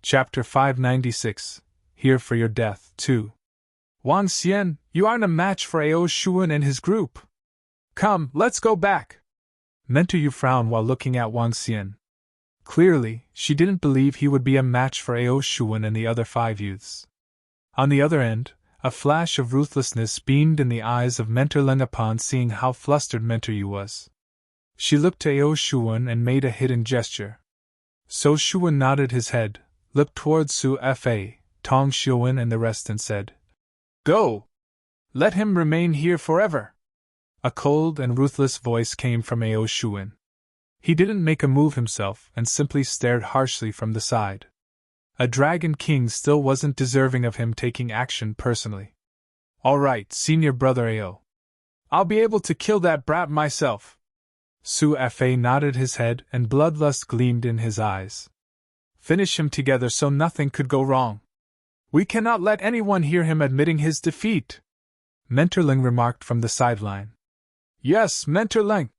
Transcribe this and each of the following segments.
Chapter 596, Here for Your Death, 2. Wang Xian, you aren't a match for Ao Shuan and his group. Come, let's go back. Mentor Yu frowned while looking at Wang Xian. Clearly, she didn't believe he would be a match for Ao Shuan and the other 5 youths. On the other end, a flash of ruthlessness beamed in the eyes of Mentor Leng upon seeing how flustered Mentor Yu was. She looked to Ao Shuan and made a hidden gesture. So Shuan nodded his head, looked towards Su Fa, Tong Xiuan and the rest and said, Go! Let him remain here forever! A cold and ruthless voice came from Ao Shuan. He didn't make a move himself and simply stared harshly from the side. A Dragon King still wasn't deserving of him taking action personally. All right, senior brother Ao. I'll be able to kill that brat myself. Su Fa nodded his head and bloodlust gleamed in his eyes. Finish him together so nothing could go wrong. We cannot let anyone hear him admitting his defeat. Mentor Leng remarked from the sideline. Yes, Mentor Leng.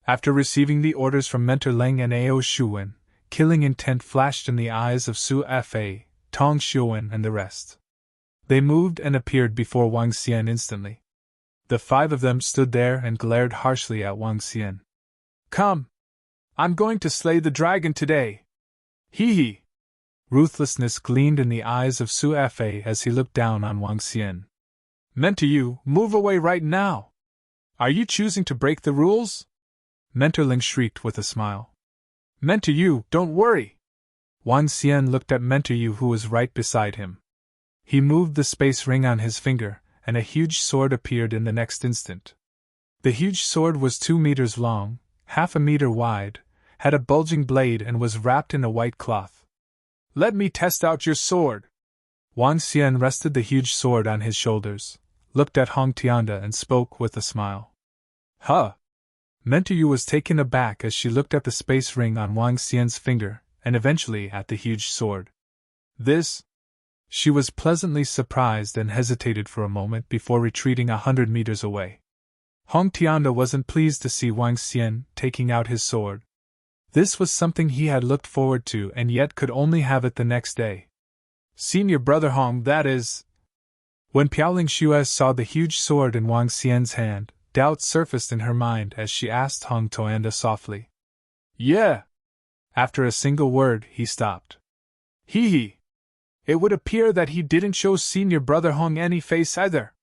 After receiving the orders from Mentor Leng and Ao Shuan, killing intent flashed in the eyes of Su Fa, Tong Xiuan and the rest. They moved and appeared before Wang Xian instantly. The 5 of them stood there and glared harshly at Wang Xian. Come! I'm going to slay the dragon today! Hee hee! Ruthlessness gleamed in the eyes of Su Fa as he looked down on Wang Xian. Mentor Yu, move away right now! Are you choosing to break the rules? Mentor Leng shrieked with a smile. Mentor Yu, don't worry! Wang Xian looked at Mentor Yu who was right beside him. He moved the space ring on his finger, and a huge sword appeared in the next instant. The huge sword was 2 meters long, half a meter wide, had a bulging blade and was wrapped in a white cloth. Let me test out your sword! Wang Xian rested the huge sword on his shoulders, looked at Hong Tianda and spoke with a smile. Huh! Mentor Yu was taken aback as she looked at the space ring on Wang Xian's finger, and eventually at the huge sword. This? She was pleasantly surprised and hesitated for a moment before retreating 100 meters away. Hong Tianda wasn't pleased to see Wang Xian taking out his sword. This was something he had looked forward to and yet could only have it the next day. Senior brother Hong, that is. When Piaoling Xue saw the huge sword in Wang Xian's hand, doubt surfaced in her mind as she asked Hong Tianda softly. Yeah. After a single word, he stopped. Hee hee. It would appear that he didn't show senior brother Hong any face either.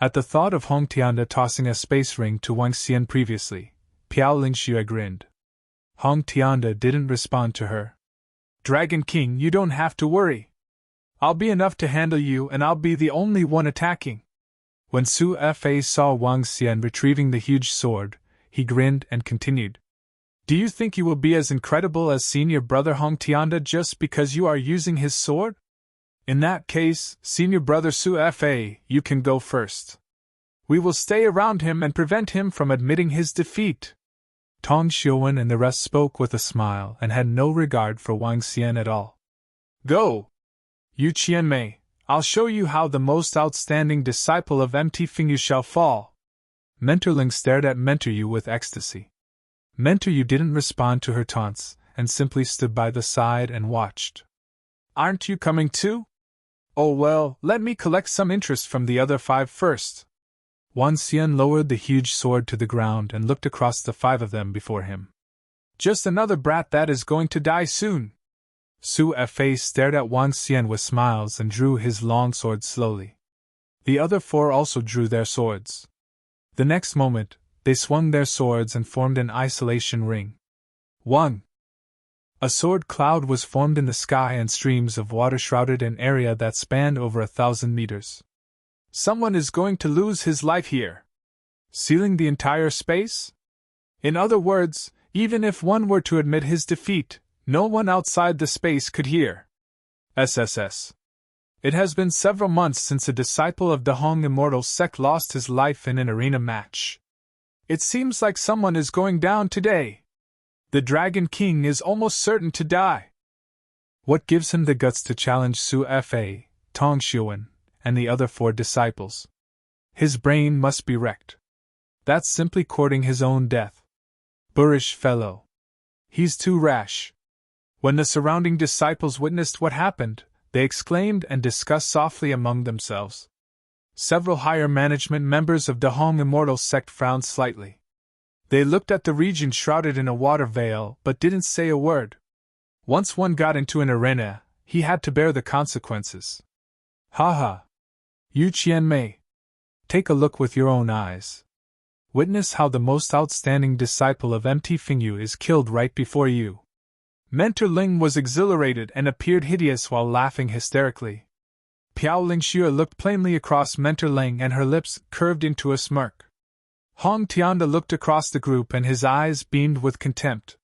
At the thought of Hong Tianda tossing a space ring to Wang Xian previously, Piaoling Xue grinned. Hong Tianda didn't respond to her. Dragon King, you don't have to worry. I'll be enough to handle you and I'll be the only one attacking. When Su Fa saw Wang Xian retrieving the huge sword, he grinned and continued. Do you think you will be as incredible as senior brother Hong Tianda just because you are using his sword? In that case, senior brother Su Fa, you can go first. We will stay around him and prevent him from admitting his defeat. Tong Xiuan and the rest spoke with a smile and had no regard for Wang Xian at all. Go! Yu Qianmei, I'll show you how the most outstanding disciple of MT Fingyu shall fall. Mentor Leng stared at Mentor Yu with ecstasy. Mentor Yu didn't respond to her taunts and simply stood by the side and watched. Aren't you coming too? Oh well, let me collect some interest from the other 5 first. Wang Xian lowered the huge sword to the ground and looked across the 5 of them before him. Just another brat that is going to die soon. Su Fa stared at Wang Xian with smiles and drew his long sword slowly. The other 4 also drew their swords. The next moment, they swung their swords and formed an isolation ring. 1. A sword cloud was formed in the sky and streams of water shrouded an area that spanned over 1,000 meters. Someone is going to lose his life here. Sealing the entire space? In other words, even if one were to admit his defeat, no one outside the space could hear. SSS. It has been several months since a disciple of the Hong Immortal Sect lost his life in an arena match. It seems like someone is going down today. The Dragon King is almost certain to die. What gives him the guts to challenge Su Fa, Tong Xiuan, and the other 4 disciples? His brain must be wrecked. That's simply courting his own death. Boorish fellow. He's too rash. When the surrounding disciples witnessed what happened, they exclaimed and discussed softly among themselves. Several higher management members of Dahong Immortal Sect frowned slightly. They looked at the region shrouded in a water veil but didn't say a word. Once one got into an arena, he had to bear the consequences. Ha! Yu Qianmei. Take a look with your own eyes. Witness how the most outstanding disciple of MT Fingyu is killed right before you. Mentor Ling was exhilarated and appeared hideous while laughing hysterically. Piao Lingxue looked plainly across Mentor Ling and her lips curved into a smirk. Hong Tianda looked across the group and his eyes beamed with contempt.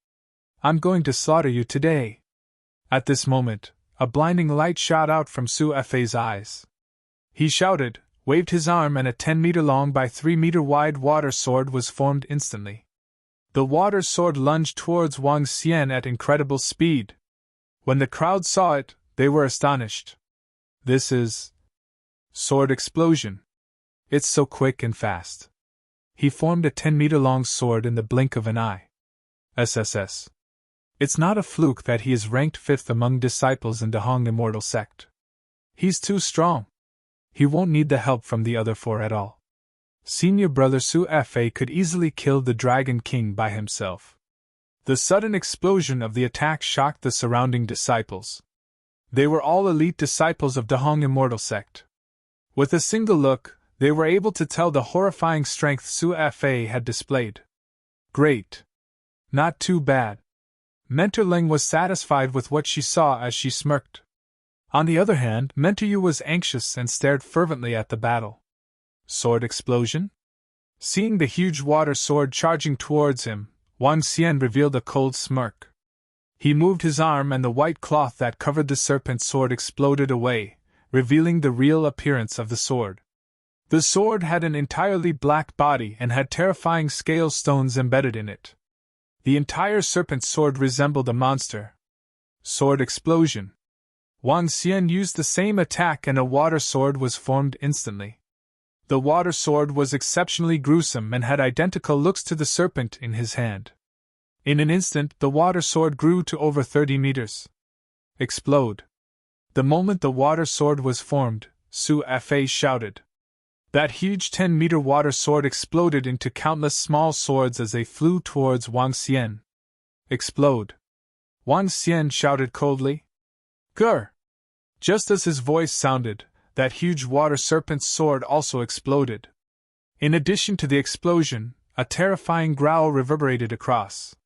I'm going to slaughter you today. At this moment, a blinding light shot out from Su Fei's eyes. He shouted, waved his arm, and a 10-meter-long by 3-meter-wide water sword was formed instantly. The water sword lunged towards Wang Xian at incredible speed. When the crowd saw it, they were astonished. This is sword explosion. It's so quick and fast. He formed a 10-meter-long sword in the blink of an eye. SSS. It's not a fluke that he is ranked 5th among disciples in Dahong Immortal Sect. He's too strong. He won't need the help from the other 4 at all. Senior brother Su Fei could easily kill the Dragon King by himself. The sudden explosion of the attack shocked the surrounding disciples. They were all elite disciples of Dahong Immortal Sect. With a single look, they were able to tell the horrifying strength Su Fei had displayed. Great. Not too bad. Mentor Ling was satisfied with what she saw as she smirked. On the other hand, Mentor Yu was anxious and stared fervently at the battle. Sword explosion? Seeing the huge water sword charging towards him, Wang Xian revealed a cold smirk. He moved his arm and the white cloth that covered the serpent sword exploded away, revealing the real appearance of the sword. The sword had an entirely black body and had terrifying scale stones embedded in it. The entire serpent sword resembled a monster. Sword explosion. Wang Xian used the same attack and a water sword was formed instantly. The water sword was exceptionally gruesome and had identical looks to the serpent in his hand. In an instant, the water sword grew to over 30 meters. Explode. The moment the water sword was formed, Su Fei shouted. That huge 10-meter water sword exploded into countless small swords as they flew towards Wang Xian. Explode. Wang Xian shouted coldly. Grr! Just as his voice sounded, that huge water serpent's sword also exploded. In addition to the explosion, a terrifying growl reverberated across.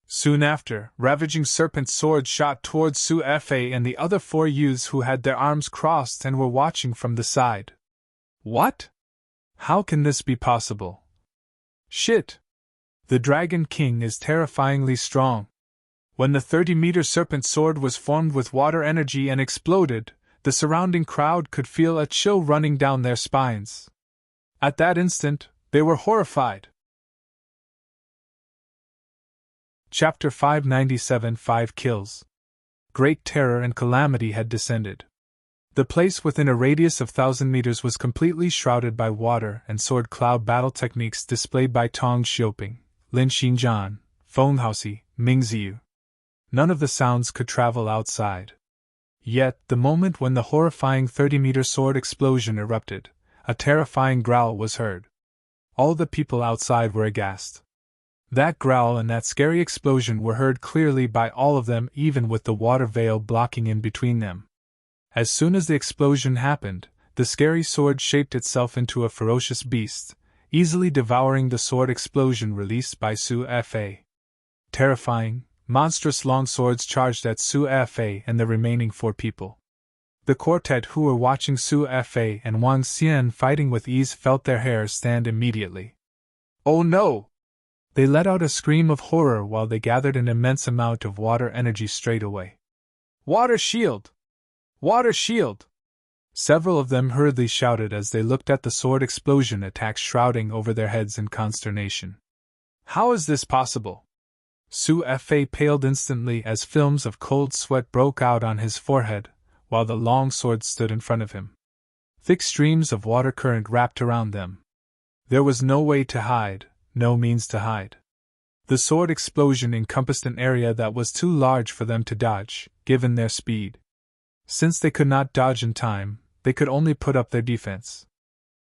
Soon after, ravaging serpent swords shot towards Su Fei and the other 4 youths who had their arms crossed and were watching from the side. What? How can this be possible? Shit! The Dragon King is terrifyingly strong. When the 30-meter serpent sword was formed with water energy and exploded, the surrounding crowd could feel a chill running down their spines. At that instant, they were horrified. Chapter 597 5 Kills. Great terror and calamity had descended. The place within a radius of 1,000 meters was completely shrouded by water and sword cloud battle techniques displayed by Tong Xioping, Lin Xinjian, Feng Haoxi, Ming Ziyu. None of the sounds could travel outside. Yet, the moment when the horrifying 30-meter sword explosion erupted, a terrifying growl was heard. All the people outside were aghast. That growl and that scary explosion were heard clearly by all of them, even with the water veil blocking in between them. As soon as the explosion happened, the scary sword shaped itself into a ferocious beast, easily devouring the sword explosion released by Su Fei. Terrifying, monstrous long swords charged at Su Fei and the remaining 4 people. The quartet who were watching Su Fei and Wang Xian fighting with ease felt their hair stand immediately. Oh no! They let out a scream of horror while they gathered an immense amount of water energy straight away. Water shield! Water shield! Several of them hurriedly shouted as they looked at the sword explosion attack shrouding over their heads in consternation. How is this possible? Su Fei paled instantly as films of cold sweat broke out on his forehead, while the long sword stood in front of him. Thick streams of water current wrapped around them. There was no way to hide, no means to hide. The sword explosion encompassed an area that was too large for them to dodge, given their speed. Since they could not dodge in time, they could only put up their defense.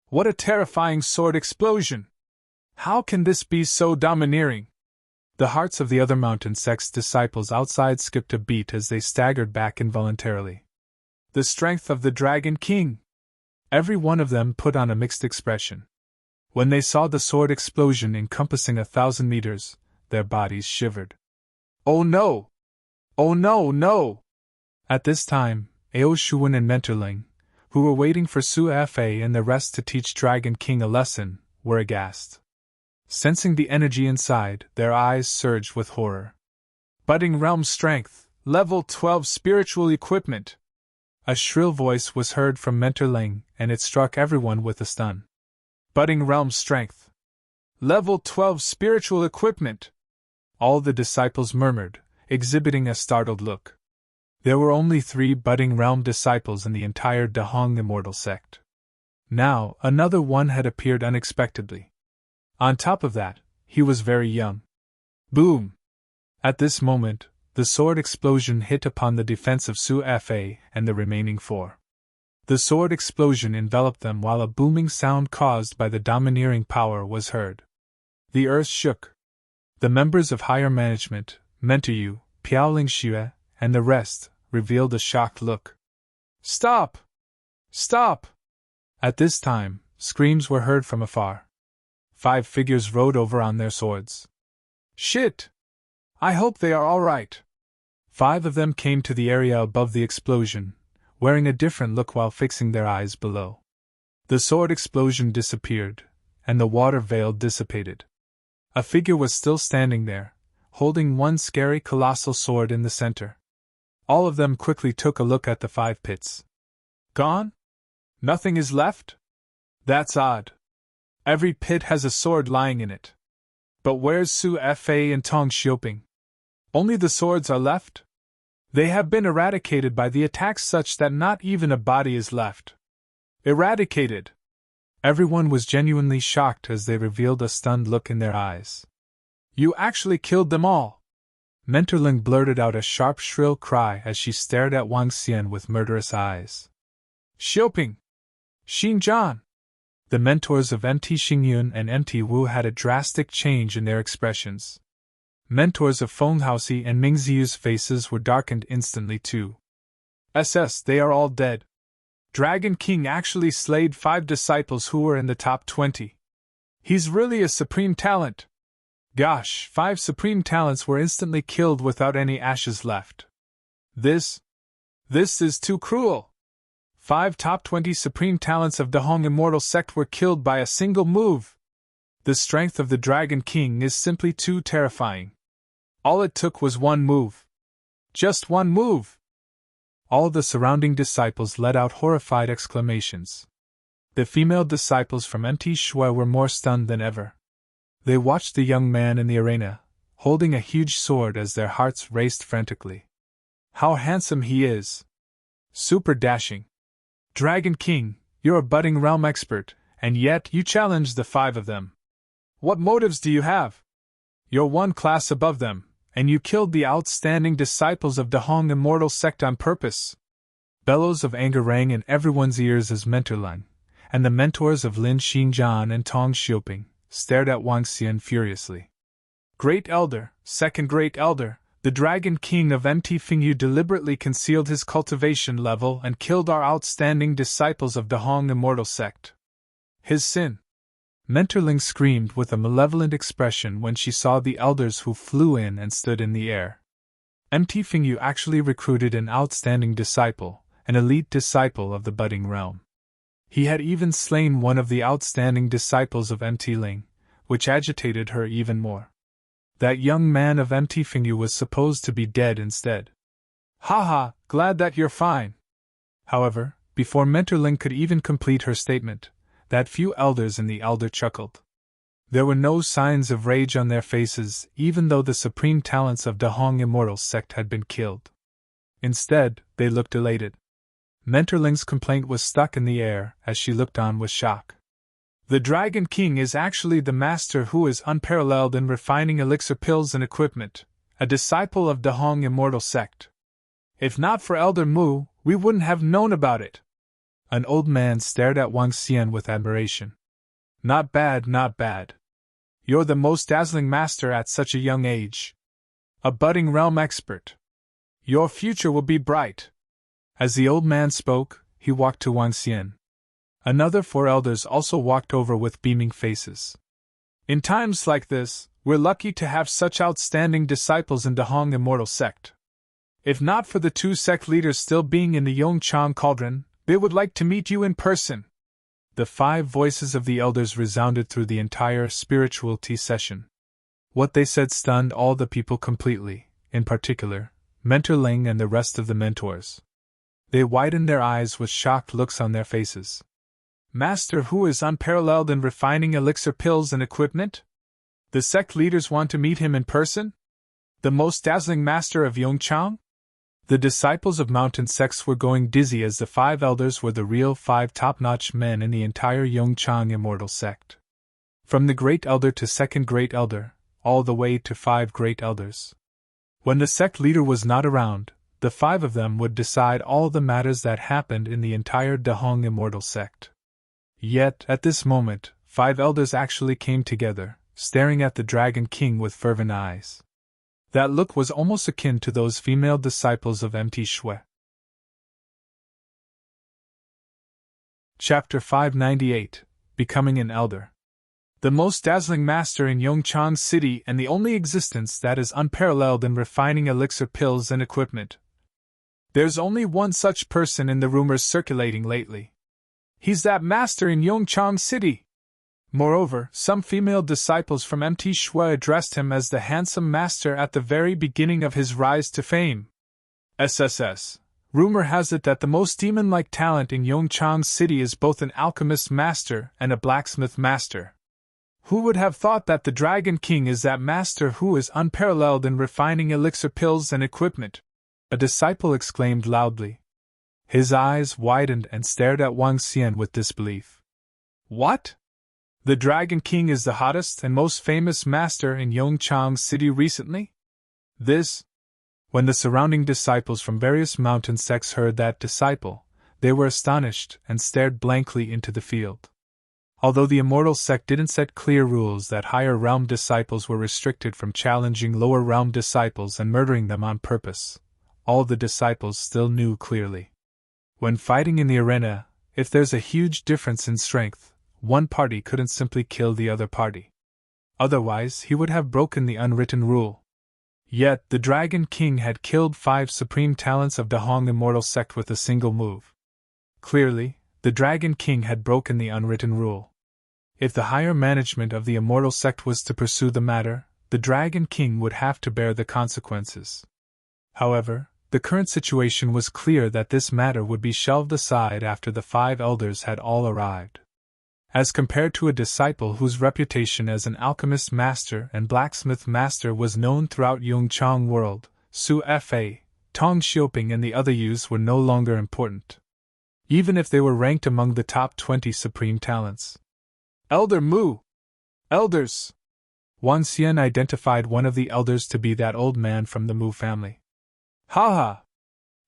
What a terrifying sword explosion! How can this be so domineering? The hearts of the other Mountain Sect's disciples outside skipped a beat as they staggered back involuntarily. The strength of the Dragon King! Every one of them put on a mixed expression. When they saw the sword explosion encompassing 1,000 meters, their bodies shivered. Oh no! Oh no, no! At this time, Ao Shuwen and Mentorling, who were waiting for Su Fa and the rest to teach Dragon King a lesson, were aghast. Sensing the energy inside, their eyes surged with horror. Budding Realm Strength, Level 12 Spiritual Equipment! A shrill voice was heard from Mentorling, and it struck everyone with a stun. Budding Realm Strength, Level 12 Spiritual Equipment! All the disciples murmured, exhibiting a startled look. There were only 3 budding realm disciples in the entire Dahong Immortal sect. Now, another one had appeared unexpectedly. On top of that, he was very young. Boom! At this moment, the sword explosion hit upon the defense of Su Fa and the remaining 4. The sword explosion enveloped them while a booming sound caused by the domineering power was heard. The earth shook. The members of higher management, Mentoryu, Piaoling Xue, and the rest, revealed a shocked look. Stop! Stop! At this time, screams were heard from afar. 5 figures rode over on their swords. Shit! I hope they are all right. 5 of them came to the area above the explosion, wearing a different look while fixing their eyes below. The sword explosion disappeared, and the water veil dissipated. A figure was still standing there, holding one scary colossal sword in the center. All of them quickly took a look at the 5 pits. Gone? Nothing is left? That's odd. Every pit has a sword lying in it. But where's Su Fa and Tong Xioping? Only the swords are left? They have been eradicated by the attacks such that not even a body is left. Eradicated! Everyone was genuinely shocked as they revealed a stunned look in their eyes. You actually killed them all! Mentorling blurted out a sharp, shrill cry as she stared at Wang Xian with murderous eyes. Xioping! Xinjian! The mentors of MT Xingyun and MT Wu had a drastic change in their expressions. Mentors of Feng Haoxi and Ming Ziyu's faces were darkened instantly too. They are all dead. Dragon King actually slayed 5 disciples who were in the top 20. He's really a supreme talent. Gosh, 5 supreme talents were instantly killed without any ashes left. This is too cruel. 5 top 20 supreme talents of Dahong Immortal Sect were killed by a single move. The strength of the Dragon King is simply too terrifying. All it took was one move. Just one move! All the surrounding disciples let out horrified exclamations. The female disciples from MT Shui were more stunned than ever. They watched the young man in the arena, holding a huge sword as their hearts raced frantically. How handsome he is! Super dashing! Dragon King, you're a budding realm expert, and yet you challenge the 5 of them. What motives do you have? You're one class above them, and you killed the outstanding disciples of Dahong Immortal Sect on purpose. Bellows of anger rang in everyone's ears as Mentorling, and the mentors of Lin Xinjian and Tong Xioping, stared at Wang Xian furiously. Great Elder, Second Great Elder, the Dragon King of MT Fingyu deliberately concealed his cultivation level and killed our outstanding disciples of Dahong Immortal Sect. His sin. Mentorling screamed with a malevolent expression when she saw the elders who flew in and stood in the air. MT Fingyu actually recruited an outstanding disciple, an elite disciple of the budding realm. He had even slain one of the outstanding disciples of MT Ling, which agitated her even more. That young man of MT Fingyu was supposed to be dead instead. Haha, glad that you're fine. However, before Mentorling could even complete her statement, that few elders in the elder chuckled. There were no signs of rage on their faces, even though the supreme talents of Dahong Immortal Sect had been killed. Instead, they looked elated. Mentorling's complaint was stuck in the air as she looked on with shock. The Dragon King is actually the master who is unparalleled in refining elixir pills and equipment, a disciple of Dahong Immortal Sect. If not for Elder Mu, we wouldn't have known about it. An old man stared at Wang Xian with admiration. Not bad, not bad. You're the most dazzling master at such a young age. A budding realm expert. Your future will be bright. As the old man spoke, he walked to Wang Xian. Another 4 elders also walked over with beaming faces. In times like this, we're lucky to have such outstanding disciples in Dahong Immortal Sect. If not for the 2 sect leaders still being in the Yong Chang cauldron, they would like to meet you in person. The 5 voices of the elders resounded through the entire spirituality session. What they said stunned all the people completely, in particular, Mentor Ling and the rest of the mentors. They widened their eyes with shocked looks on their faces. Master who is unparalleled in refining elixir pills and equipment? The sect leaders want to meet him in person? The most dazzling master of Yongchang? The disciples of mountain sects were going dizzy as the 5 elders were the real 5 top-notch men in the entire Yongchang Immortal Sect. From the Great Elder to Second Great Elder, all the way to 5 Great Elders. When the sect leader was not around, the 5 of them would decide all the matters that happened in the entire Dahong Immortal Sect. Yet, at this moment, 5 elders actually came together, staring at the Dragon King with fervent eyes. That look was almost akin to those female disciples of Mt. Shui. Chapter 598 Becoming an Elder. The most dazzling master in Yongchang City and the only existence that is unparalleled in refining elixir pills and equipment. There's only one such person in the rumors circulating lately. He's that master in Yongchang City. Moreover, some female disciples from Mt. Shui addressed him as the handsome master at the very beginning of his rise to fame. SSS. Rumor has it that the most demon-like talent in Yongchang City is both an alchemist master and a blacksmith master. Who would have thought that the Dragon King is that master who is unparalleled in refining elixir pills and equipment? A disciple exclaimed loudly. His eyes widened and stared at Wang Xian with disbelief. What? The Dragon King is the hottest and most famous master in Yongchang City recently? This? When the surrounding disciples from various mountain sects heard that disciple, they were astonished and stared blankly into the field. Although the Immortal Sect didn't set clear rules that higher realm disciples were restricted from challenging lower realm disciples and murdering them on purpose, all the disciples still knew clearly. When fighting in the arena, if there's a huge difference in strength, one party couldn't simply kill the other party. Otherwise, he would have broken the unwritten rule. Yet, the Dragon King had killed 5 supreme talents of Dahong Immortal Sect with a single move. Clearly, the Dragon King had broken the unwritten rule. If the higher management of the Immortal Sect was to pursue the matter, the Dragon King would have to bear the consequences. However, the current situation was clear that this matter would be shelved aside after the 5 elders had all arrived. As compared to a disciple whose reputation as an alchemist master and blacksmith master was known throughout Yongchang world, Su Fa, Tong Xioping and the other youths were no longer important. Even if they were ranked among the top 20 supreme talents. Elder Mu! Elders! Wang Xian identified one of the elders to be that old man from the Mu family. Ha!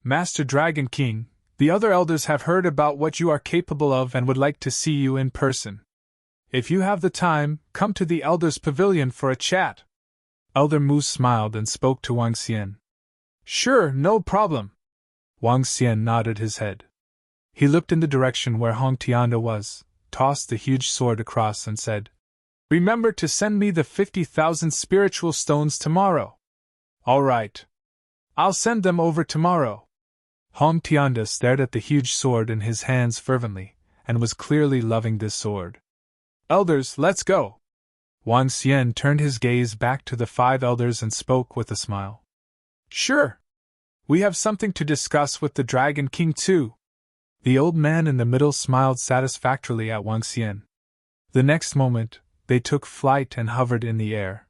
Master Dragon King, the other elders have heard about what you are capable of and would like to see you in person. If you have the time, come to the elders' pavilion for a chat. Elder Mu smiled and spoke to Wang Xian. Sure, no problem. Wang Xian nodded his head. He looked in the direction where Hong Tianda was, tossed the huge sword across and said, Remember to send me the 50,000 spiritual stones tomorrow. All right. I'll send them over tomorrow. Hong Tianda stared at the huge sword in his hands fervently, and was clearly loving this sword. Elders, let's go. Wang Xian turned his gaze back to the 5 elders and spoke with a smile. Sure. We have something to discuss with the Dragon King too. The old man in the middle smiled satisfactorily at Wang Xian. The next moment, they took flight and hovered in the air.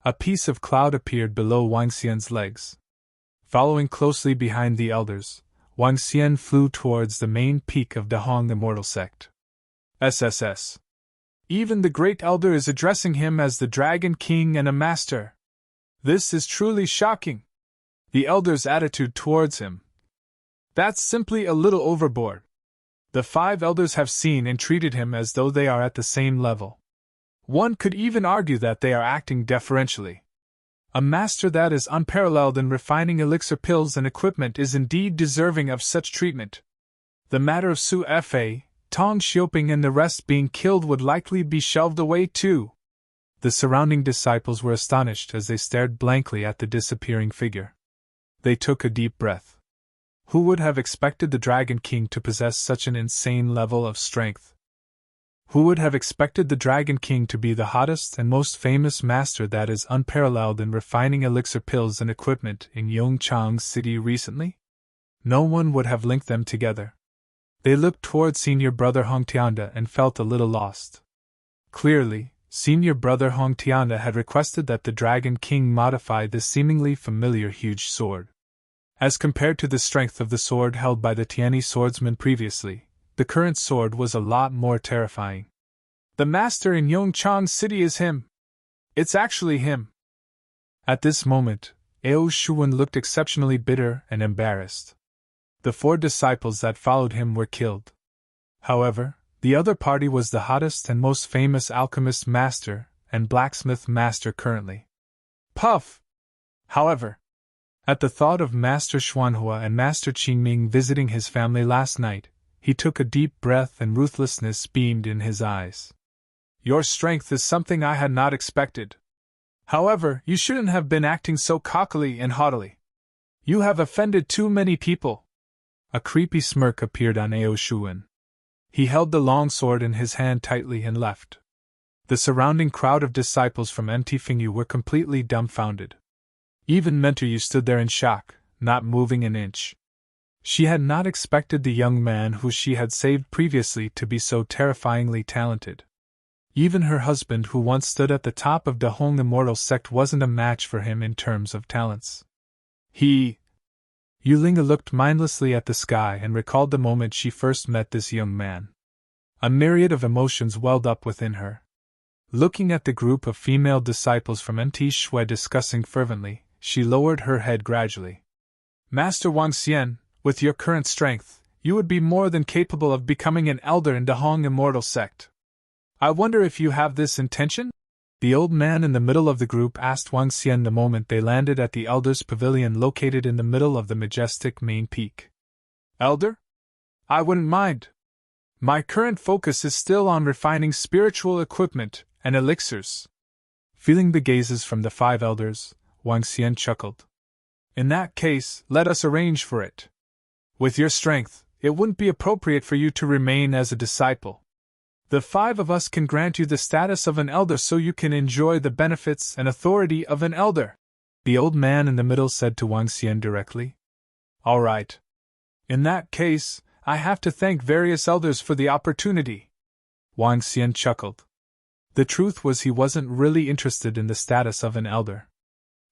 A piece of cloud appeared below Wang Xian's legs. Following closely behind the elders, Wang Xian flew towards the main peak of Dahong Immortal Sect. SSS. Even the Great Elder is addressing him as the Dragon King and a Master. This is truly shocking. The Elder's attitude towards him. That's simply a little overboard. The 5 elders have seen and treated him as though they are at the same level. One could even argue that they are acting deferentially. A master that is unparalleled in refining elixir pills and equipment is indeed deserving of such treatment. The matter of Su Fa, Tong Xioping and the rest being killed would likely be shelved away too. The surrounding disciples were astonished as they stared blankly at the disappearing figure. They took a deep breath. Who would have expected the Dragon King to possess such an insane level of strength? Who would have expected the Dragon King to be the hottest and most famous master that is unparalleled in refining elixir pills and equipment in Yongchang City recently? No one would have linked them together. They looked toward Senior Brother Hong Tianda and felt a little lost. Clearly, Senior Brother Hong Tianda had requested that the Dragon King modify this seemingly familiar huge sword. As compared to the strength of the sword held by the Tianyi swordsman previously, the current sword was a lot more terrifying. The master in Yongchang City is him. It's actually him. At this moment, Ao Shuwen looked exceptionally bitter and embarrassed. The 4 disciples that followed him were killed. However, the other party was the hottest and most famous alchemist master and blacksmith master currently. Puff! However, at the thought of Master Xuanhua and Master Qingming visiting his family last night, he took a deep breath and ruthlessness beamed in his eyes. Your strength is something I had not expected. However, you shouldn't have been acting so cockily and haughtily. You have offended too many people. A creepy smirk appeared on Ao Shuwen. He held the long sword in his hand tightly and left. The surrounding crowd of disciples from MT Fingyu were completely dumbfounded. Even Mentor Yu stood there in shock, not moving an inch. She had not expected the young man who she had saved previously to be so terrifyingly talented. Even her husband, who once stood at the top of the Hong Immortal Sect, wasn't a match for him in terms of talents. Yulinga looked mindlessly at the sky and recalled the moment she first met this young man. A myriad of emotions welled up within her. Looking at the group of female disciples from MT Shui discussing fervently, she lowered her head gradually. Master Wang Xian, with your current strength, you would be more than capable of becoming an elder in the Hong Immortal Sect. I wonder if you have this intention? The old man in the middle of the group asked Wang Xian the moment they landed at the Elder's Pavilion located in the middle of the majestic main peak. Elder? I wouldn't mind. My current focus is still on refining spiritual equipment and elixirs. Feeling the gazes from the 5 elders, Wang Xian chuckled. In that case, let us arrange for it. With your strength, it wouldn't be appropriate for you to remain as a disciple. The 5 of us can grant you the status of an elder so you can enjoy the benefits and authority of an elder, the old man in the middle said to Wang Xian directly. All right. In that case, I have to thank various elders for the opportunity. Wang Xian chuckled. The truth was he wasn't really interested in the status of an elder.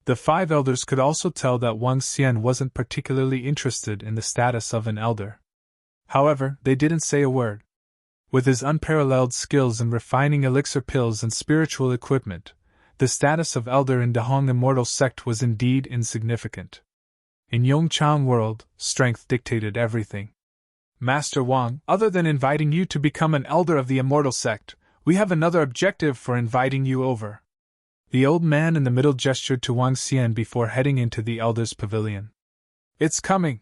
The 5 elders could also tell that Wang Xian wasn't particularly interested in the status of an elder. However, they didn't say a word. With his unparalleled skills in refining elixir pills and spiritual equipment, the status of elder in the Hong Immortal Sect was indeed insignificant. In Yongchang World, strength dictated everything. Master Wang, other than inviting you to become an elder of the Immortal Sect, we have another objective for inviting you over. The old man in the middle gestured to Wang Xian before heading into the Elder's Pavilion. It's coming.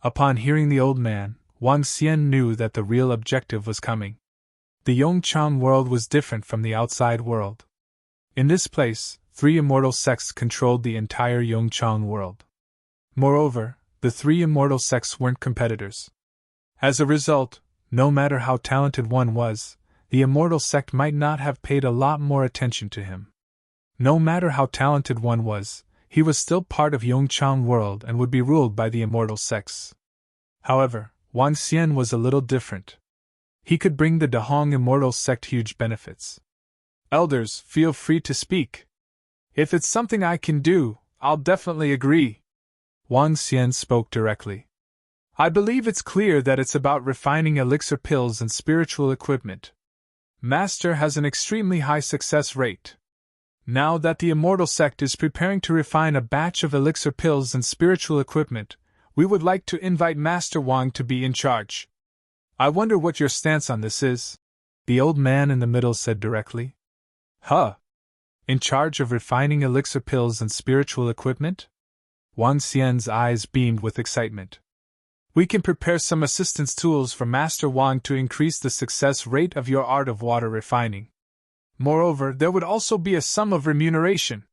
Upon hearing the old man, Wang Xian knew that the real objective was coming. The Yongchang world was different from the outside world. In this place, 3 immortal sects controlled the entire Yongchang world. Moreover, the 3 immortal sects weren't competitors. As a result, no matter how talented one was, the immortal sect might not have paid a lot more attention to him. No matter how talented one was, he was still part of Yongchang world and would be ruled by the immortal sects. However, Wang Xian was a little different. He could bring the Dahong Immortal Sect huge benefits. Elders, feel free to speak. If it's something I can do, I'll definitely agree. Wang Xian spoke directly. I believe it's clear that it's about refining elixir pills and spiritual equipment. Master has an extremely high success rate. Now that the Immortal Sect is preparing to refine a batch of elixir pills and spiritual equipment, we would like to invite Master Wang to be in charge. I wonder what your stance on this is? The old man in the middle said directly. Huh? In charge of refining elixir pills and spiritual equipment? Wang Xian's eyes beamed with excitement. We can prepare some assistance tools for Master Wang to increase the success rate of your art of water refining. Moreover, there would also be a sum of remuneration.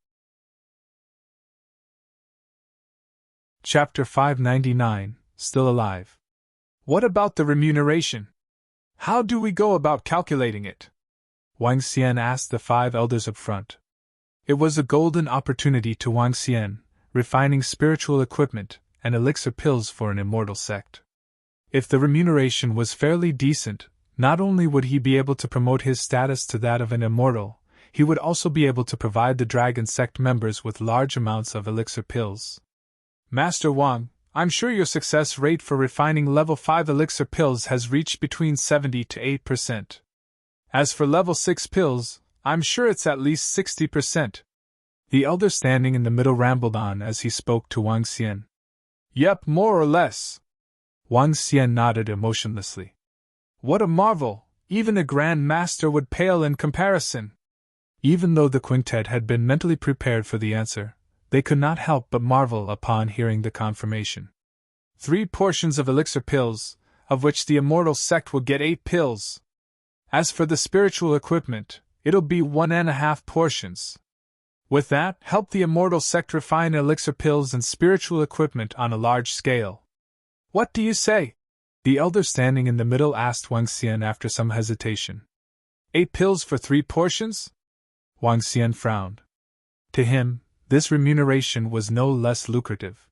Chapter 599, Still Alive. What about the remuneration? How do we go about calculating it? Wang Xian asked the 5 elders up front. It was a golden opportunity to Wang Xian, refining spiritual equipment and elixir pills for an immortal sect. If the remuneration was fairly decent, not only would he be able to promote his status to that of an immortal, he would also be able to provide the Dragon Sect members with large amounts of elixir pills. Master Wang, I'm sure your success rate for refining level 5 elixir pills has reached between 70 to 8%. As for level 6 pills, I'm sure it's at least 60%. The elder standing in the middle rambled on as he spoke to Wang Xian. Yep, more or less. Wang Xian nodded emotionlessly. What a marvel! Even a Grand Master would pale in comparison. Even though the quintet had been mentally prepared for the answer, they could not help but marvel upon hearing the confirmation. 3 portions of elixir pills, of which the Immortal Sect will get 8 pills. As for the spiritual equipment, it'll be 1.5 portions. With that, help the Immortal Sect refine elixir pills and spiritual equipment on a large scale. What do you say? The elder standing in the middle asked Wang Xian after some hesitation. 8 pills for 3 portions? Wang Xian frowned. To him, this remuneration was no less lucrative.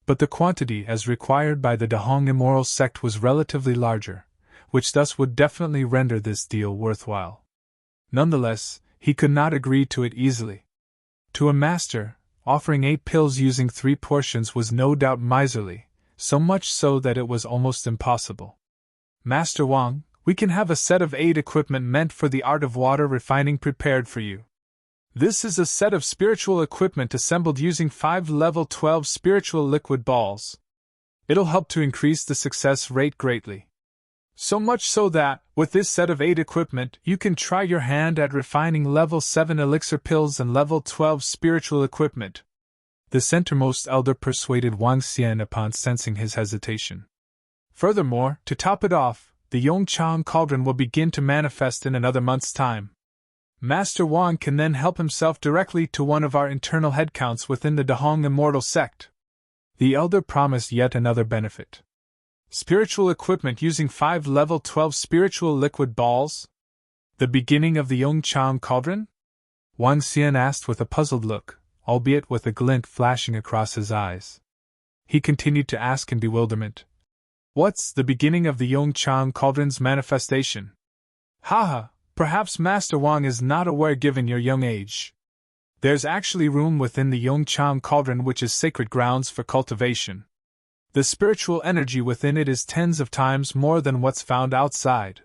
But the quantity as required by the Dahong Immoral Sect was relatively larger, which thus would definitely render this deal worthwhile. Nonetheless, he could not agree to it easily. To a master, offering 8 pills using 3 portions was no doubt miserly, so much so that it was almost impossible. Master Wang, we can have a set of 8 equipment meant for the art of water refining prepared for you. This is a set of spiritual equipment assembled using 5 level 12 spiritual liquid balls. It'll help to increase the success rate greatly. So much so that, with this set of 8 equipment, you can try your hand at refining level 7 elixir pills and level 12 spiritual equipment. The centermost elder persuaded Wang Xian upon sensing his hesitation. Furthermore, to top it off, the Yong Chang cauldron will begin to manifest in another month's time. Master Wang can then help himself directly to one of our internal headcounts within the Dahong Immortal Sect. The elder promised yet another benefit. Spiritual equipment using 5 level 12 spiritual liquid balls? The beginning of the Yong Chang cauldron? Wang Xian asked with a puzzled look, albeit with a glint flashing across his eyes. He continued to ask in bewilderment. What's the beginning of the Yong Chang cauldron's manifestation? Haha, perhaps Master Wang is not aware given your young age. There's actually room within the Yong Chang cauldron which is sacred grounds for cultivation. The spiritual energy within it is tens of times more than what's found outside.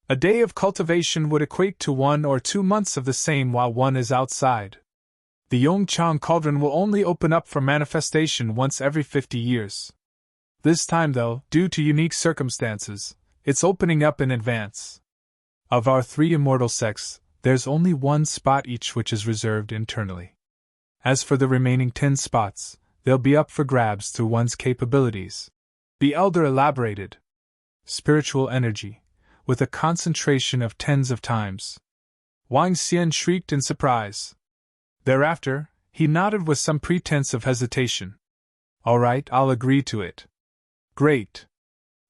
A day of cultivation would equate to 1 or 2 months of the same while one is outside. The Yong Chang cauldron will only open up for manifestation once every 50 years. This time, though, due to unique circumstances, it's opening up in advance. Of our 3 immortal sects, there's only 1 spot each which is reserved internally. As for the remaining 10 spots, they'll be up for grabs through one's capabilities. The elder elaborated. Spiritual energy, with a concentration of tens of times. Wang Xian shrieked in surprise. Thereafter, he nodded with some pretense of hesitation. All right, I'll agree to it. Great.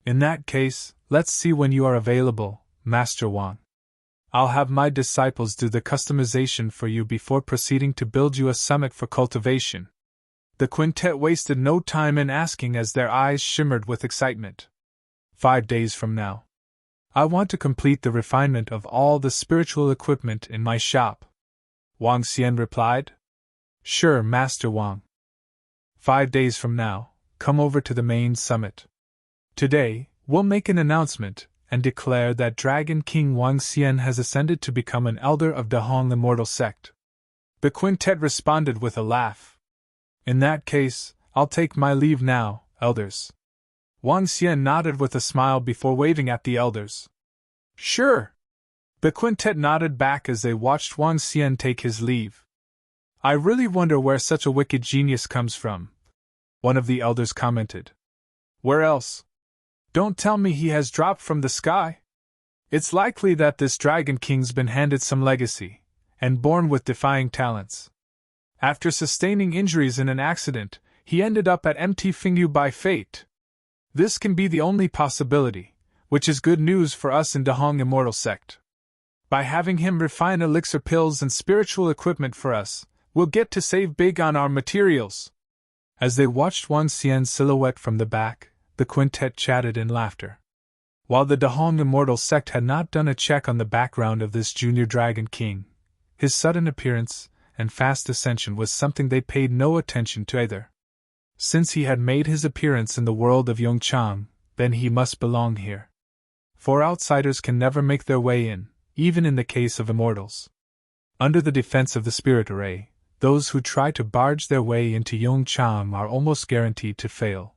In that case, let's see when you are available, Master Wang. I'll have my disciples do the customization for you before proceeding to build you a summit for cultivation. The quintet wasted no time in asking as their eyes shimmered with excitement. 5 days from now. I want to complete the refinement of all the spiritual equipment in my shop. Wang Xian replied. Sure, Master Wang. 5 days from now, come over to the main summit. Today, we'll make an announcement, and declare that Dragon King Wang Xian has ascended to become an elder of Dahong Immortal Sect. The quintet responded with a laugh. In that case, I'll take my leave now, elders. Wang Xian nodded with a smile before waving at the elders. Sure. The quintet nodded back as they watched Wang Xian take his leave. I really wonder where such a wicked genius comes from, one of the elders commented. Where else? Don't tell me he has dropped from the sky. It's likely that this Dragon King's been handed some legacy, and born with defying talents. After sustaining injuries in an accident, he ended up at MT Fingyu by fate. This can be the only possibility, which is good news for us in Dahong Immortal Sect. By having him refine elixir pills and spiritual equipment for us, we'll get to save big on our materials. As they watched Wang Xian's silhouette from the back, the quintet chatted in laughter. While the Dahong Immortal Sect had not done a check on the background of this junior Dragon King, his sudden appearance and fast ascension was something they paid no attention to either. Since he had made his appearance in the world of Yong Chang, then he must belong here. For outsiders can never make their way in, even in the case of immortals. Under the defense of the spirit array, those who try to barge their way into Yong Chang are almost guaranteed to fail.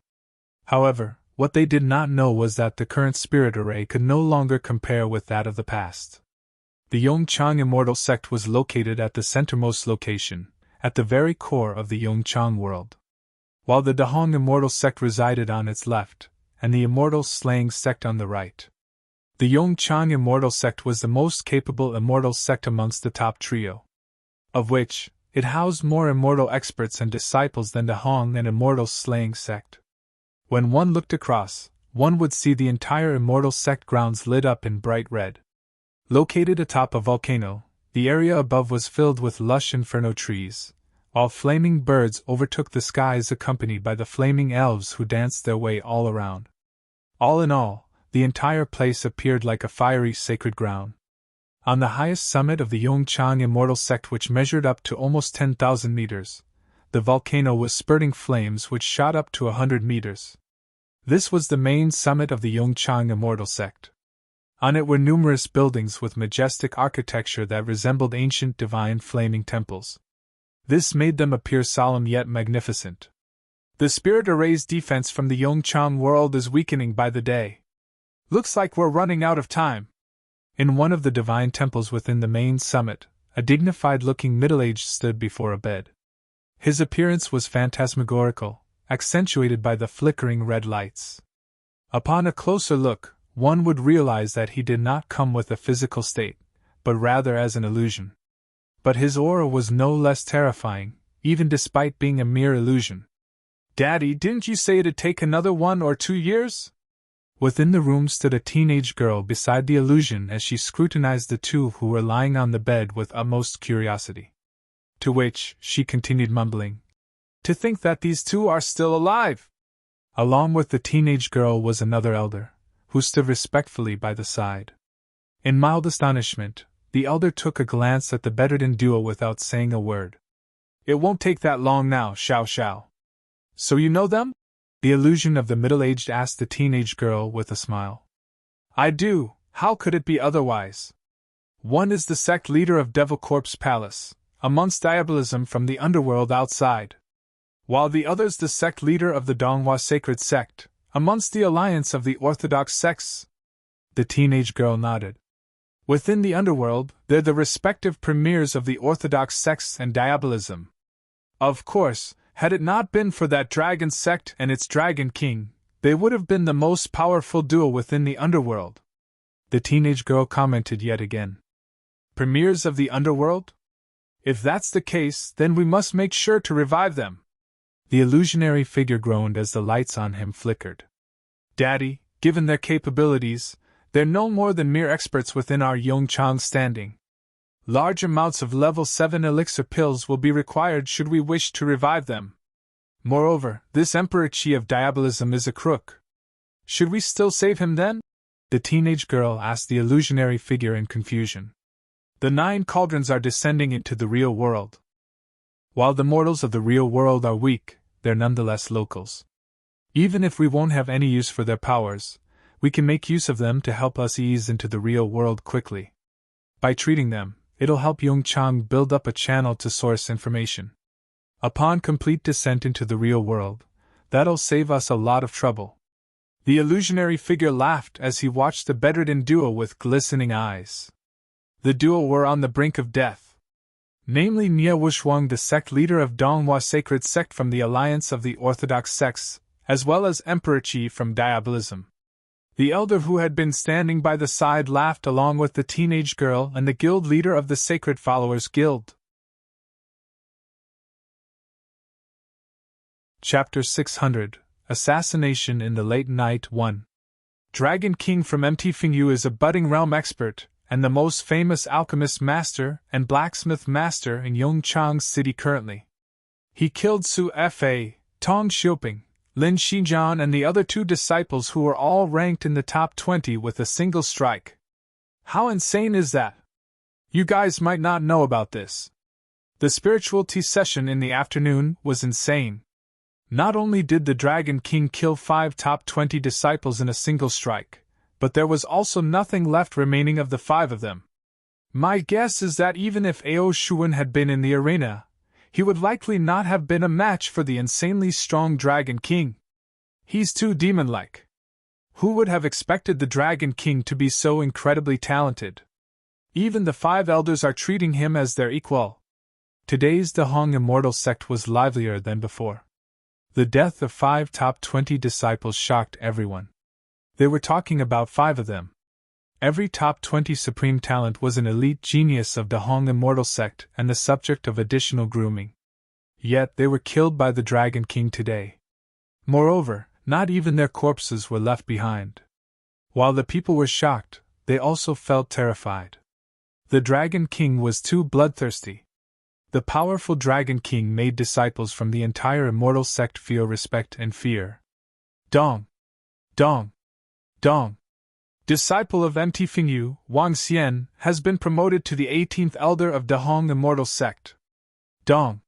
However, what they did not know was that the current spirit array could no longer compare with that of the past. The Yong Chang Immortal Sect was located at the centermost location, at the very core of the Yong Chang world. While the Dahong Immortal Sect resided on its left, and the Immortal Slaying Sect on the right. The Yong Chang Immortal Sect was the most capable immortal sect amongst the top trio, of which it housed more immortal experts and disciples than the Dahong and Immortal Slaying Sect. When one looked across, one would see the entire Immortal Sect grounds lit up in bright red. Located atop a volcano, the area above was filled with lush inferno trees, while flaming birds overtook the skies accompanied by the flaming elves who danced their way all around. All in all, the entire place appeared like a fiery sacred ground. On the highest summit of the Yong Chang Immortal Sect, which measured up to almost 10,000 meters, the volcano was spurting flames which shot up to 100 meters. This was the main summit of the Yong Chang Immortal Sect. On it were numerous buildings with majestic architecture that resembled ancient divine flaming temples. This made them appear solemn yet magnificent. The spirit array's defense from the Yong Chang world is weakening by the day. Looks like we're running out of time. In one of the divine temples within the main summit, a dignified-looking middle-aged stood before a bed. His appearance was phantasmagorical, accentuated by the flickering red lights. Upon a closer look, one would realize that he did not come with a physical state, but rather as an illusion. But his aura was no less terrifying, even despite being a mere illusion. Daddy, didn't you say it'd take another 1 or 2 years? Within the room stood a teenage girl beside the illusion as she scrutinized the two who were lying on the bed with utmost curiosity. To which she continued mumbling, "To think that these two are still alive!" Along with the teenage girl was another elder, who stood respectfully by the side. In mild astonishment, the elder took a glance at the bedridden duo without saying a word. "It won't take that long now, Xiao Xiao. So you know them?" The illusion of the middle-aged asked the teenage girl with a smile. "I do, how could it be otherwise? One is the sect leader of Devil Corpse Palace, amongst diabolism from the underworld outside, while the other's the sect leader of the Donghua Sacred Sect, amongst the alliance of the orthodox sects." The teenage girl nodded. "Within the underworld, they're the respective premiers of the orthodox sects and diabolism. Of course, had it not been for that dragon sect and its dragon king, they would have been the most powerful duo within the underworld," the teenage girl commented yet again. "Premiers of the underworld? If that's the case, then we must make sure to revive them." The illusionary figure groaned as the lights on him flickered. "Daddy, given their capabilities, they're no more than mere experts within our Yong Chang standing. Large amounts of level 7 elixir pills will be required should we wish to revive them. Moreover, this Emperor Qi of Diabolism is a crook. Should we still save him then?" the teenage girl asked the illusionary figure in confusion. "The 9 cauldrons are descending into the real world. While the mortals of the real world are weak, they're nonetheless locals. Even if we won't have any use for their powers, We can make use of them to help us ease into the real world quickly. By treating them, it'll help Chang build up a channel to source information. Upon complete descent into the real world, that'll save us a lot of trouble." The illusionary figure laughed as he watched the bedridden duo with glistening eyes. The duo were on the brink of death. Namely Nia Wushuang, the sect leader of Donghua Sacred Sect from the Alliance of the Orthodox Sects, as well as Emperor Qi from Diabolism. The elder who had been standing by the side laughed along with the teenage girl and the guild leader of the Sacred Followers Guild. Chapter 600 Assassination in the Late Night 1. Dragon King from MT Fingyu is a budding realm expert and the most famous alchemist master and blacksmith master in Yongchang City currently. He killed Su Fa, Tong Xiuping, Lin Xijian and the other 2 disciples who were all ranked in the top 20 with a single strike. How insane is that? You guys might not know about this. The spirituality session in the afternoon was insane. Not only did the Dragon King kill 5 top 20 disciples in a single strike, but there was also nothing left remaining of the 5 of them. My guess is that even if Ao Shuan had been in the arena, he would likely not have been a match for the insanely strong Dragon King. He's too demon-like. Who would have expected the Dragon King to be so incredibly talented? Even the 5 elders are treating him as their equal. Today's Dahong Immortal Sect was livelier than before. The death of 5 top 20 disciples shocked everyone. They were talking about 5 of them. Every top 20 supreme talent was an elite genius of Dahong Immortal Sect and the subject of additional grooming. Yet they were killed by the Dragon King today. Moreover, not even their corpses were left behind. While the people were shocked, they also felt terrified. The Dragon King was too bloodthirsty. The powerful Dragon King made disciples from the entire Immortal Sect feel respect and fear. Dong! Dong! Dong! Disciple of MT Fingyu, Wang Xian, has been promoted to the 18th Elder of Dahong Immortal Sect. Dong!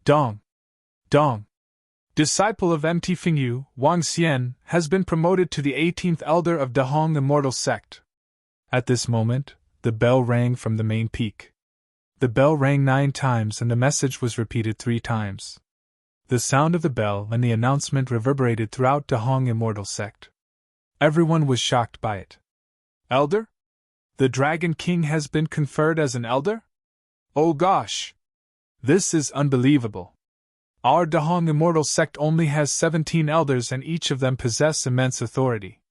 Dong! Dong! Disciple of MT Fingyu, Wang Xian, has been promoted to the 18th Elder of Dahong Immortal Sect. At this moment, the bell rang from the main peak. The bell rang 9 times and the message was repeated 3 times. The sound of the bell and the announcement reverberated throughout Dahong Immortal Sect. Everyone was shocked by it. Elder? The Dragon King has been conferred as an elder? Oh gosh! This is unbelievable. Our Dahong Immortal Sect only has 17 elders and each of them possess immense authority.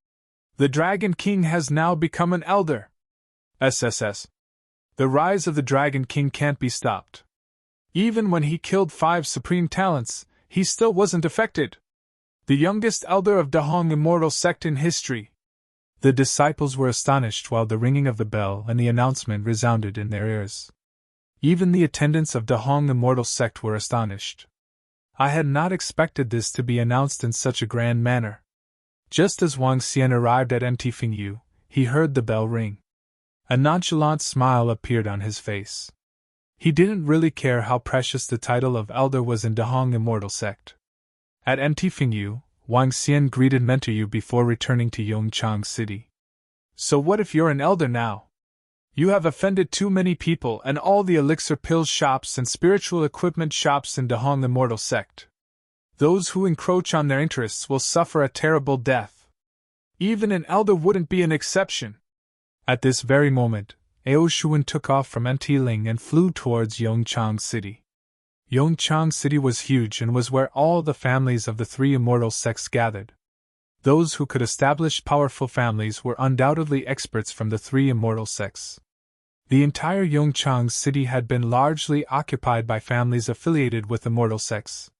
The Dragon King has now become an elder. SSS. The rise of the Dragon King can't be stopped. Even when he killed 5 supreme talents, he still wasn't affected. The youngest elder of Dahong Immortal Sect in history. The disciples were astonished while the ringing of the bell and the announcement resounded in their ears. Even the attendants of Dahong Immortal Sect were astonished. I had not expected this to be announced in such a grand manner. Just as Wang Xian arrived at MT Fingyu, he heard the bell ring. A nonchalant smile appeared on his face. He didn't really care how precious the title of elder was in Dahong Immortal Sect. At MT Fingyu, Wang Xian greeted Mentor before returning to Yongchang City. So what if you're an elder now? You have offended too many people and all the elixir pill shops and spiritual equipment shops in Dahong Immortal Sect. Those who encroach on their interests will suffer a terrible death. Even an elder wouldn't be an exception. At this very moment, Ao Shuan took off from Ling and flew towards Yongchang City. Yongchang City was huge and was where all the families of the 3 immortal sects gathered. Those who could establish powerful families were undoubtedly experts from the 3 immortal sects. The entire Yongchang City had been largely occupied by families affiliated with immortal sects.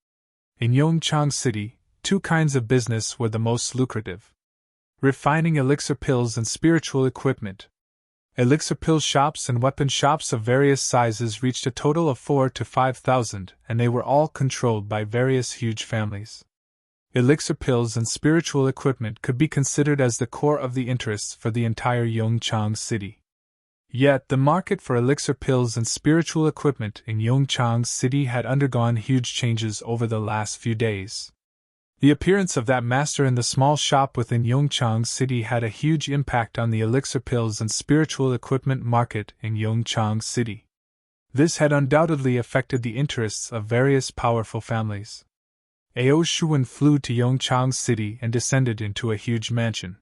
In Yongchang City, 2 kinds of business were the most lucrative: refining elixir pills and spiritual equipment. Elixir pill shops and weapon shops of various sizes reached a total of 4,000 to 5,000, and they were all controlled by various huge families. Elixir pills and spiritual equipment could be considered as the core of the interests for the entire Yongchang City. Yet the market for elixir pills and spiritual equipment in Yongchang City had undergone huge changes over the last few days. The appearance of that master in the small shop within Yongchang City had a huge impact on the elixir pills and spiritual equipment market in Yongchang City. This had undoubtedly affected the interests of various powerful families. Ao Shuwen flew to Yongchang City and descended into a huge mansion.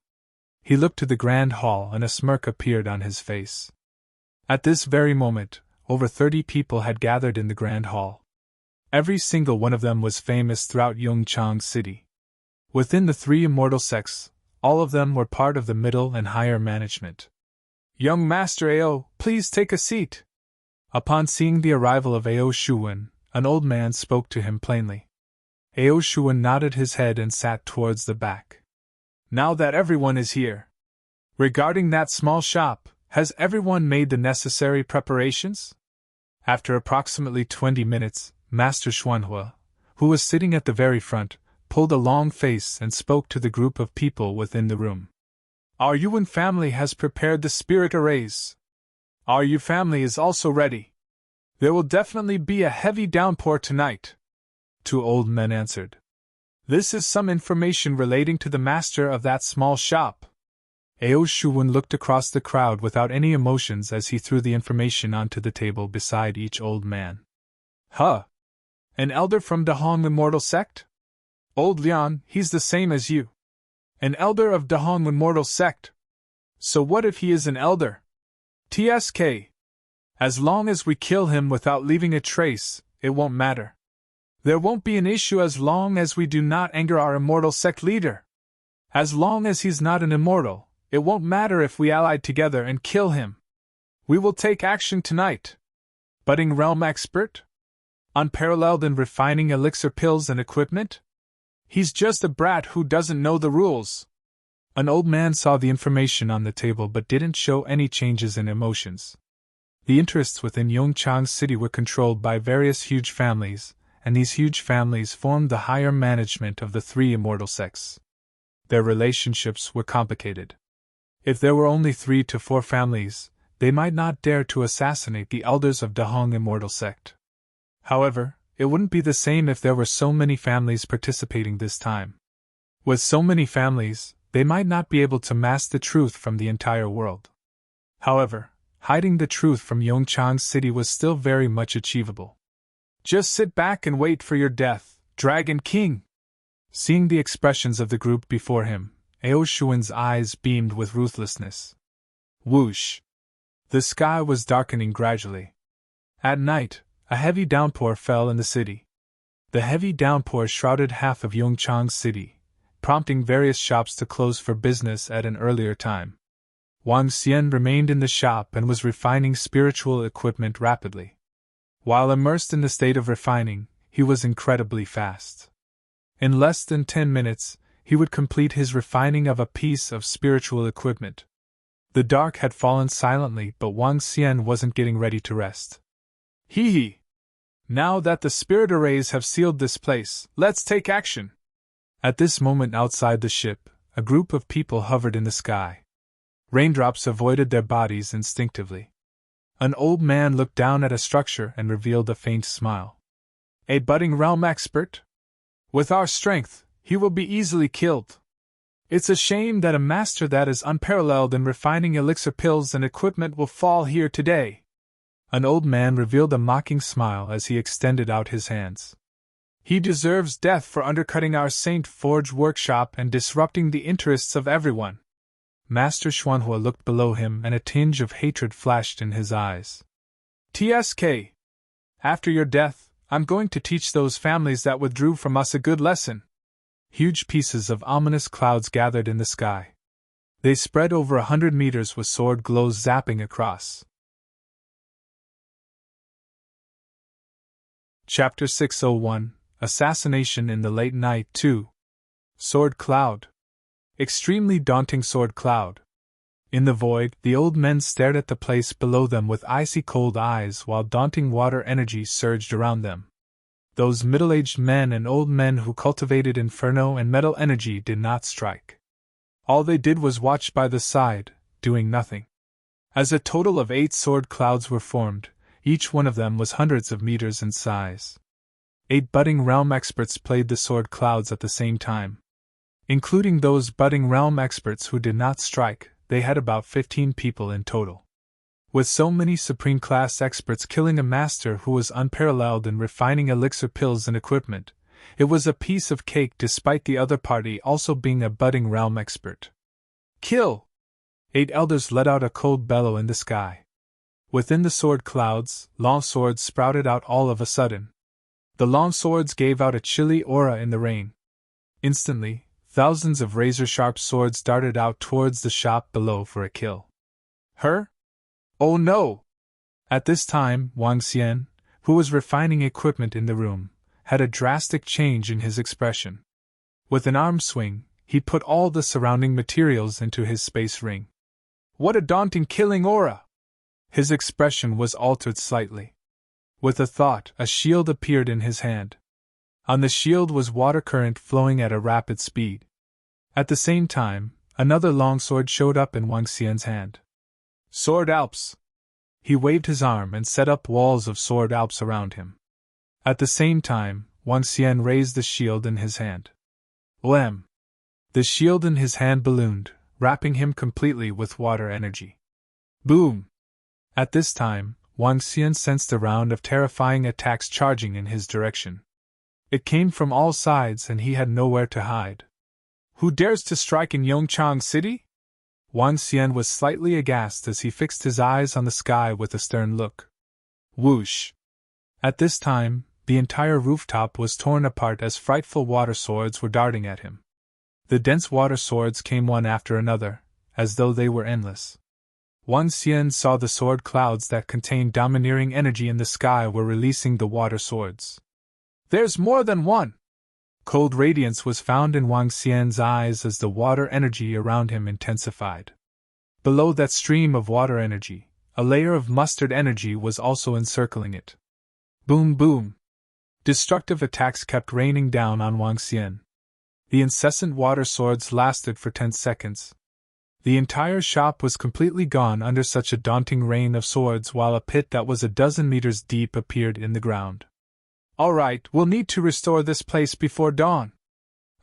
He looked to the grand hall and a smirk appeared on his face. At this very moment, over 30 people had gathered in the grand hall. Every single one of them was famous throughout Yongchang City. Within the 3 immortal sects, all of them were part of the middle and higher management. "Young Master Ao, please take a seat." Upon seeing the arrival of Ao Shuwen, an old man spoke to him plainly. Ao Shuwen nodded his head and sat towards the back. "Now that everyone is here. Regarding that small shop, has everyone made the necessary preparations?" After approximately 20 minutes, Master Xuanhua, who was sitting at the very front, pulled a long face and spoke to the group of people within the room. "Our Yuan family has prepared the spirit arrays. Our Yu family is also ready. There will definitely be a heavy downpour tonight," 2 old men answered. "This is some information relating to the master of that small shop." Ao Shuwen looked across the crowd without any emotions as he threw the information onto the table beside each old man. "Huh! An elder from Dahong Immortal Sect? Old Lian, he's the same as you. An elder of Dahong Immortal Sect? So what if he is an elder? TSK. As long as we kill him without leaving a trace, it won't matter. There won't be an issue as long as we do not anger our Immortal Sect leader. As long as he's not an immortal, it won't matter if we allied together and kill him. We will take action tonight." Budding realm expert? Unparalleled in refining elixir pills and equipment? He's just a brat who doesn't know the rules. An old man saw the information on the table but didn't show any changes in emotions. The interests within Yongchang City were controlled by various huge families, and these huge families formed the higher management of the 3 immortal sects. Their relationships were complicated. If there were only 3 to 4 families, they might not dare to assassinate the elders of Dahong Immortal Sect. However, it wouldn't be the same if there were so many families participating this time. With so many families, they might not be able to mask the truth from the entire world. However, hiding the truth from Yongchang City was still very much achievable. "Just sit back and wait for your death, Dragon King." Seeing the expressions of the group before him, Ao Shuwen's eyes beamed with ruthlessness. Whoosh! The sky was darkening gradually. At night, a heavy downpour fell in the city. The heavy downpour shrouded half of Yongchang City, prompting various shops to close for business at an earlier time. Wang Xian remained in the shop and was refining spiritual equipment rapidly. While immersed in the state of refining, he was incredibly fast. In less than 10 minutes, he would complete his refining of a piece of spiritual equipment. The dark had fallen silently, but Wang Xian wasn't getting ready to rest. Hee hee! Now that the spirit arrays have sealed this place, let's take action! At this moment outside the ship, a group of people hovered in the sky. Raindrops avoided their bodies instinctively. An old man looked down at a structure and revealed a faint smile. "A budding realm expert? With our strength, he will be easily killed. It's a shame that a master that is unparalleled in refining elixir pills and equipment will fall here today." An old man revealed a mocking smile as he extended out his hands. "He deserves death for undercutting our Saint Forge workshop and disrupting the interests of everyone." Master Xuanhua looked below him and a tinge of hatred flashed in his eyes. "TSK. After your death, I'm going to teach those families that withdrew from us a good lesson." Huge pieces of ominous clouds gathered in the sky. They spread over 100 meters with sword glows zapping across. Chapter 601, Assassination in the Late Night 2. Sword Cloud. Extremely daunting sword cloud. In the void, the old men stared at the place below them with icy cold eyes while daunting water energy surged around them. Those middle-aged men and old men who cultivated inferno and metal energy did not strike. All they did was watch by the side, doing nothing. As a total of 8 sword clouds were formed, each one of them was hundreds of meters in size. 8 budding realm experts played the sword clouds at the same time. Including those budding realm experts who did not strike, they had about 15 people in total. With so many supreme class experts killing a master who was unparalleled in refining elixir pills and equipment, it was a piece of cake despite the other party also being a budding realm expert. Kill! 8 elders let out a cold bellow in the sky. Within the sword clouds, long swords sprouted out all of a sudden. The long swords gave out a chilly aura in the rain. Instantly, thousands of razor-sharp swords darted out towards the shop below for a kill. Her? Oh no! At this time, Wang Xian, who was refining equipment in the room, had a drastic change in his expression. With an arm swing, he put all the surrounding materials into his space ring. What a daunting killing aura! His expression was altered slightly. With a thought, a shield appeared in his hand. On the shield was water current flowing at a rapid speed. At the same time, another longsword showed up in Wang Xian's hand. Sword Alps! He waved his arm and set up walls of sword Alps around him. At the same time, Wang Xian raised the shield in his hand. Wham! The shield in his hand ballooned, wrapping him completely with water energy. Boom! At this time, Wang Xian sensed a round of terrifying attacks charging in his direction. It came from all sides and he had nowhere to hide. Who dares to strike in Yongchang City? Wang Xian was slightly aghast as he fixed his eyes on the sky with a stern look. Whoosh! At this time, the entire rooftop was torn apart as frightful water swords were darting at him. The dense water swords came one after another, as though they were endless. Wang Xian saw the sword clouds that contained domineering energy in the sky were releasing the water swords. There's more than one! Cold radiance was found in Wang Xian's eyes as the water energy around him intensified. Below that stream of water energy, a layer of mustard energy was also encircling it. Boom boom! Destructive attacks kept raining down on Wang Xian. The incessant water swords lasted for 10 seconds. The entire shop was completely gone under such a daunting rain of swords while a pit that was a dozen meters deep appeared in the ground. Alright, we'll need to restore this place before dawn.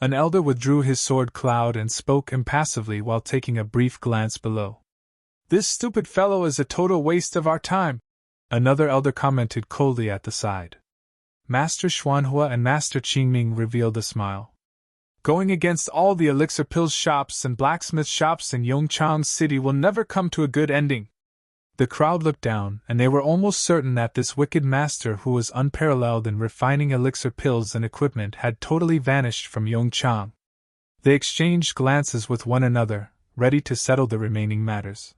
An elder withdrew his sword cloud and spoke impassively while taking a brief glance below. This stupid fellow is a total waste of our time, another elder commented coldly at the side. Master Xuanhua and Master Qingming revealed a smile. Going against all the elixir pills shops and blacksmith shops in Yongchang City will never come to a good ending. The crowd looked down, and they were almost certain that this wicked master who was unparalleled in refining elixir pills and equipment had totally vanished from Yongchang. They exchanged glances with one another, ready to settle the remaining matters.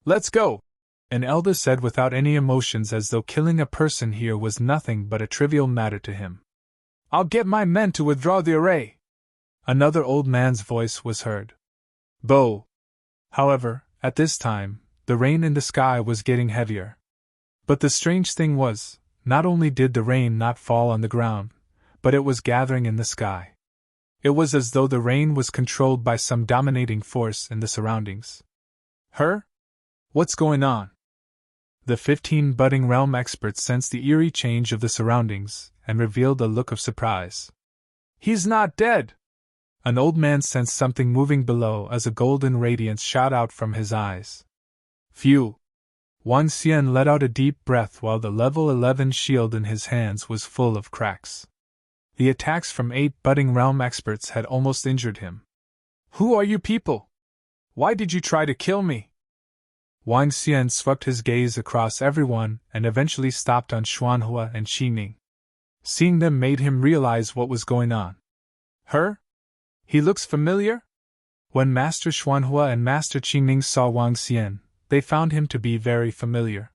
Let's go! An elder said without any emotions as though killing a person here was nothing but a trivial matter to him. I'll get my men to withdraw the array! Another old man's voice was heard. Bo! However, at this time, the rain in the sky was getting heavier. But the strange thing was, not only did the rain not fall on the ground, but it was gathering in the sky. It was as though the rain was controlled by some dominating force in the surroundings. Her? What's going on? The 15 budding realm experts sensed the eerie change of the surroundings and revealed a look of surprise. He's not dead! An old man sensed something moving below as a golden radiance shot out from his eyes. Phew! Wang Xian let out a deep breath while the level 11 shield in his hands was full of cracks. The attacks from 8 budding realm experts had almost injured him. Who are you people? Why did you try to kill me? Wang Xian swept his gaze across everyone and eventually stopped on Xuanhua and Qingming. Seeing them made him realize what was going on. Her? He looks familiar? When Master Xuanhua and Master Qingming saw Wang Xian, they found him to be very familiar.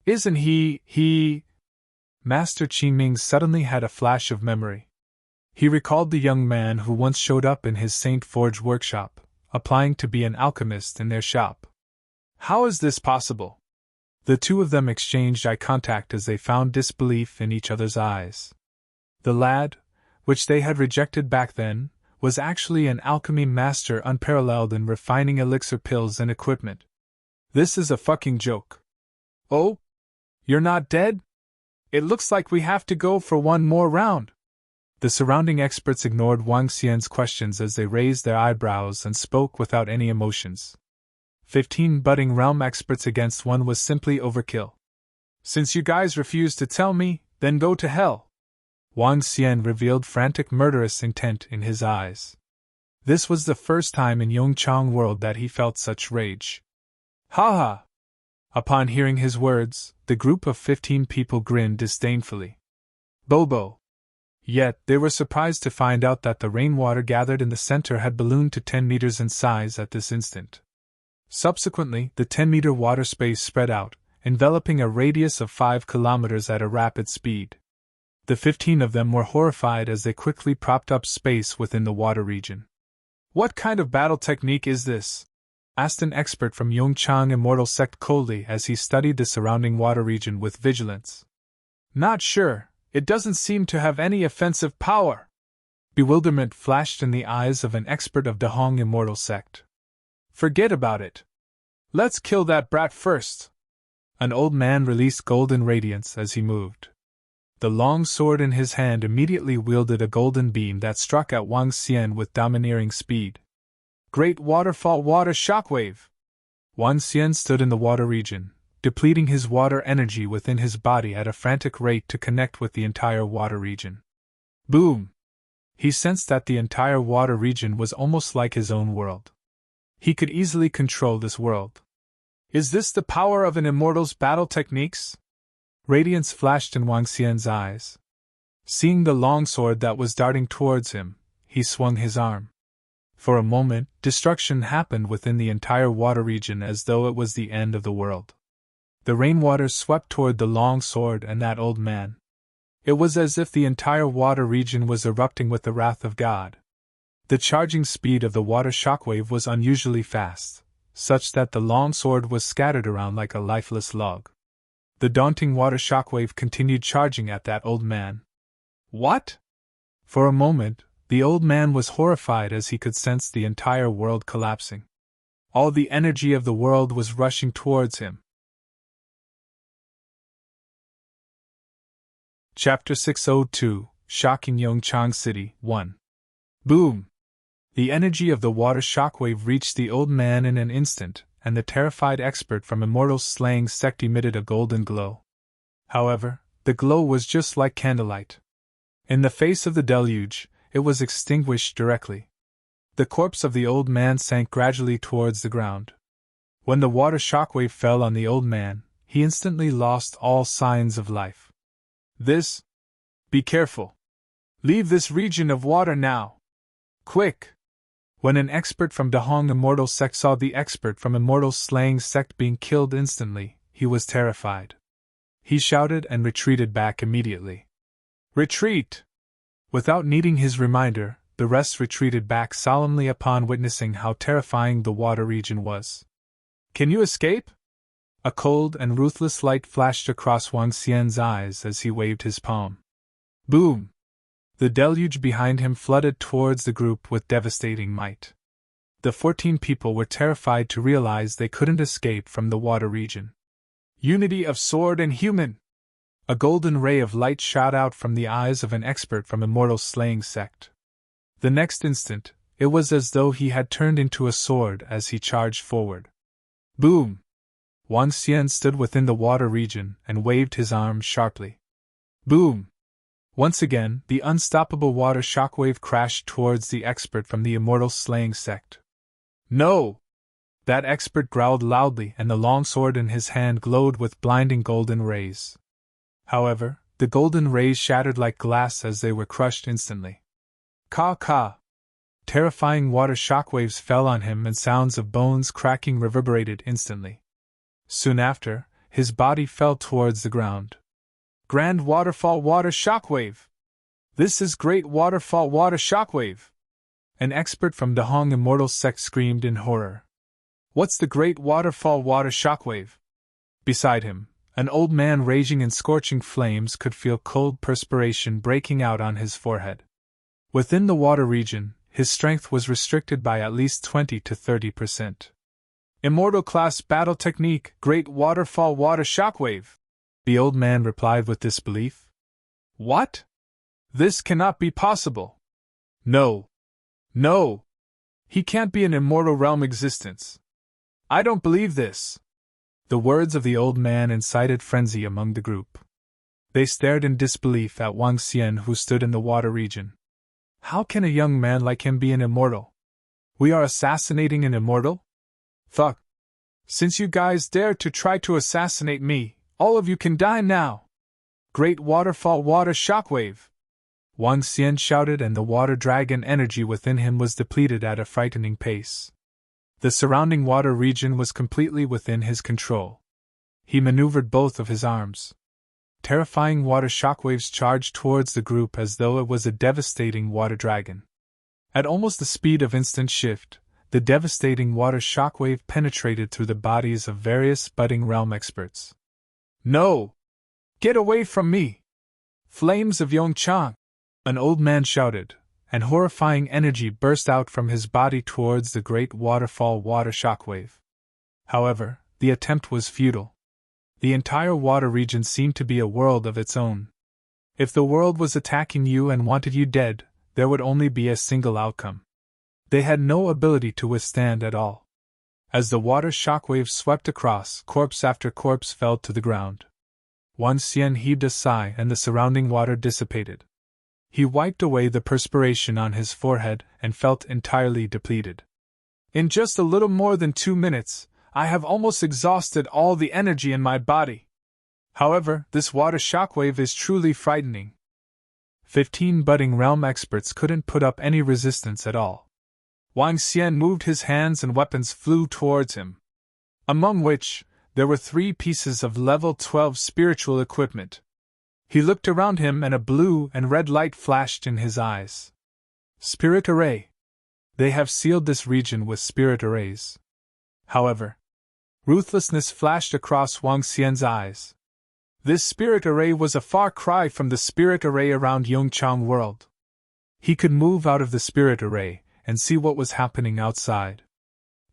Isn't he? Master Qingming suddenly had a flash of memory. He recalled the young man who once showed up in his Saint Forge workshop, applying to be an alchemist in their shop. How is this possible? The two of them exchanged eye contact as they found disbelief in each other's eyes. The lad, which they had rejected back then, was actually an alchemy master unparalleled in refining elixir pills and equipment. This is a fucking joke. Oh? You're not dead? It looks like we have to go for one more round. The surrounding experts ignored Wang Xian's questions as they raised their eyebrows and spoke without any emotions. 15 budding realm experts against one was simply overkill. Since you guys refuse to tell me, then go to hell. Wang Xian revealed frantic murderous intent in his eyes. This was the first time in Yongchang world that he felt such rage. Ha ha! Upon hearing his words, the group of 15 people grinned disdainfully. Bobo! Yet, they were surprised to find out that the rainwater gathered in the center had ballooned to 10 meters in size at this instant. Subsequently, the 10-meter water space spread out, enveloping a radius of 5 kilometers at a rapid speed. The 15 of them were horrified as they quickly propped up space within the water region. What kind of battle technique is this? Asked an expert from Yongchang Immortal Sect coldly as he studied the surrounding water region with vigilance. Not sure. It doesn't seem to have any offensive power. Bewilderment flashed in the eyes of an expert of Dahong Immortal Sect. Forget about it. Let's kill that brat first. An old man released golden radiance as he moved. The long sword in his hand immediately wielded a golden beam that struck at Wang Xian with domineering speed. Great waterfall water shockwave! Wang Xian stood in the water region, depleting his water energy within his body at a frantic rate to connect with the entire water region. Boom! He sensed that the entire water region was almost like his own world. He could easily control this world. Is this the power of an immortal's battle techniques? Radiance flashed in Wang Xian's eyes. Seeing the longsword that was darting towards him, he swung his arm. For a moment, destruction happened within the entire water region as though it was the end of the world. The rainwater swept toward the long sword and that old man. It was as if the entire water region was erupting with the wrath of God. The charging speed of the water shockwave was unusually fast, such that the long sword was scattered around like a lifeless log. The daunting water shockwave continued charging at that old man. What? For a moment, the old man was horrified as he could sense the entire world collapsing. All the energy of the world was rushing towards him. Chapter 602, Shocking Yongchang City, 1. Boom! The energy of the water shockwave reached the old man in an instant, and the terrified expert from Immortal's slaying sect emitted a golden glow. However, the glow was just like candlelight. In the face of the deluge, it was extinguished directly. The corpse of the old man sank gradually towards the ground. When the water shockwave fell on the old man, he instantly lost all signs of life. This? Be careful. Leave this region of water now. Quick! When an expert from Dahong Immortal Sect saw the expert from Immortal's slaying sect being killed instantly, he was terrified. He shouted and retreated back immediately. Retreat! Without needing his reminder, the rest retreated back solemnly upon witnessing how terrifying the water region was. Can you escape? A cold and ruthless light flashed across Wang Xian's eyes as he waved his palm. Boom! The deluge behind him flooded towards the group with devastating might. The 14 people were terrified to realize they couldn't escape from the water region. Unity of sword and human! A golden ray of light shot out from the eyes of an expert from Immortal's slaying sect. The next instant, it was as though he had turned into a sword as he charged forward. Boom! Wang Xian stood within the water region and waved his arms sharply. Boom! Once again, the unstoppable water shockwave crashed towards the expert from the Immortal slaying sect. No! That expert growled loudly and the long sword in his hand glowed with blinding golden rays. However, the golden rays shattered like glass as they were crushed instantly. Ka! Terrifying water shockwaves fell on him and sounds of bones cracking reverberated instantly. Soon after, his body fell towards the ground. Grand waterfall water shockwave! This is great waterfall water shockwave! An expert from Dahong Immortal Sect screamed in horror. What's the great waterfall water shockwave? Beside him, an old man raging in scorching flames could feel cold perspiration breaking out on his forehead. Within the water region, his strength was restricted by at least 20 to 30%. Immortal class battle technique, great waterfall water shockwave! The old man replied with disbelief. What? This cannot be possible. No. No. He can't be an immortal realm existence. I don't believe this. The words of the old man incited frenzy among the group. They stared in disbelief at Wang Xian, who stood in the water region. How can a young man like him be an immortal? We are assassinating an immortal? Fuck. Since you guys dared to try to assassinate me, all of you can die now. Great waterfall water shockwave. Wang Xian shouted, and the water dragon energy within him was depleted at a frightening pace. The surrounding water region was completely within his control. He maneuvered both of his arms. Terrifying water shockwaves charged towards the group as though it was a devastating water dragon. At almost the speed of instant shift, the devastating water shockwave penetrated through the bodies of various budding realm experts. No! Get away from me! Flames of Yong Chang! An old man shouted, and horrifying energy burst out from his body towards the great waterfall water shockwave. However, the attempt was futile. The entire water region seemed to be a world of its own. If the world was attacking you and wanted you dead, there would only be a single outcome. They had no ability to withstand at all. As the water shockwave swept across, corpse after corpse fell to the ground. Wang Xian heaved a sigh and the surrounding water dissipated. He wiped away the perspiration on his forehead and felt entirely depleted. In just a little more than 2 minutes, I have almost exhausted all the energy in my body. However, this water shockwave is truly frightening. 15 budding realm experts couldn't put up any resistance at all. Wang Xian moved his hands and weapons flew towards him. Among which, there were 3 pieces of level 12 spiritual equipment. He looked around him and a blue and red light flashed in his eyes. Spirit Array. They have sealed this region with spirit arrays. However, ruthlessness flashed across Wang Xian's eyes. This spirit array was a far cry from the spirit array around Yongchang World. He could move out of the spirit array and see what was happening outside.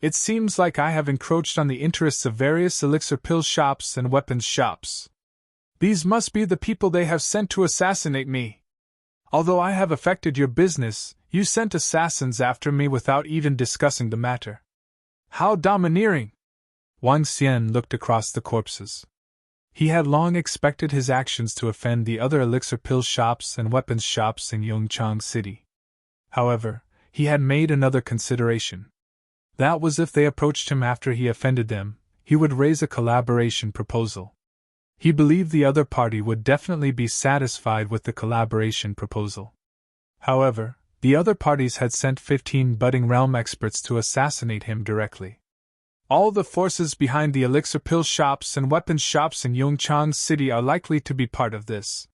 It seems like I have encroached on the interests of various elixir pill shops and weapons shops. These must be the people they have sent to assassinate me. Although I have affected your business, you sent assassins after me without even discussing the matter. How domineering! Wang Xian looked across the corpses. He had long expected his actions to offend the other elixir pill shops and weapons shops in Yongchang City. However, he had made another consideration. That was if they approached him after he offended them, he would raise a collaboration proposal. He believed the other party would definitely be satisfied with the collaboration proposal. However, the other parties had sent 15 budding realm experts to assassinate him directly. All the forces behind the elixir pill shops and weapons shops in Yongchang City are likely to be part of this.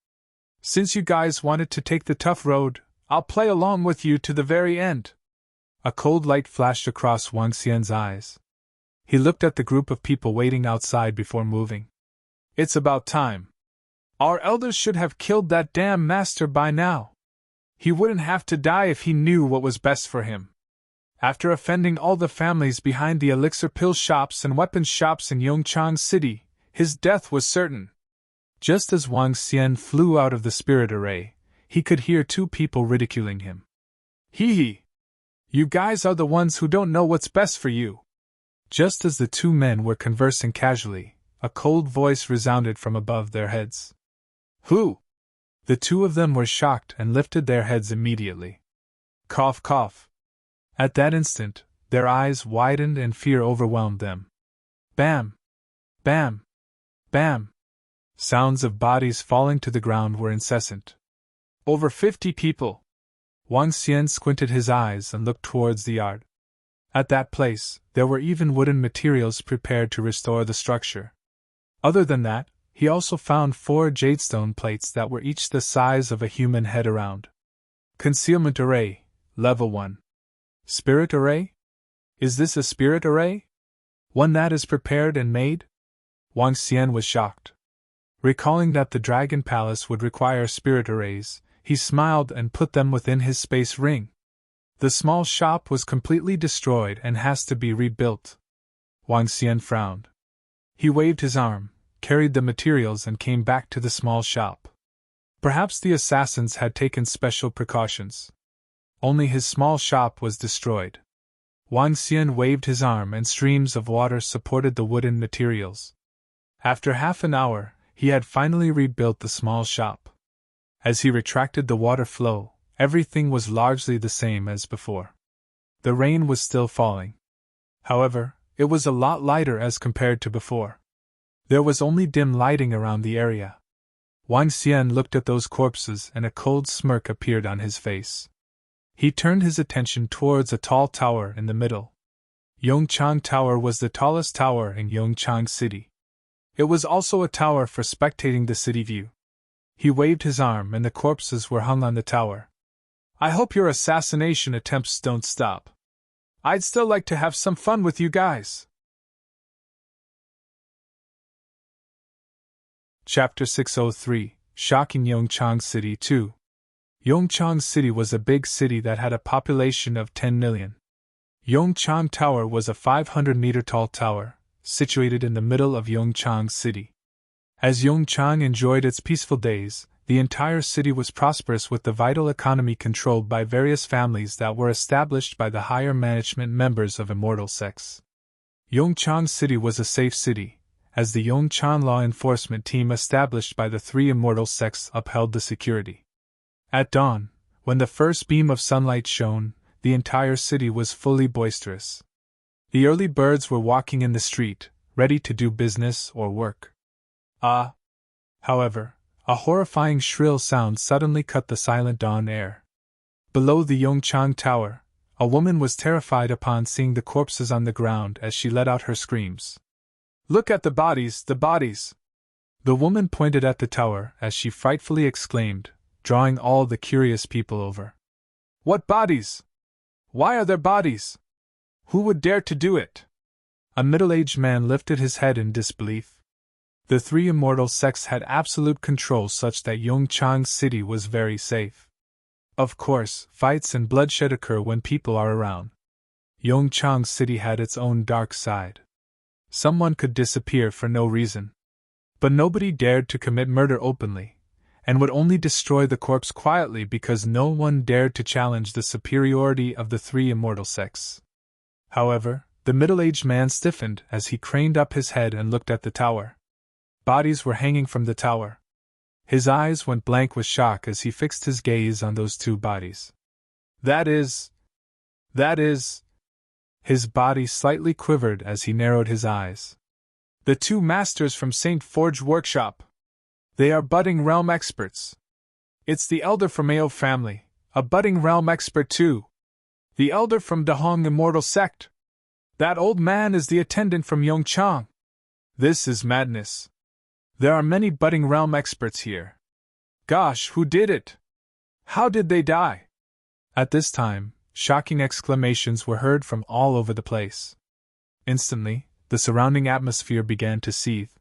Since you guys wanted to take the tough road, I'll play along with you to the very end. A cold light flashed across Wang Xian's eyes. He looked at the group of people waiting outside before moving. It's about time. Our elders should have killed that damn master by now. He wouldn't have to die if he knew what was best for him. After offending all the families behind the elixir pill shops and weapons shops in Yongchang City, his death was certain. Just as Wang Xian flew out of the spirit array, he could hear 2 people ridiculing him. Hee hee! You guys are the ones who don't know what's best for you. Just as the 2 men were conversing casually, a cold voice resounded from above their heads. Who? The 2 of them were shocked and lifted their heads immediately. Cough, cough. At that instant, their eyes widened and fear overwhelmed them. Bam! Bam! Bam! Sounds of bodies falling to the ground were incessant. Over 50 people. Wang Xian squinted his eyes and looked towards the yard. At that place, there were even wooden materials prepared to restore the structure. Other than that, he also found 4 jadestone plates that were each the size of a human head around. Concealment Array, Level 1. Spirit Array? Is this a spirit array? One that is prepared and made? Wang Xian was shocked. Recalling that the Dragon Palace would require spirit arrays, he smiled and put them within his space ring. The small shop was completely destroyed and has to be rebuilt. Wang Xian frowned. He waved his arm, carried the materials and came back to the small shop. Perhaps the assassins had taken special precautions. Only his small shop was destroyed. Wang Xian waved his arm and streams of water supported the wooden materials. After half an hour, he had finally rebuilt the small shop. As he retracted the water flow, everything was largely the same as before. The rain was still falling. However, it was a lot lighter as compared to before. There was only dim lighting around the area. Wang Xian looked at those corpses and a cold smirk appeared on his face. He turned his attention towards a tall tower in the middle. Yongchang Tower was the tallest tower in Yongchang City. It was also a tower for spectating the city view. He waved his arm and the corpses were hung on the tower. I hope your assassination attempts don't stop. I'd still like to have some fun with you guys. Chapter 603, Shocking Yongchang City 2. Yongchang City was a big city that had a population of 10 million. Yongchang Tower was a 500-meter tall tower, situated in the middle of Yongchang City. As Yongchang enjoyed its peaceful days, the entire city was prosperous with the vital economy controlled by various families that were established by the higher management members of Immortal sects. Yongchang City was a safe city, as the Yongchang law enforcement team established by the 3 Immortal sects upheld the security. At dawn, when the first beam of sunlight shone, the entire city was fully boisterous. The early birds were walking in the street, ready to do business or work. However, a horrifying shrill sound suddenly cut the silent dawn air. Below the Yongchang Tower, a woman was terrified upon seeing the corpses on the ground as she let out her screams. Look at the bodies, the bodies! The woman pointed at the tower as she frightfully exclaimed, drawing all the curious people over. What bodies? Why are there bodies? Who would dare to do it? A middle-aged man lifted his head in disbelief. The 3 Immortal sects had absolute control such that Yongchang City was very safe. Of course, fights and bloodshed occur when people are around. Yongchang City had its own dark side. Someone could disappear for no reason. But nobody dared to commit murder openly, and would only destroy the corpse quietly because no one dared to challenge the superiority of the 3 Immortal sects. However, the middle-aged man stiffened as he craned up his head and looked at the tower. Bodies were hanging from the tower. His eyes went blank with shock as he fixed his gaze on those 2 bodies. That is... His body slightly quivered as he narrowed his eyes. The 2 masters from St. Forge Workshop. They are budding realm experts. It's the elder from Ao family, a budding realm expert too. The elder from Dahong Immortal Sect. That old man is the attendant from Yongchang. This is madness. There are many budding realm experts here. Gosh, who did it? How did they die? At this time, shocking exclamations were heard from all over the place. Instantly, the surrounding atmosphere began to seethe.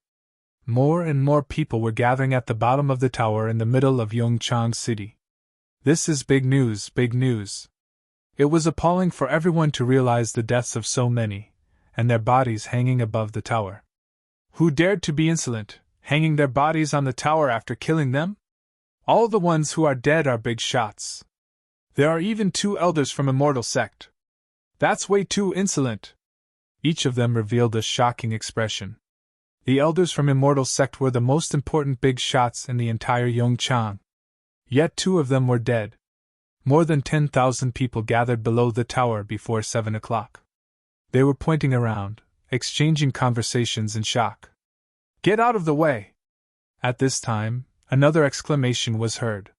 More and more people were gathering at the bottom of the tower in the middle of Yongchang City. This is big news, big news. It was appalling for everyone to realize the deaths of so many, and their bodies hanging above the tower. Who dared to be insolent, hanging their bodies on the tower after killing them? All the ones who are dead are big shots. There are even 2 elders from Immortal Sect. That's way too insolent. Each of them revealed a shocking expression. The elders from Immortal Sect were the most important big shots in the entire Yongchang. Yet 2 of them were dead. More than 10,000 people gathered below the tower before 7 o'clock. They were pointing around, exchanging conversations in shock. Get out of the way! At this time, another exclamation was heard.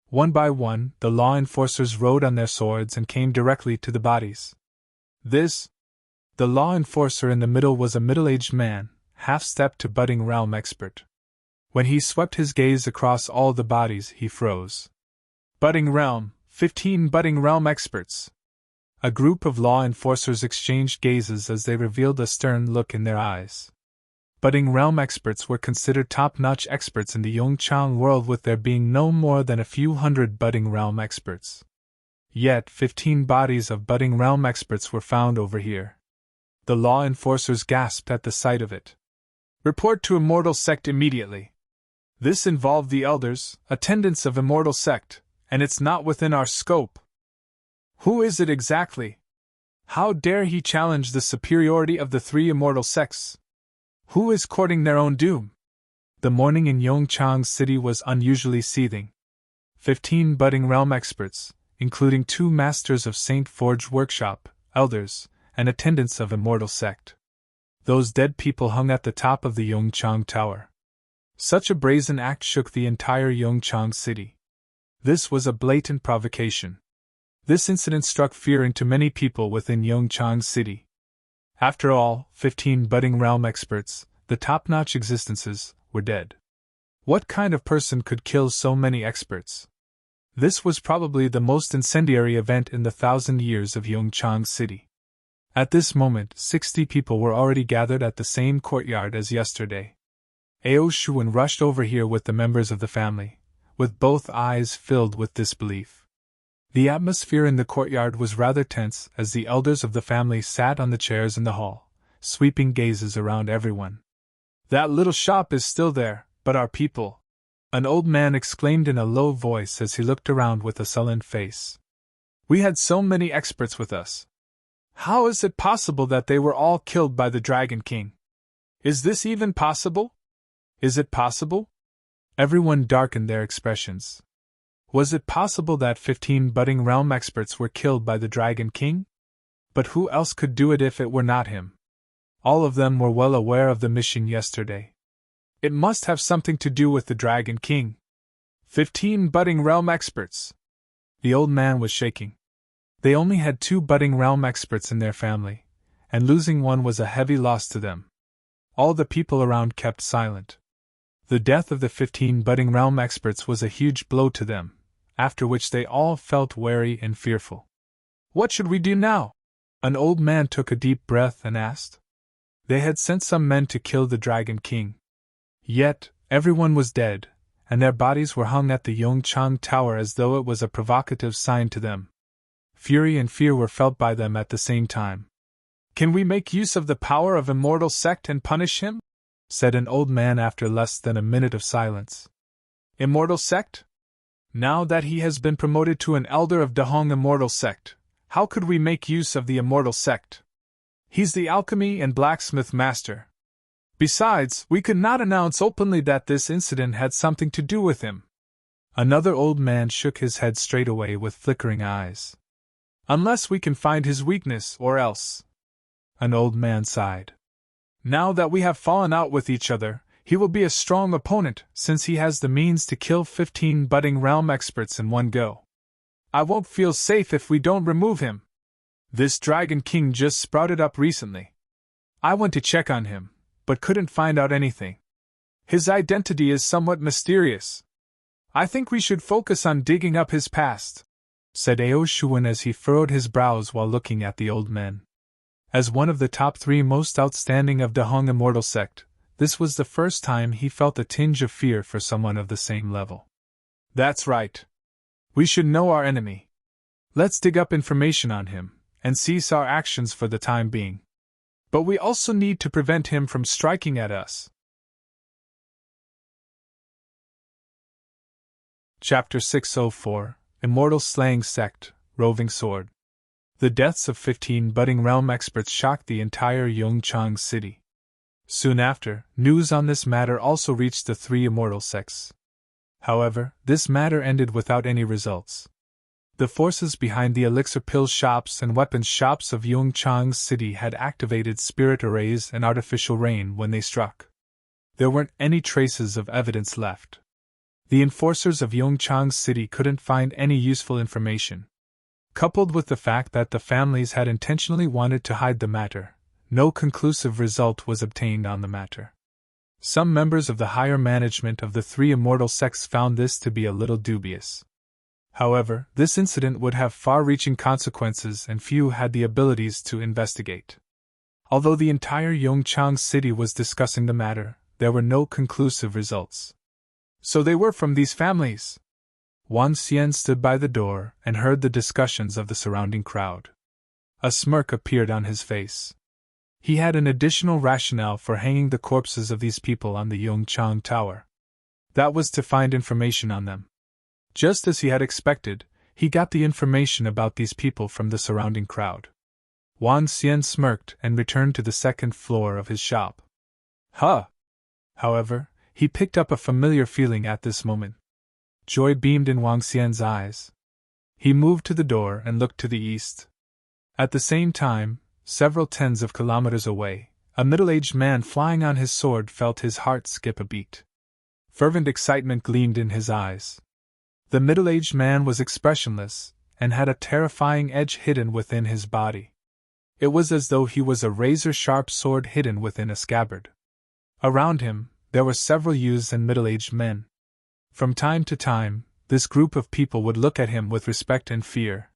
One by one, the law enforcers rode on their swords and came directly to the bodies. The law enforcer in the middle was a middle-aged man, half-stepped to budding realm expert. When he swept his gaze across all the bodies, he froze. Budding realm, 15 budding realm experts. A group of law enforcers exchanged gazes as they revealed a stern look in their eyes. Budding realm experts were considered top-notch experts in the Yongchang world, with there being no more than a few hundred budding realm experts. Yet 15 bodies of budding realm experts were found over here. The law enforcers gasped at the sight of it. Report to Immortal Sect immediately. This involved the elders, attendants of Immortal Sect, and it's not within our scope. Who is it exactly? How dare he challenge the superiority of the three immortal sects? Who is courting their own doom? The morning in Yong City was unusually seething. 15 budding realm experts, including 2 masters of Saint Forge Workshop, elders, and attendants of Immortal Sect. Those dead people hung at the top of the Yong Tower. Such a brazen act shook the entire Yong City. This was a blatant provocation. This incident struck fear into many people within Yong City. After all, 15 budding realm experts, the top-notch existences, were dead. What kind of person could kill so many experts? This was probably the most incendiary event in the 1,000 years of Yong City. At this moment, 60 people were already gathered at the same courtyard as yesterday. Ao Shuan rushed over here with the members of the family, with both eyes filled with disbelief. The atmosphere in the courtyard was rather tense as the elders of the family sat on the chairs in the hall, sweeping gazes around everyone. That little shop is still there, but our people, an old man exclaimed in a low voice as he looked around with a sullen face. We had so many experts with us. How is it possible that they were all killed by the Dragon King? Is this even possible? Is it possible? Everyone darkened their expressions. Was it possible that 15 budding realm experts were killed by the Dragon King? But who else could do it if it were not him? All of them were well aware of the mission yesterday. It must have something to do with the Dragon King. 15 budding realm experts. The old man was shaking. They only had 2 budding realm experts in their family, and losing one was a heavy loss to them. All the people around kept silent. The death of the 15 budding realm experts was a huge blow to them, after which they all felt wary and fearful. What should we do now? An old man took a deep breath and asked. They had sent some men to kill the Dragon King. Yet, everyone was dead, and their bodies were hung at the Yong Tower as though it was a provocative sign to them. Fury and fear were felt by them at the same time. Can we make use of the power of Immortal Sect and punish him? Said an old man after less than a minute of silence. Immortal Sect? Now that he has been promoted to an elder of Dahong Immortal Sect, how could we make use of the Immortal Sect? He's the alchemy and blacksmith master. Besides, we could not announce openly that this incident had something to do with him. Another old man shook his head straight away with flickering eyes. Unless we can find his weakness, or else. An old man sighed. Now that we have fallen out with each other, he will be a strong opponent, since he has the means to kill 15 budding realm experts in one go. I won't feel safe if we don't remove him. This Dragon King just sprouted up recently. I went to check on him, but couldn't find out anything. His identity is somewhat mysterious. I think we should focus on digging up his past, said Ao Shuan as he furrowed his brows while looking at the old men. As one of the top 3 most outstanding of Dahong Immortal Sect, this was the first time he felt a tinge of fear for someone of the same level. That's right. We should know our enemy. Let's dig up information on him, and cease our actions for the time being. But we also need to prevent him from striking at us. Chapter 604, Immortal Slaying Sect, Roving Sword. The deaths of 15 budding realm experts shocked the entire Yong City. Soon after, news on this matter also reached the 3 immortal sects. However, this matter ended without any results. The forces behind the elixir pill shops and weapons shops of Yong City had activated spirit arrays and artificial rain when they struck. There weren't any traces of evidence left. The enforcers of Yong City couldn't find any useful information. Coupled with the fact that the families had intentionally wanted to hide the matter, no conclusive result was obtained on the matter. Some members of the higher management of the 3 immortal sects found this to be a little dubious. However, this incident would have far-reaching consequences and few had the abilities to investigate. Although the entire Yong City was discussing the matter, there were no conclusive results. So they were from these families. Wan Xian stood by the door and heard the discussions of the surrounding crowd. A smirk appeared on his face. He had an additional rationale for hanging the corpses of these people on the Yongchang Tower. That was to find information on them. Just as he had expected, he got the information about these people from the surrounding crowd. Wang Xian smirked and returned to the second floor of his shop. However, he picked up a familiar feeling at this moment. Joy beamed in Wang Xian's eyes. He moved to the door and looked to the east. At the same time, several tens of kilometers away, a middle-aged man flying on his sword felt his heart skip a beat. Fervent excitement gleamed in his eyes. The middle-aged man was expressionless, and had a terrifying edge hidden within his body. It was as though he was a razor-sharp sword hidden within a scabbard. Around him, there were several youths and middle-aged men. From time to time, this group of people would look at him with respect and fear.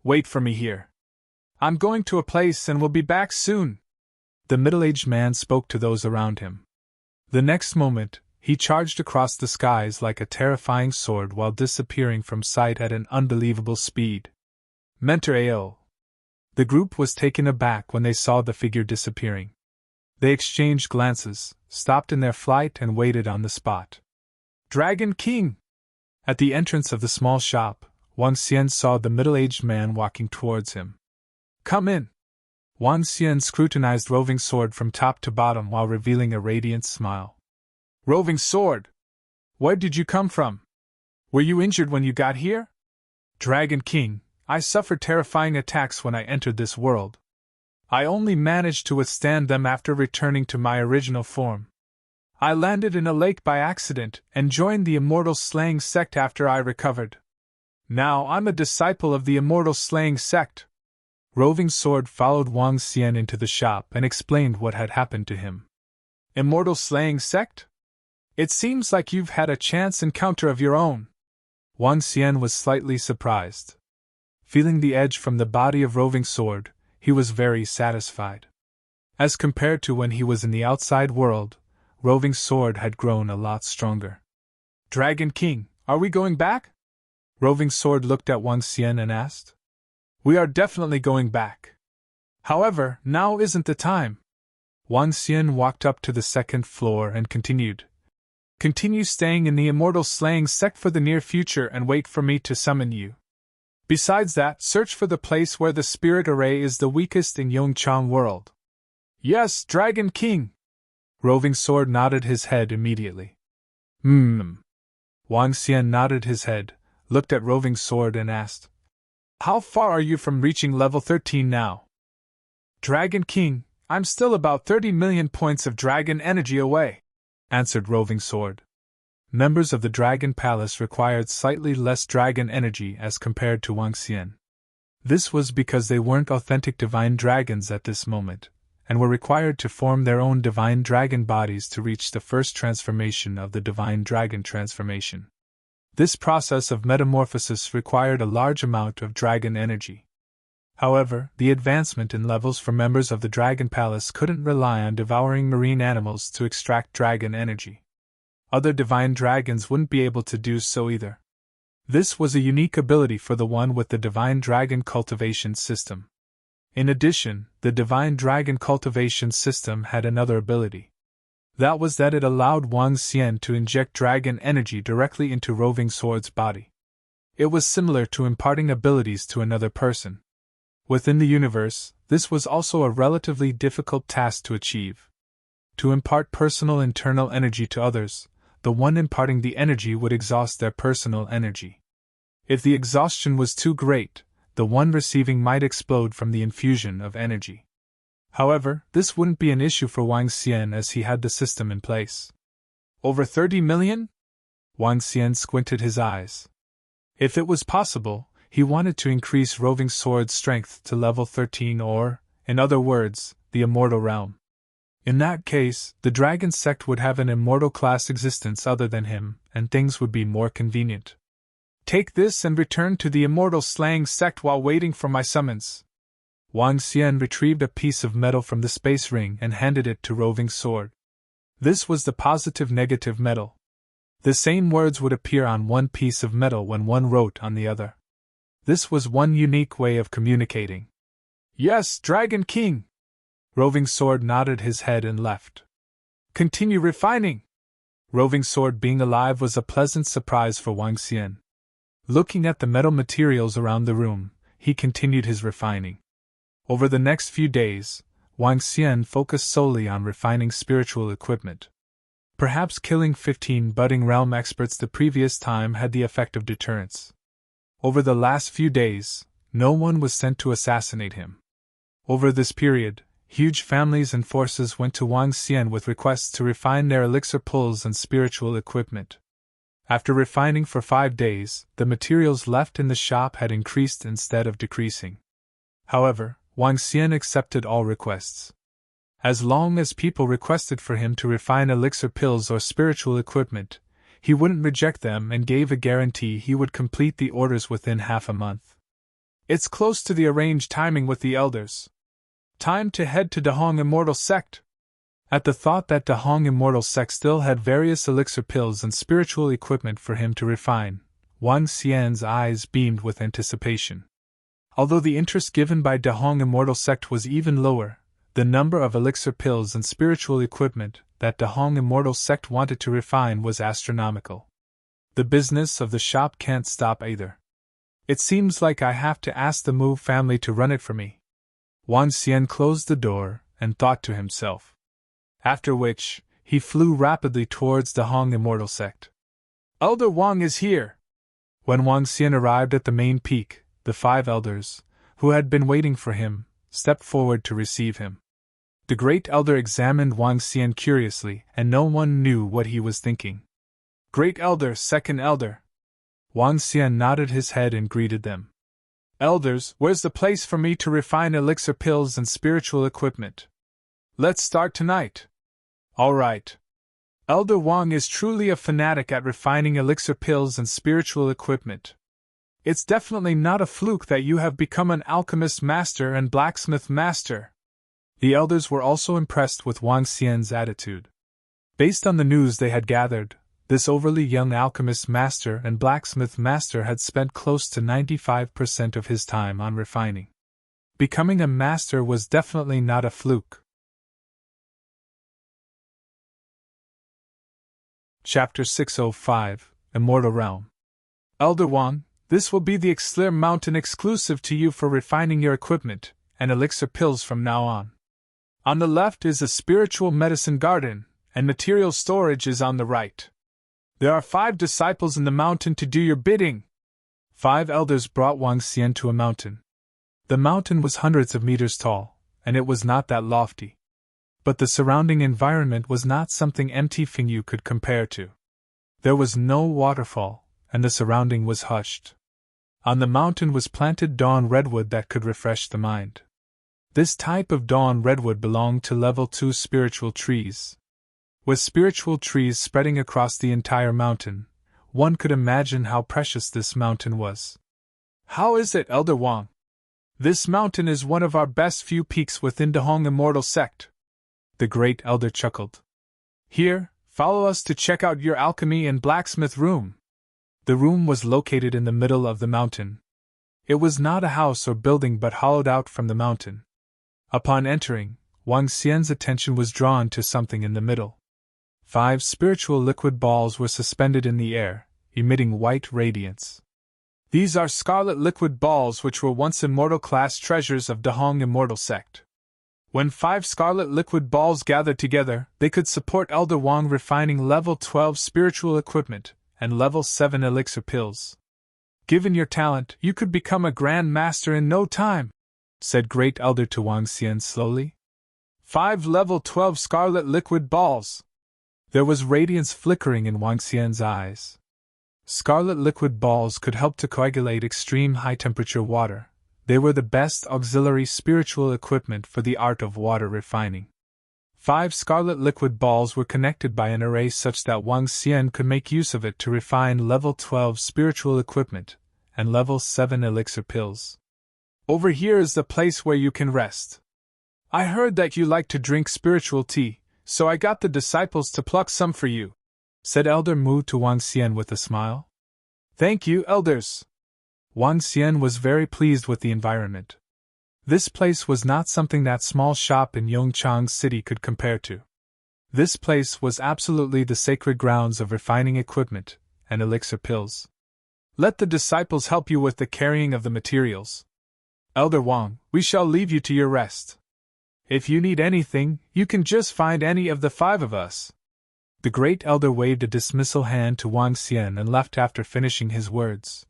"Wait for me here. I'm going to a place and will be back soon," the middle-aged man spoke to those around him. The next moment, he charged across the skies like a terrifying sword while disappearing from sight at an unbelievable speed. Mentor AO. The group was taken aback when they saw the figure disappearing. They exchanged glances, stopped in their flight and waited on the spot. "Dragon King!" At the entrance of the small shop, Wang Xian saw the middle-aged man walking towards him. "Come in." Wang Xian scrutinized Roving's sword from top to bottom while revealing a radiant smile. "Roving sword! Where did you come from? Were you injured when you got here?" "Dragon King, I suffered terrifying attacks when I entered this world. I only managed to withstand them after returning to my original form. I landed in a lake by accident and joined the Immortal slaying sect after I recovered. Now I'm a disciple of the Immortal slaying sect." Roving's sword followed Wang Xian into the shop and explained what had happened to him. "Immortal slaying sect? It seems like you've had a chance encounter of your own." Wang Xian was slightly surprised. Feeling the edge from the body of Roving's sword, he was very satisfied. As compared to when he was in the outside world, Roving's sword had grown a lot stronger. "Dragon King, are we going back?" Roving's sword looked at Wang Xian and asked. "We are definitely going back. However, now isn't the time." Wang Xian walked up to the second floor and continued. "Continue staying in the Immortal slaying sect for the near future and wait for me to summon you. Besides that, search for the place where the spirit array is the weakest in Yongchang world." "Yes, Dragon King." Roving's sword nodded his head immediately. Wang Xian nodded his head, looked at Roving's sword and asked, "How far are you from reaching level 13 now?" "Dragon King, I'm still about 30 million points of dragon energy away," answered Roving's sword. Members of the Dragon Palace required slightly less dragon energy as compared to Wang Xian. This was because they weren't authentic divine dragons at this moment, and were required to form their own divine dragon bodies to reach the first transformation of the divine dragon transformation. This process of metamorphosis required a large amount of dragon energy. However, the advancement in levels for members of the Dragon Palace couldn't rely on devouring marine animals to extract dragon energy. Other divine dragons wouldn't be able to do so either. This was a unique ability for the one with the divine dragon cultivation system. In addition, the divine dragon cultivation system had another ability. That was that it allowed Wang Xian to inject dragon energy directly into Roving Sword's body. It was similar to imparting abilities to another person. Within the universe, this was also a relatively difficult task to achieve. To impart personal internal energy to others, the one imparting the energy would exhaust their personal energy. If the exhaustion was too great, the one receiving might explode from the infusion of energy. However, this wouldn't be an issue for Wang Xian as he had the system in place. "Over 30 million? Wang Xian squinted his eyes. If it was possible, he wanted to increase Roving Sword's strength to level 13 or, in other words, the Immortal realm. In that case, the Dragon Sect would have an Immortal class existence other than him, and things would be more convenient. "Take this and return to the Immortal slaying sect while waiting for my summons." Wang Xian retrieved a piece of metal from the space ring and handed it to Roving's sword. This was the positive-negative metal. The same words would appear on one piece of metal when one wrote on the other. This was one unique way of communicating. "Yes, Dragon King!" Roving Sword nodded his head and left. Continue refining! Roving Sword being alive was a pleasant surprise for Wang Xian. Looking at the metal materials around the room, he continued his refining. Over the next few days, Wang Xian focused solely on refining spiritual equipment. Perhaps killing 15 budding realm experts the previous time had the effect of deterrence. Over the last few days, no one was sent to assassinate him. Over this period, huge families and forces went to Wang Xian with requests to refine their elixir pulls and spiritual equipment. After refining for 5 days, the materials left in the shop had increased instead of decreasing. However, Wang Xian accepted all requests. As long as people requested for him to refine elixir pills or spiritual equipment, he wouldn't reject them and gave a guarantee he would complete the orders within half a month. It's close to the arranged timing with the elders. Time to head to Dahong Immortal Sect. At the thought that Dahong Immortal Sect still had various elixir pills and spiritual equipment for him to refine, Wang Xian's eyes beamed with anticipation. Although the interest given by Dahong Immortal Sect was even lower, the number of elixir pills and spiritual equipment that Dahong Immortal Sect wanted to refine was astronomical. The business of the shop can't stop either. It seems like I have to ask the Mu family to run it for me. Wang Xian closed the door and thought to himself. After which, he flew rapidly towards Dahong Immortal Sect. Elder Wang is here! When Wang Xian arrived at the main peak, the 5 elders, who had been waiting for him, stepped forward to receive him. The Great Elder examined Wang Xian curiously, and no one knew what he was thinking. Great Elder, Second Elder. Wang Xian nodded his head and greeted them. Elders, where's the place for me to refine elixir pills and spiritual equipment? Let's start tonight. All right. Elder Wang is truly a fanatic at refining elixir pills and spiritual equipment. It's definitely not a fluke that you have become an alchemist master and blacksmith master. The elders were also impressed with Wang Xian's attitude. Based on the news they had gathered, this overly young alchemist master and blacksmith master had spent close to 95% of his time on refining. Becoming a master was definitely not a fluke. Chapter 605, Immortal Realm. Elder Wang, this will be the Elixir Mountain exclusive to you for refining your equipment and elixir pills from now on. On the left is a spiritual medicine garden, and material storage is on the right. There are 5 disciples in the mountain to do your bidding. 5 elders brought Wang Xian to a mountain. The mountain was hundreds of meters tall, and it was not that lofty. But the surrounding environment was not something empty Fingyu could compare to. There was no waterfall, and the surrounding was hushed. On the mountain was planted dawn redwood that could refresh the mind. This type of dawn redwood belonged to level 2 spiritual trees. With spiritual trees spreading across the entire mountain, one could imagine how precious this mountain was. How is it, Elder Wang? This mountain is one of our best few peaks within Dahong Immortal Sect. The Great Elder chuckled. Here, follow us to check out your alchemy and blacksmith room. The room was located in the middle of the mountain. It was not a house or building but hollowed out from the mountain. Upon entering, Wang Xian's attention was drawn to something in the middle. 5 spiritual liquid balls were suspended in the air, emitting white radiance. These are scarlet liquid balls which were once immortal class treasures of Dahong Immortal Sect. When 5 scarlet liquid balls gathered together, they could support Elder Wang refining level 12 spiritual equipment and level 7 elixir pills. Given your talent, you could become a grand master in no time, said Great Elder to Wang Xian slowly. 5 level 12 scarlet liquid balls. There was radiance flickering in Wang Xian's eyes. Scarlet liquid balls could help to coagulate extreme high-temperature water. They were the best auxiliary spiritual equipment for the art of water refining. 5 scarlet liquid balls were connected by an array such that Wang Xian could make use of it to refine level 12 spiritual equipment and level 7 elixir pills. Over here is the place where you can rest. I heard that you like to drink spiritual tea, so I got the disciples to pluck some for you, said Elder Mu to Wang Xian with a smile. Thank you, elders. Wang Xian was very pleased with the environment. This place was not something that small shop in Yongchang City could compare to. This place was absolutely the sacred grounds of refining equipment and elixir pills. Let the disciples help you with the carrying of the materials. Elder Wang, we shall leave you to your rest. If you need anything, you can just find any of the 5 of us. The great elder waved a dismissal hand to Wang Xian and left after finishing his words.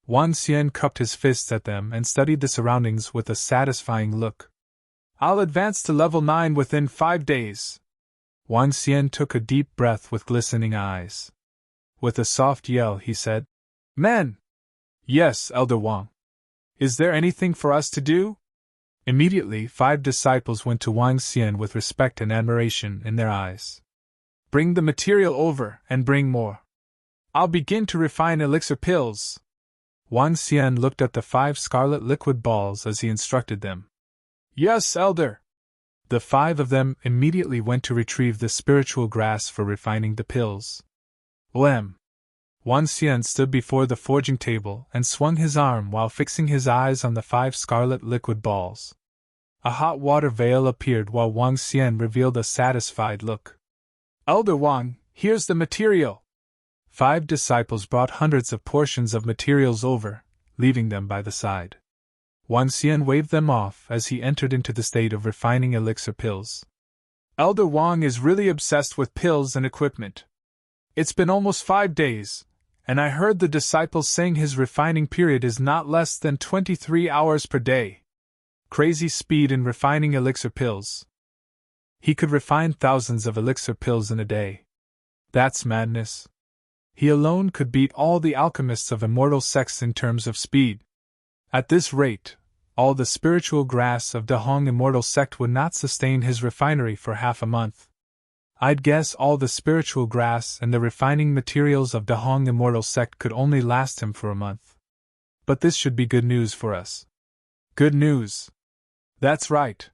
Wang Xian cupped his fists at them and studied the surroundings with a satisfying look. I'll advance to level 9 within 5 days. Wang Xian took a deep breath with glistening eyes. With a soft yell, he said, Men! Yes, Elder Wang. Is there anything for us to do? Immediately, 5 disciples went to Wang Xian with respect and admiration in their eyes. Bring the material over, and bring more. I'll begin to refine elixir pills. Wang Xian looked at the 5 scarlet liquid balls as he instructed them. Yes, Elder. The 5 of them immediately went to retrieve the spiritual grass for refining the pills. Wang Xian stood before the forging table and swung his arm while fixing his eyes on the 5 scarlet liquid balls. A hot water veil appeared while Wang Xian revealed a satisfied look. Elder Wang, here's the material. 5 disciples brought hundreds of portions of materials over, leaving them by the side. Wang Xian waved them off as he entered into the state of refining elixir pills. Elder Wang is really obsessed with pills and equipment. It's been almost 5 days, and I heard the disciples saying his refining period is not less than 23 hours per day. Crazy speed in refining elixir pills. He could refine thousands of elixir pills in a day. That's madness. He alone could beat all the alchemists of Immortal sects in terms of speed. At this rate, all the spiritual grass of Dahong Immortal sect would not sustain his refinery for half a month. I'd guess all the spiritual grass and the refining materials of Dahong Immortal sect could only last him for a month. But this should be good news for us. Good news. That's right.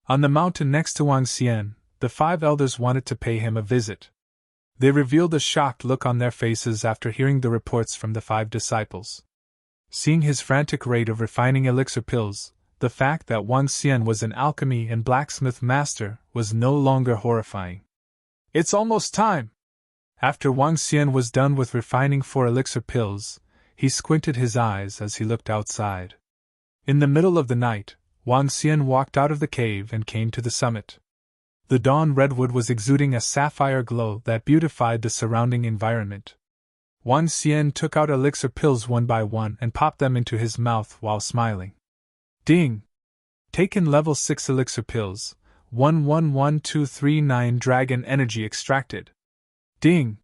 On the mountain next to Wang Xian, the 5 elders wanted to pay him a visit. They revealed a shocked look on their faces after hearing the reports from the 5 disciples. Seeing his frantic rate of refining elixir pills, the fact that Wang Xian was an alchemy and blacksmith master was no longer horrifying. It's almost time! After Wang Xian was done with refining 4 elixir pills, he squinted his eyes as he looked outside. In the middle of the night, Wang Xian walked out of the cave and came to the summit. The dawn redwood was exuding a sapphire glow that beautified the surrounding environment. Wang Xian took out elixir pills one by one and popped them into his mouth while smiling. Ding! Taken level 6 elixir pills, 111239 dragon energy extracted. Ding!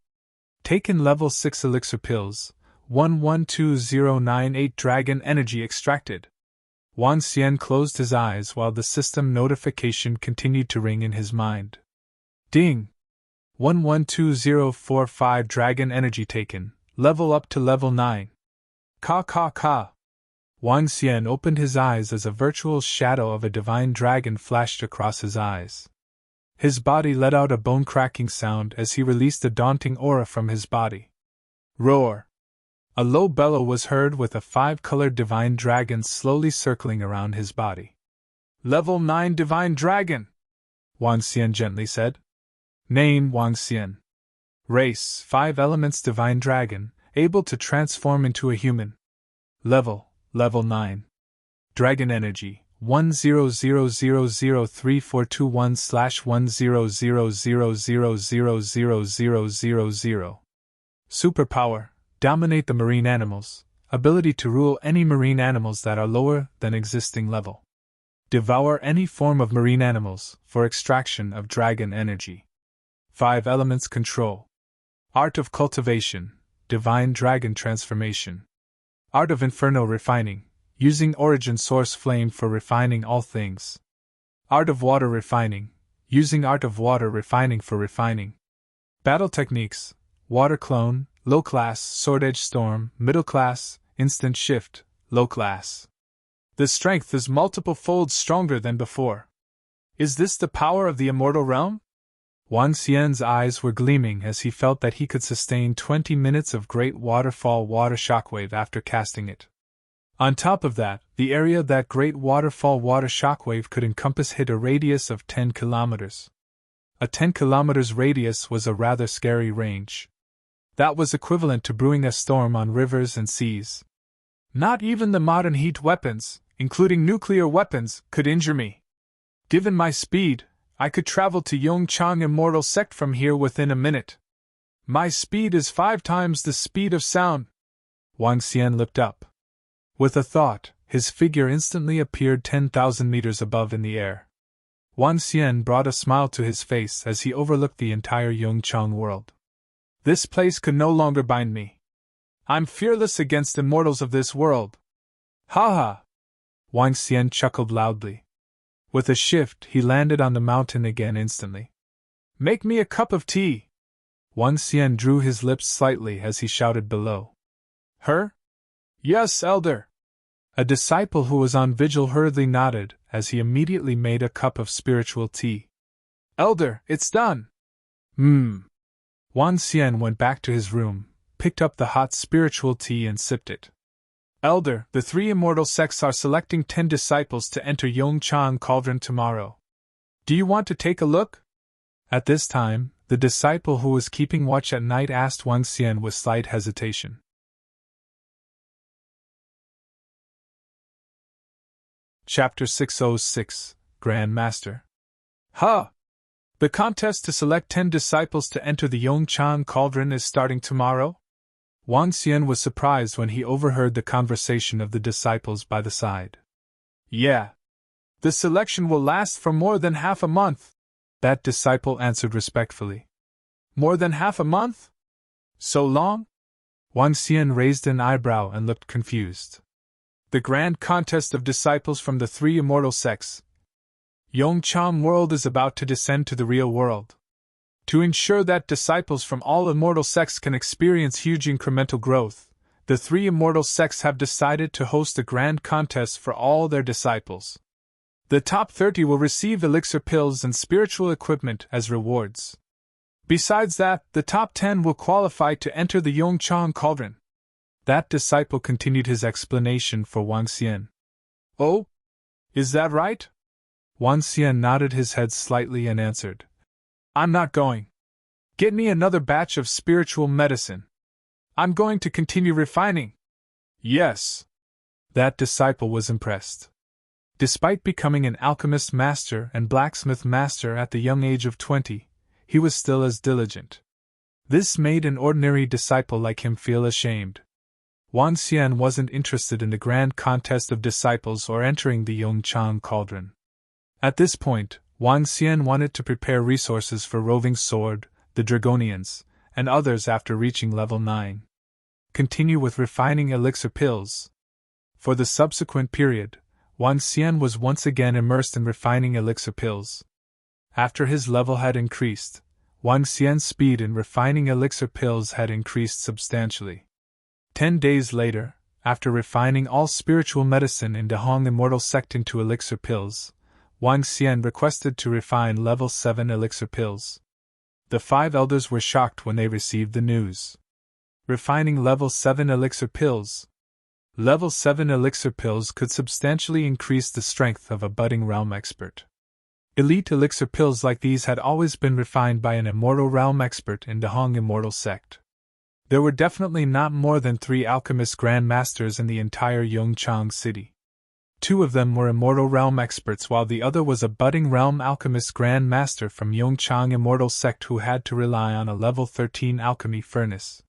Taken level 6 elixir pills, 112098 dragon energy extracted. Wang Xian closed his eyes while the system notification continued to ring in his mind. Ding! 112045 dragon energy taken, level up to level 9. Ka. Wang Xian opened his eyes as a virtual shadow of a divine dragon flashed across his eyes. His body let out a bone-cracking sound as he released a daunting aura from his body. Roar! A low bellow was heard with a 5-colored divine dragon slowly circling around his body. Level 9 divine dragon! Wang Xian gently said. Name Wang Xian. Race 5 elements divine dragon, able to transform into a human. Level 9. Dragon energy 100003421/10000000000. Superpower: dominate the marine animals. Ability to rule any marine animals that are lower than existing level. Devour any form of marine animals for extraction of dragon energy. 5 elements control. Art of cultivation, divine dragon transformation. Art of inferno refining, using origin source flame for refining all things. Art of water refining, using art of water refining for refining. Battle techniques: water clone, low class, sword edge storm, middle class, instant shift, low class. The strength is multiple folds stronger than before. Is this the power of the immortal realm? Wang Xian's eyes were gleaming as he felt that he could sustain 20 minutes of great waterfall water shockwave after casting it. On top of that, The area that great waterfall water shockwave could encompass hit a radius of 10 kilometers. A 10 kilometers radius was a rather scary range. That was equivalent to brewing a storm on rivers and seas. Not even the modern heat weapons, including nuclear weapons, could injure me. Given my speed, I could travel to Yong Chang Immortal Sect from here within a minute. My speed is 5 times the speed of sound. Wang Xian looked up. With a thought, his figure instantly appeared 10,000 meters above in the air. Wang Xian brought a smile to his face as he overlooked the entire Yongchang world. This place could no longer bind me. I'm fearless against immortals of this world. Ha ha! Wang Xian chuckled loudly. With a shift, he landed on the mountain again instantly. Make me a cup of tea! Wang Xian drew his lips slightly as he shouted below. Her? Yes, elder! A disciple who was on vigil hurriedly nodded as he immediately made a cup of spiritual tea. Elder, it's done! Wang Xian went back to his room, picked up the hot spiritual tea and sipped it. Elder, the 3 immortal sects are selecting 10 disciples to enter Yongchang Cauldron tomorrow. Do you want to take a look? At this time, the disciple who was keeping watch at night asked Wang Xian with slight hesitation. Chapter 606, Grand Master. Huh! The contest to select 10 disciples to enter the Yongchang Cauldron is starting tomorrow? Wang Xian was surprised when he overheard the conversation of the disciples by the side. Yeah. The selection will last for more than half a month, that disciple answered respectfully. More than half a month? So long? Wang Xian raised an eyebrow and looked confused. The grand contest of disciples from the 3 immortal sects, Yongchang world, is about to descend to the real world. To ensure that disciples from all immortal sects can experience huge incremental growth, the 3 immortal sects have decided to host a grand contest for all their disciples. The top 30 will receive elixir pills and spiritual equipment as rewards. Besides that, the top 10 will qualify to enter the Yongchang Cauldron. That disciple continued his explanation for Wang Xian. Oh? Is that right? Wang Xian nodded his head slightly and answered. I'm not going. Get me another batch of spiritual medicine. I'm going to continue refining. Yes. That disciple was impressed. Despite becoming an alchemist master and blacksmith master at the young age of 20, he was still as diligent. This made an ordinary disciple like him feel ashamed. Wang Xian wasn't interested in the grand contest of disciples or entering the Yongchang Cauldron. At this point, Wang Xian wanted to prepare resources for Roving Sword, the Dragonians, and others after reaching level 9. Continue with refining elixir pills. For the subsequent period, Wang Xian was once again immersed in refining elixir pills. After his level had increased, Wang Xian's speed in refining elixir pills had increased substantially. 10 days later, after refining all spiritual medicine in Dahong Immortal Sect into elixir pills, Wang Xian requested to refine level 7 elixir pills. The 5 elders were shocked when they received the news. Refining level 7 elixir pills. Level 7 elixir pills could substantially increase the strength of a budding realm expert. Elite elixir pills like these had always been refined by an immortal realm expert in Dahong Immortal Sect. There were definitely not more than 3 alchemist grandmasters in the entire Yongchang city. 2 of them were immortal realm experts, while the other was a budding realm alchemist grandmaster from Yongchang Immortal Sect who had to rely on a level 13 alchemy furnace.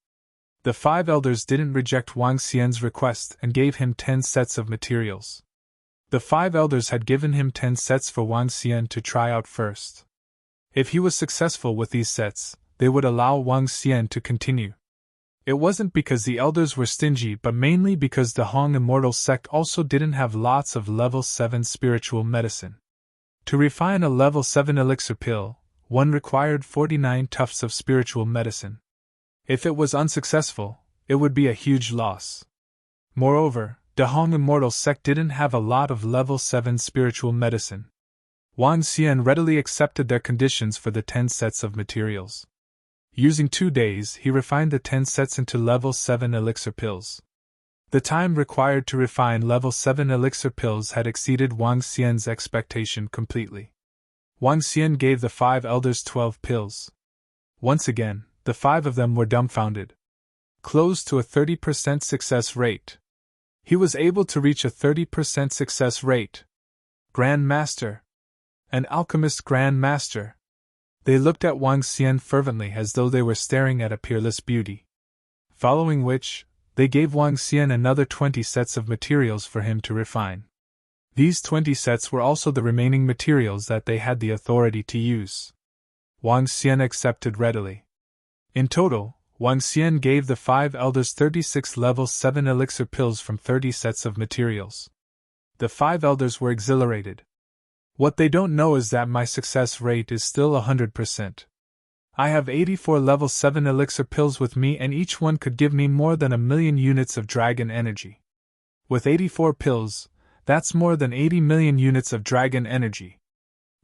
The 5 elders didn't reject Wang Xian's request and gave him 10 sets of materials. The 5 elders had given him 10 sets for Wang Xian to try out first. If he was successful with these sets, they would allow Wang Xian to continue. It wasn't because the elders were stingy, but mainly because the Dahong Immortal Sect also didn't have lots of level 7 spiritual medicine. To refine a level 7 elixir pill, one required 49 tufts of spiritual medicine. If it was unsuccessful, it would be a huge loss. Moreover, Dahong Immortal Sect didn't have a lot of level 7 spiritual medicine. Wang Xian readily accepted their conditions for the 10 sets of materials. Using 2 days, he refined the 10 sets into level 7 elixir pills. The time required to refine level 7 elixir pills had exceeded Wang Xian's expectation completely. Wang Xian gave the 5 elders 12 pills. Once again, the 5 of them were dumbfounded. Close to a 30% success rate. He was able to reach a 30% success rate. Grand Master. An alchemist Grand Master. They looked at Wang Xian fervently as though they were staring at a peerless beauty. Following which, they gave Wang Xian another 20 sets of materials for him to refine. These 20 sets were also the remaining materials that they had the authority to use. Wang Xian accepted readily. In total, Wang Xian gave the 5 elders 36 level 7 elixir pills from 30 sets of materials. The 5 elders were exhilarated. What they don't know is that my success rate is still 100%. I have 84 level 7 elixir pills with me, and each one could give me more than 1,000,000 units of dragon energy. With 84 pills, that's more than 80 million units of dragon energy.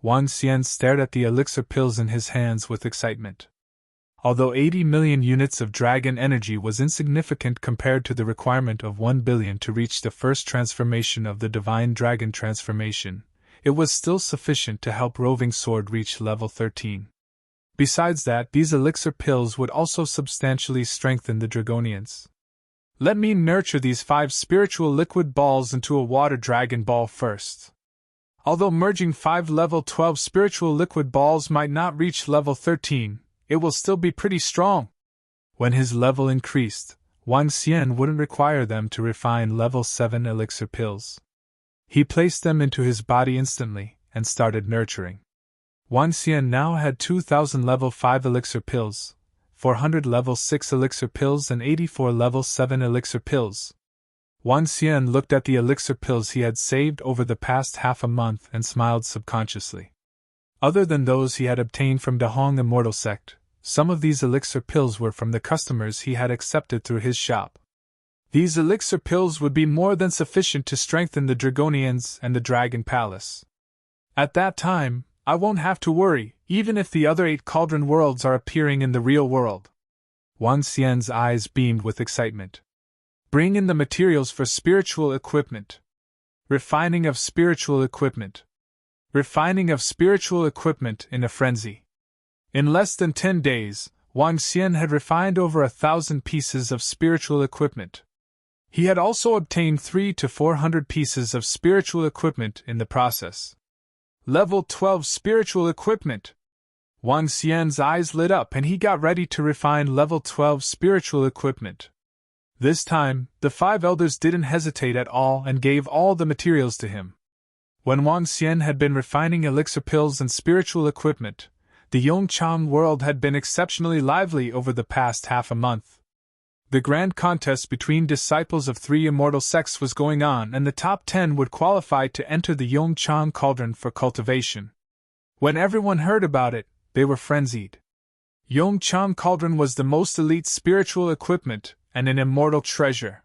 Wang Xian stared at the elixir pills in his hands with excitement. Although 80 million units of dragon energy was insignificant compared to the requirement of 1 billion to reach the first transformation of the divine dragon transformation, it was still sufficient to help Roving Sword reach level 13. Besides that, these elixir pills would also substantially strengthen the Dragonians. Let me nurture these 5 spiritual liquid balls into a water dragon ball first. Although merging 5 level 12 spiritual liquid balls might not reach level 13, it will still be pretty strong. When his level increased, Wang Xian wouldn't require them to refine level 7 elixir pills. He placed them into his body instantly and started nurturing. Wang Xian now had 2,000 level 5 elixir pills, 400 level 6 elixir pills, and 84 level 7 elixir pills. Wang Xian looked at the elixir pills he had saved over the past half a month and smiled subconsciously. Other than those he had obtained from the Hong Immortal Sect, some of these elixir pills were from the customers he had accepted through his shop. These elixir pills would be more than sufficient to strengthen the Dragonians and the Dragon Palace. At that time, I won't have to worry, even if the other 8 cauldron worlds are appearing in the real world. Wang Xian's eyes beamed with excitement. Bring in the materials for spiritual equipment. Refining of spiritual equipment. Refining of spiritual equipment in a frenzy. In less than 10 days, Wang Xian had refined over 1,000 pieces of spiritual equipment. He had also obtained 300 to 400 pieces of spiritual equipment in the process. Level 12 spiritual equipment. Wang Xian's eyes lit up and he got ready to refine level 12 spiritual equipment. This time, the 5 elders didn't hesitate at all and gave all the materials to him. When Wang Xian had been refining elixir pills and spiritual equipment, the Yong world had been exceptionally lively over the past half a month. The grand contest between disciples of 3 immortal sects was going on, and the top 10 would qualify to enter the Yong cauldron for cultivation. When everyone heard about it, they were frenzied. Yong cauldron was the most elite spiritual equipment and an immortal treasure.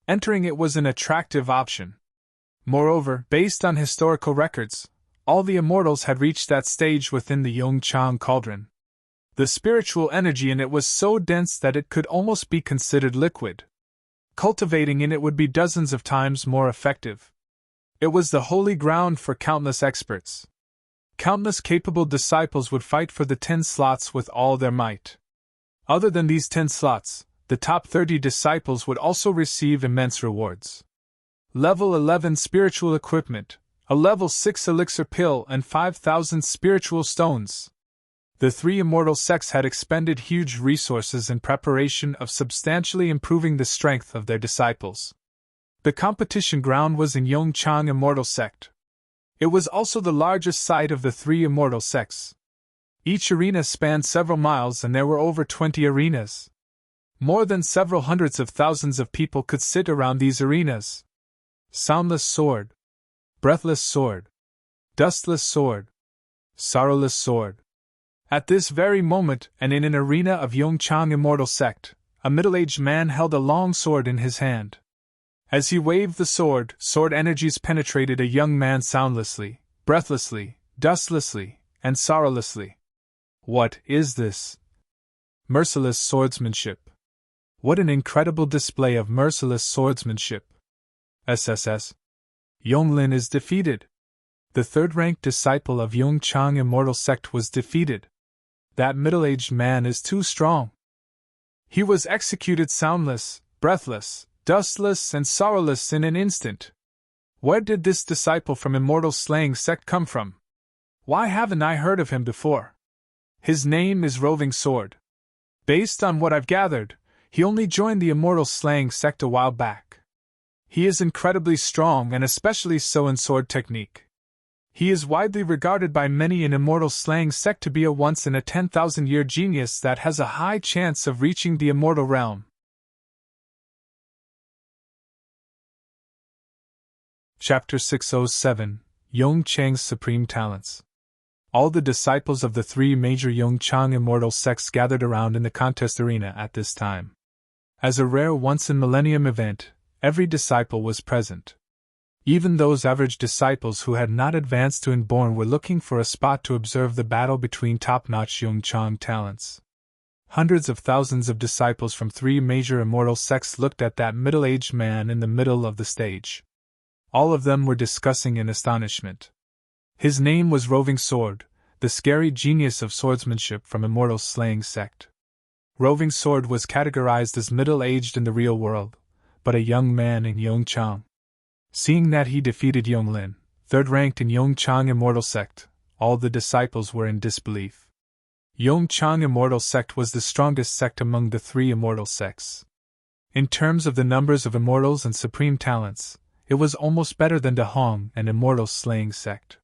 Entering it was an attractive option. Moreover, based on historical records, all the immortals had reached that stage within the Yong cauldron. The spiritual energy in it was so dense that it could almost be considered liquid. Cultivating in it would be dozens of times more effective. It was the holy ground for countless experts. Countless capable disciples would fight for the 10 slots with all their might. Other than these 10 slots, the top 30 disciples would also receive immense rewards. Level 11 spiritual equipment, a level 6 elixir pill, and 5,000 spiritual stones. The 3 immortal sects had expended huge resources in preparation of substantially improving the strength of their disciples. The competition ground was in Yong Immortal Sect. It was also the largest site of the 3 immortal sects. Each arena spanned several miles and there were over 20 arenas. More than several hundreds of thousands of people could sit around these arenas. Soundless sword. Breathless sword. Dustless sword. Sorrowless sword. At this very moment, and in an arena of Yong Immortal Sect, a middle-aged man held a long sword in his hand. As he waved the sword, sword energies penetrated a young man soundlessly, breathlessly, dustlessly, and sorrowlessly. What is this? Merciless swordsmanship. What an incredible display of merciless swordsmanship! SSS. Yonglin is defeated. The third-ranked disciple of Yong Chang Immortal Sect was defeated. That middle-aged man is too strong. He was executed soundless, breathless, dustless, and sorrowless in an instant. Where did this disciple from Immortal Slaying Sect come from? Why haven't I heard of him before? His name is Roving Sword. Based on what I've gathered, he only joined the Immortal Slaying Sect a while back. He is incredibly strong and especially so in sword technique. He is widely regarded by many in Immortal Slaying Sect to be a once-in-a-10,000-year genius that has a high chance of reaching the immortal realm. Chapter 607 Yong Chang's Supreme Talents. All the disciples of the three major Yong Chang Immortal Sects gathered around in the contest arena at this time. As a rare once-in-millennium event, every disciple was present. Even those average disciples who had not advanced to Inborn were looking for a spot to observe the battle between top-notch Yong Chang talents. Hundreds of thousands of disciples from three major immortal sects looked at that middle-aged man in the middle of the stage. All of them were discussing in astonishment. His name was Roving Sword, the scary genius of swordsmanship from Immortal Slaying Sect. Roving Sword was categorized as middle-aged in the real world, but a young man in Yong Chang. Seeing that he defeated Yonglin, third-ranked in Yong Chang Immortal Sect, all the disciples were in disbelief. Yong Chang Immortal Sect was the strongest sect among the three immortal sects. In terms of the numbers of immortals and supreme talents, it was almost better than De Hong and Immortal Slaying Sect.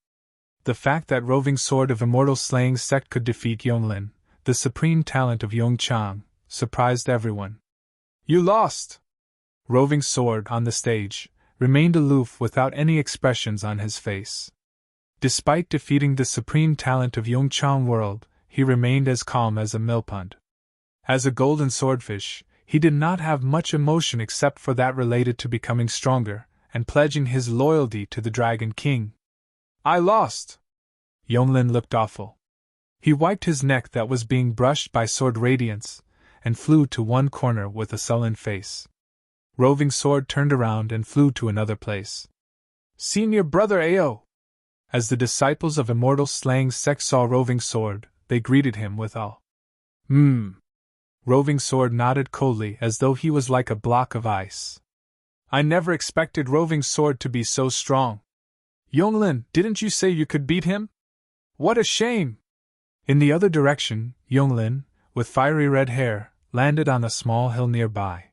The fact that Roving Sword of Immortal Slaying Sect could defeat Yonglin, the supreme talent of Yong Chang, surprised everyone. You lost! Roving Sword, on the stage, remained aloof without any expressions on his face. Despite defeating the supreme talent of Yong Chang world, he remained as calm as a millpond. As a golden swordfish, he did not have much emotion except for that related to becoming stronger, and pledging his loyalty to the Dragon King. I lost! Yonglin looked awful. He wiped his neck that was being brushed by sword radiance, and flew to one corner with a sullen face. Roving Sword turned around and flew to another place. Senior Brother Ao! As the disciples of Immortal Slaying Sect saw Roving Sword, they greeted him with awe. Roving Sword nodded coldly as though he was like a block of ice. I never expected Roving Sword to be so strong. Yonglin, didn't you say you could beat him? What a shame! In the other direction, Yonglin, with fiery red hair, landed on a small hill nearby.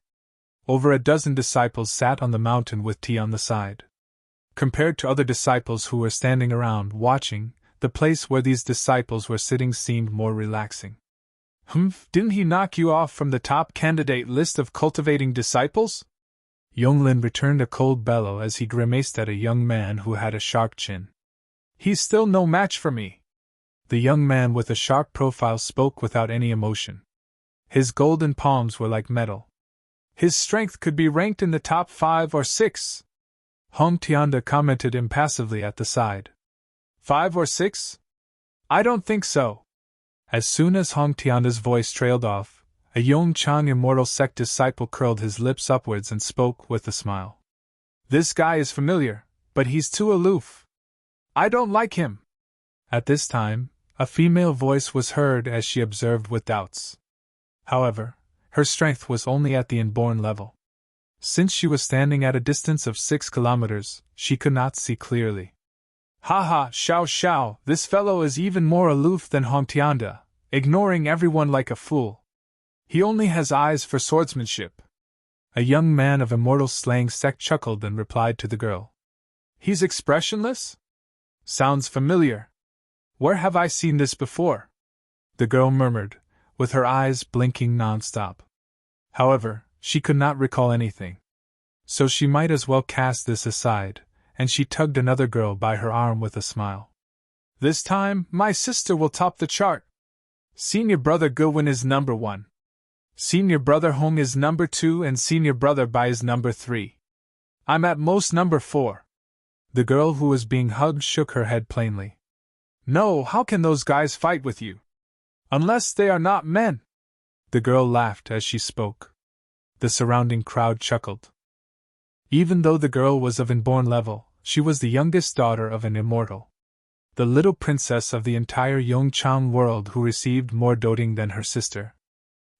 Over a dozen disciples sat on the mountain with tea on the side. Compared to other disciples who were standing around watching, the place where these disciples were sitting seemed more relaxing. Didn't he knock you off from the top candidate list of cultivating disciples? Yonglin returned a cold bellow as he grimaced at a young man who had a sharp chin. He's still no match for me. The young man with a sharp profile spoke without any emotion. His golden palms were like metal. His strength could be ranked in the top 5 or 6. Hong Tianda commented impassively at the side. 5 or 6? I don't think so. As soon as Hong Tianda's voice trailed off, a Yong Chang Immortal Sect disciple curled his lips upwards and spoke with a smile. This guy is familiar, but he's too aloof. I don't like him. At this time, a female voice was heard as she observed with doubts. However, her strength was only at the inborn level. Since she was standing at a distance of 6 kilometers, she could not see clearly. Ha, Xiao, this fellow is even more aloof than Hong Tianda, ignoring everyone like a fool. He only has eyes for swordsmanship. A young man of Immortal Slaying Sect chuckled and replied to the girl. He's expressionless? Sounds familiar. Where have I seen this before? The girl murmured, with her eyes blinking non-stop. However, she could not recall anything. So she might as well cast this aside, and she tugged another girl by her arm with a smile. This time, my sister will top the chart. Senior Brother Goodwin is number 1. Senior Brother Hong is number 2 and Senior Brother Bai is number 3. I'm at most number 4. The girl who was being hugged shook her head plainly. No, how can those guys fight with you? Unless they are not men. The girl laughed as she spoke. The surrounding crowd chuckled. Even though the girl was of inborn level, she was the youngest daughter of an immortal. The little princess of the entire Chang world who received more doting than her sister.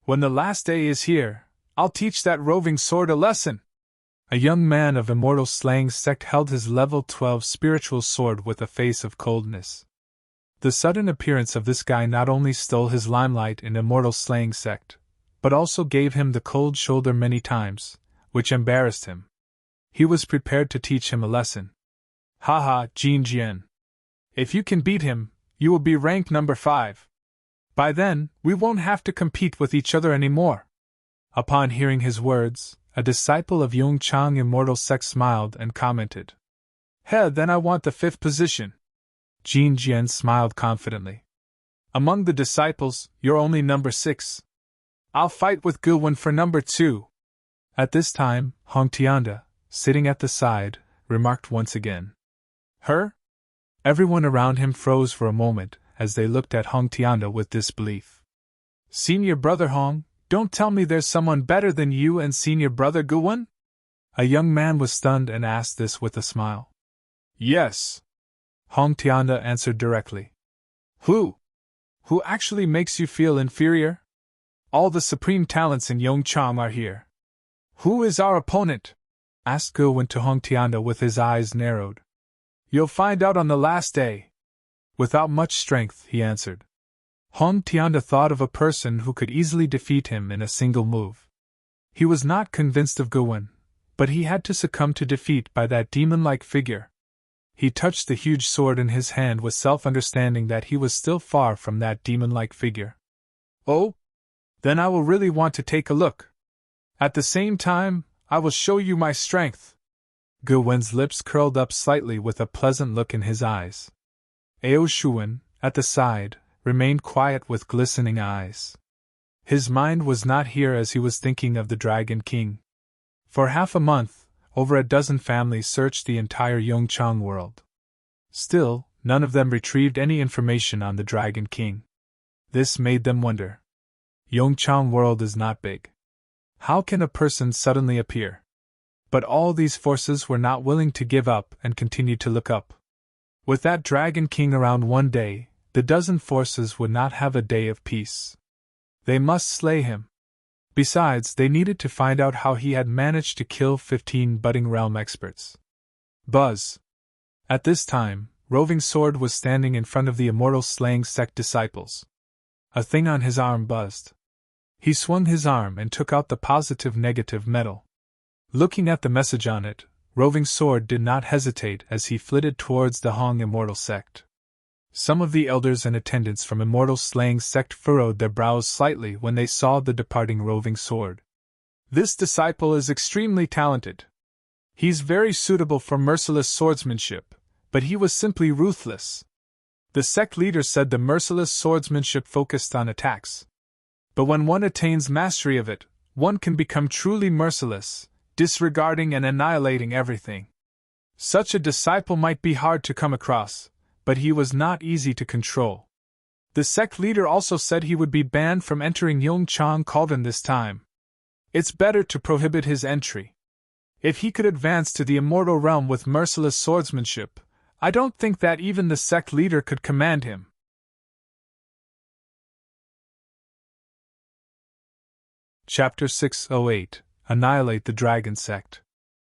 When the last day is here, I'll teach that roving sword a lesson. A young man of Immortal slaying sect held his level 12 spiritual sword with a face of coldness. The sudden appearance of this guy not only stole his limelight in Immortal slaying sect, but also gave him the cold shoulder many times, which embarrassed him. He was prepared to teach him a lesson. Haha, Jin Jian. If you can beat him, you will be rank number 5. By then, we won't have to compete with each other anymore. Upon hearing his words, a disciple of Chang Immortal Sect smiled and commented. Then I want the 5th position. Jin Jian smiled confidently. Among the disciples, you're only number 6. I'll fight with Guwen for number 2. At this time, Hong Tianda, sitting at the side, remarked once again. Her? Everyone around him froze for a moment as they looked at Hong Tianda with disbelief. Senior brother Hong, don't tell me there's someone better than you and senior brother Guwen? A young man was stunned and asked this with a smile. Yes. Hong Tianda answered directly. Who? Who actually makes you feel inferior? All the supreme talents in Yongchang are here. Who is our opponent? Asked Guwen to Hong Tianda with his eyes narrowed. You'll find out on the last day. Without much strength, he answered. Hong Tianda thought of a person who could easily defeat him in a single move. He was not convinced of Guwen, but he had to succumb to defeat by that demon-like figure. He touched the huge sword in his hand with self-understanding that he was still far from that demon-like figure. Oh? Then I will really want to take a look. At the same time, I will show you my strength. Guwen's lips curled up slightly with a pleasant look in his eyes. Ao Shuwen, at the side, remained quiet with glistening eyes. His mind was not here as he was thinking of the Dragon King. For half a month, over a dozen families searched the entire Yongchang world. Still, none of them retrieved any information on the Dragon King. This made them wonder. Yongchang world is not big. How can a person suddenly appear? But all these forces were not willing to give up and continued to look up. With that Dragon King around one day, the dozen forces would not have a day of peace. They must slay him. Besides, they needed to find out how he had managed to kill 15 budding realm experts. Buzz! At this time, Roving Sword was standing in front of the Immortal slaying sect disciples. A thing on his arm buzzed. He swung his arm and took out the positive-negative metal. Looking at the message on it, Roving Sword did not hesitate as he flitted towards the Hong Immortal sect. Some of the elders and attendants from Immortal slaying sect furrowed their brows slightly when they saw the departing Roving Sword. This disciple is extremely talented. He's very suitable for merciless swordsmanship, but he was simply ruthless. The sect leader said the merciless swordsmanship focused on attacks. But when one attains mastery of it, one can become truly merciless, disregarding and annihilating everything. Such a disciple might be hard to come across, but he was not easy to control. The sect leader also said he would be banned from entering Yongchang Cauldron this time. It's better to prohibit his entry. If he could advance to the immortal realm with merciless swordsmanship, I don't think that even the sect leader could command him. Chapter 608 Annihilate the Dragon Sect.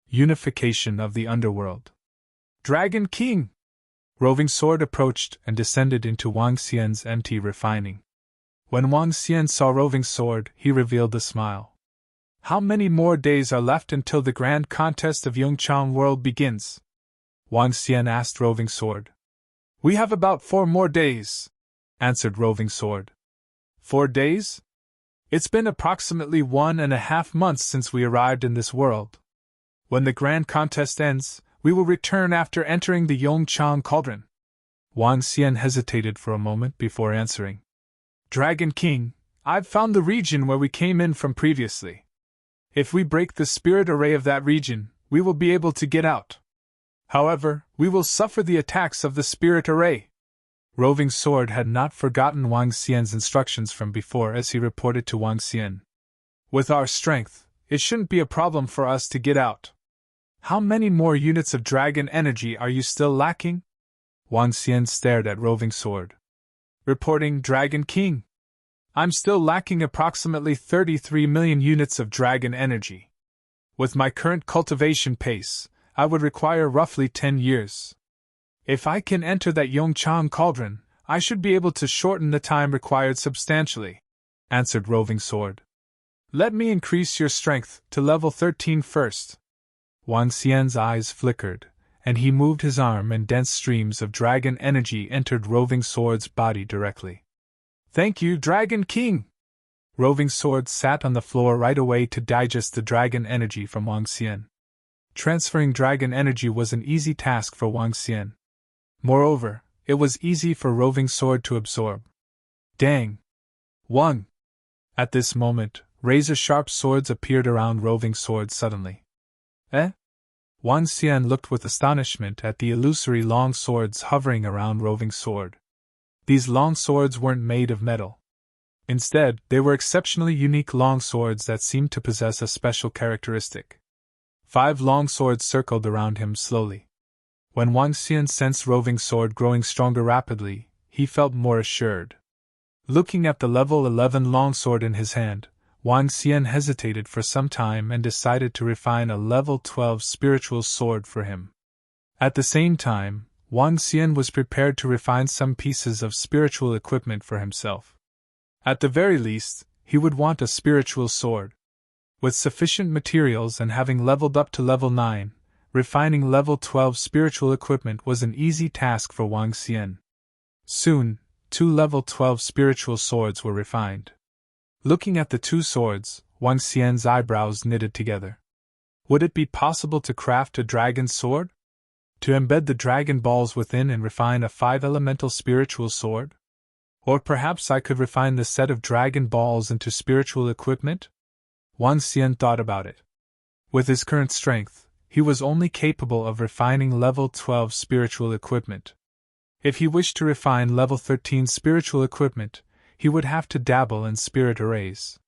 Unification of the Underworld. Dragon King! Roving Sword approached and descended into Wang Xian's empty refining. When Wang Xian saw Roving Sword, he revealed a smile. How many more days are left until the grand contest of Yongchang World begins? Wang Xian asked Roving Sword. We have about 4 more days, answered Roving Sword. 4 days? It's been approximately 1.5 months since we arrived in this world. When the grand contest ends, we will return after entering the Yongchang Cauldron. Wang Xian hesitated for a moment before answering. Dragon King, I've found the region where we came in from previously. If we break the spirit array of that region, we will be able to get out. However, we will suffer the attacks of the spirit array. Roving Sword had not forgotten Wang Xian's instructions from before as he reported to Wang Xian. With our strength, It shouldn't be a problem for us to get out. How many more units of dragon energy are you still lacking? Wang Xian stared at Roving Sword. Reporting, Dragon King. I'm still lacking approximately 33 million units of dragon energy. With my current cultivation pace, I would require roughly 10 years. If I can enter that Yong Chang cauldron, I should be able to shorten the time required substantially, answered Roving Sword. Let me increase your strength to level 13 first. Wang Xian's eyes flickered, and he moved his arm, and dense streams of dragon energy entered Roving Sword's body directly. Thank you, Dragon King! Roving Sword sat on the floor right away to digest the dragon energy from Wang Xian. Transferring dragon energy was an easy task for Wang Xian. Moreover, it was easy for Roving Sword to absorb. Dang! Wang! At this moment, razor-sharp swords appeared around Roving Sword suddenly. Eh? Wang Xian looked with astonishment at the illusory long swords hovering around Roving Sword. These long swords weren't made of metal. Instead, they were exceptionally unique long swords that seemed to possess a special characteristic. 5 long swords circled around him slowly. When Wang Xian sensed Roving Sword growing stronger rapidly, he felt more assured. Looking at the level 11 longsword in his hand, Wang Xian hesitated for some time and decided to refine a level 12 spiritual sword for him. At the same time, Wang Xian was prepared to refine some pieces of spiritual equipment for himself. At the very least, he would want a spiritual sword. With sufficient materials and having leveled up to level 9, refining level 12 spiritual equipment was an easy task for Wang Xian. Soon, 2 level 12 spiritual swords were refined. Looking at the 2 swords, Wang Xian's eyebrows knitted together. Would it be possible to craft a dragon sword? To embed the dragon balls within and refine a 5-elemental spiritual sword? Or perhaps I could refine the set of dragon balls into spiritual equipment? Wang Xian thought about it. With his current strength, he was only capable of refining level 12 spiritual equipment. If he wished to refine level 13 spiritual equipment, he would have to dabble in spirit arrays.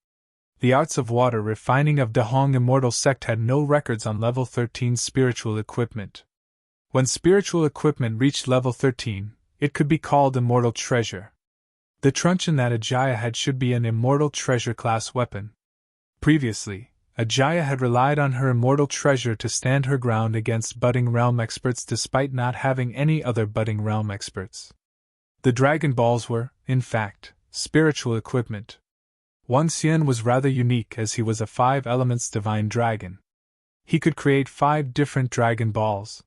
The arts of water refining of Dehong Immortal Sect had no records on level 13 spiritual equipment. When spiritual equipment reached level 13, it could be called Immortal Treasure. The truncheon that Ajaya had should be an Immortal Treasure class weapon. Previously, Ajaya had relied on her Immortal Treasure to stand her ground against budding realm experts despite not having any other budding realm experts. The Dragon Balls were, in fact, spiritual equipment. Wang Xian was rather unique as he was a 5 elements divine dragon. He could create 5 different Dragon Balls.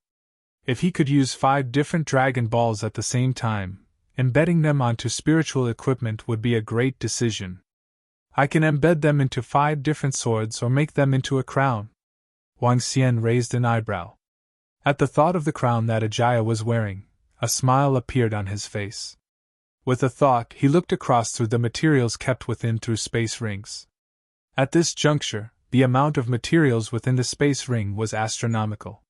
If he could use 5 different Dragon Balls at the same time, embedding them onto spiritual equipment would be a great decision. I can embed them into 5 different swords or make them into a crown. Wang Xian raised an eyebrow. At the thought of the crown that Ajaya was wearing, a smile appeared on his face. With a thought, he looked across through the materials kept within through space rings. At this juncture, the amount of materials within the space ring was astronomical.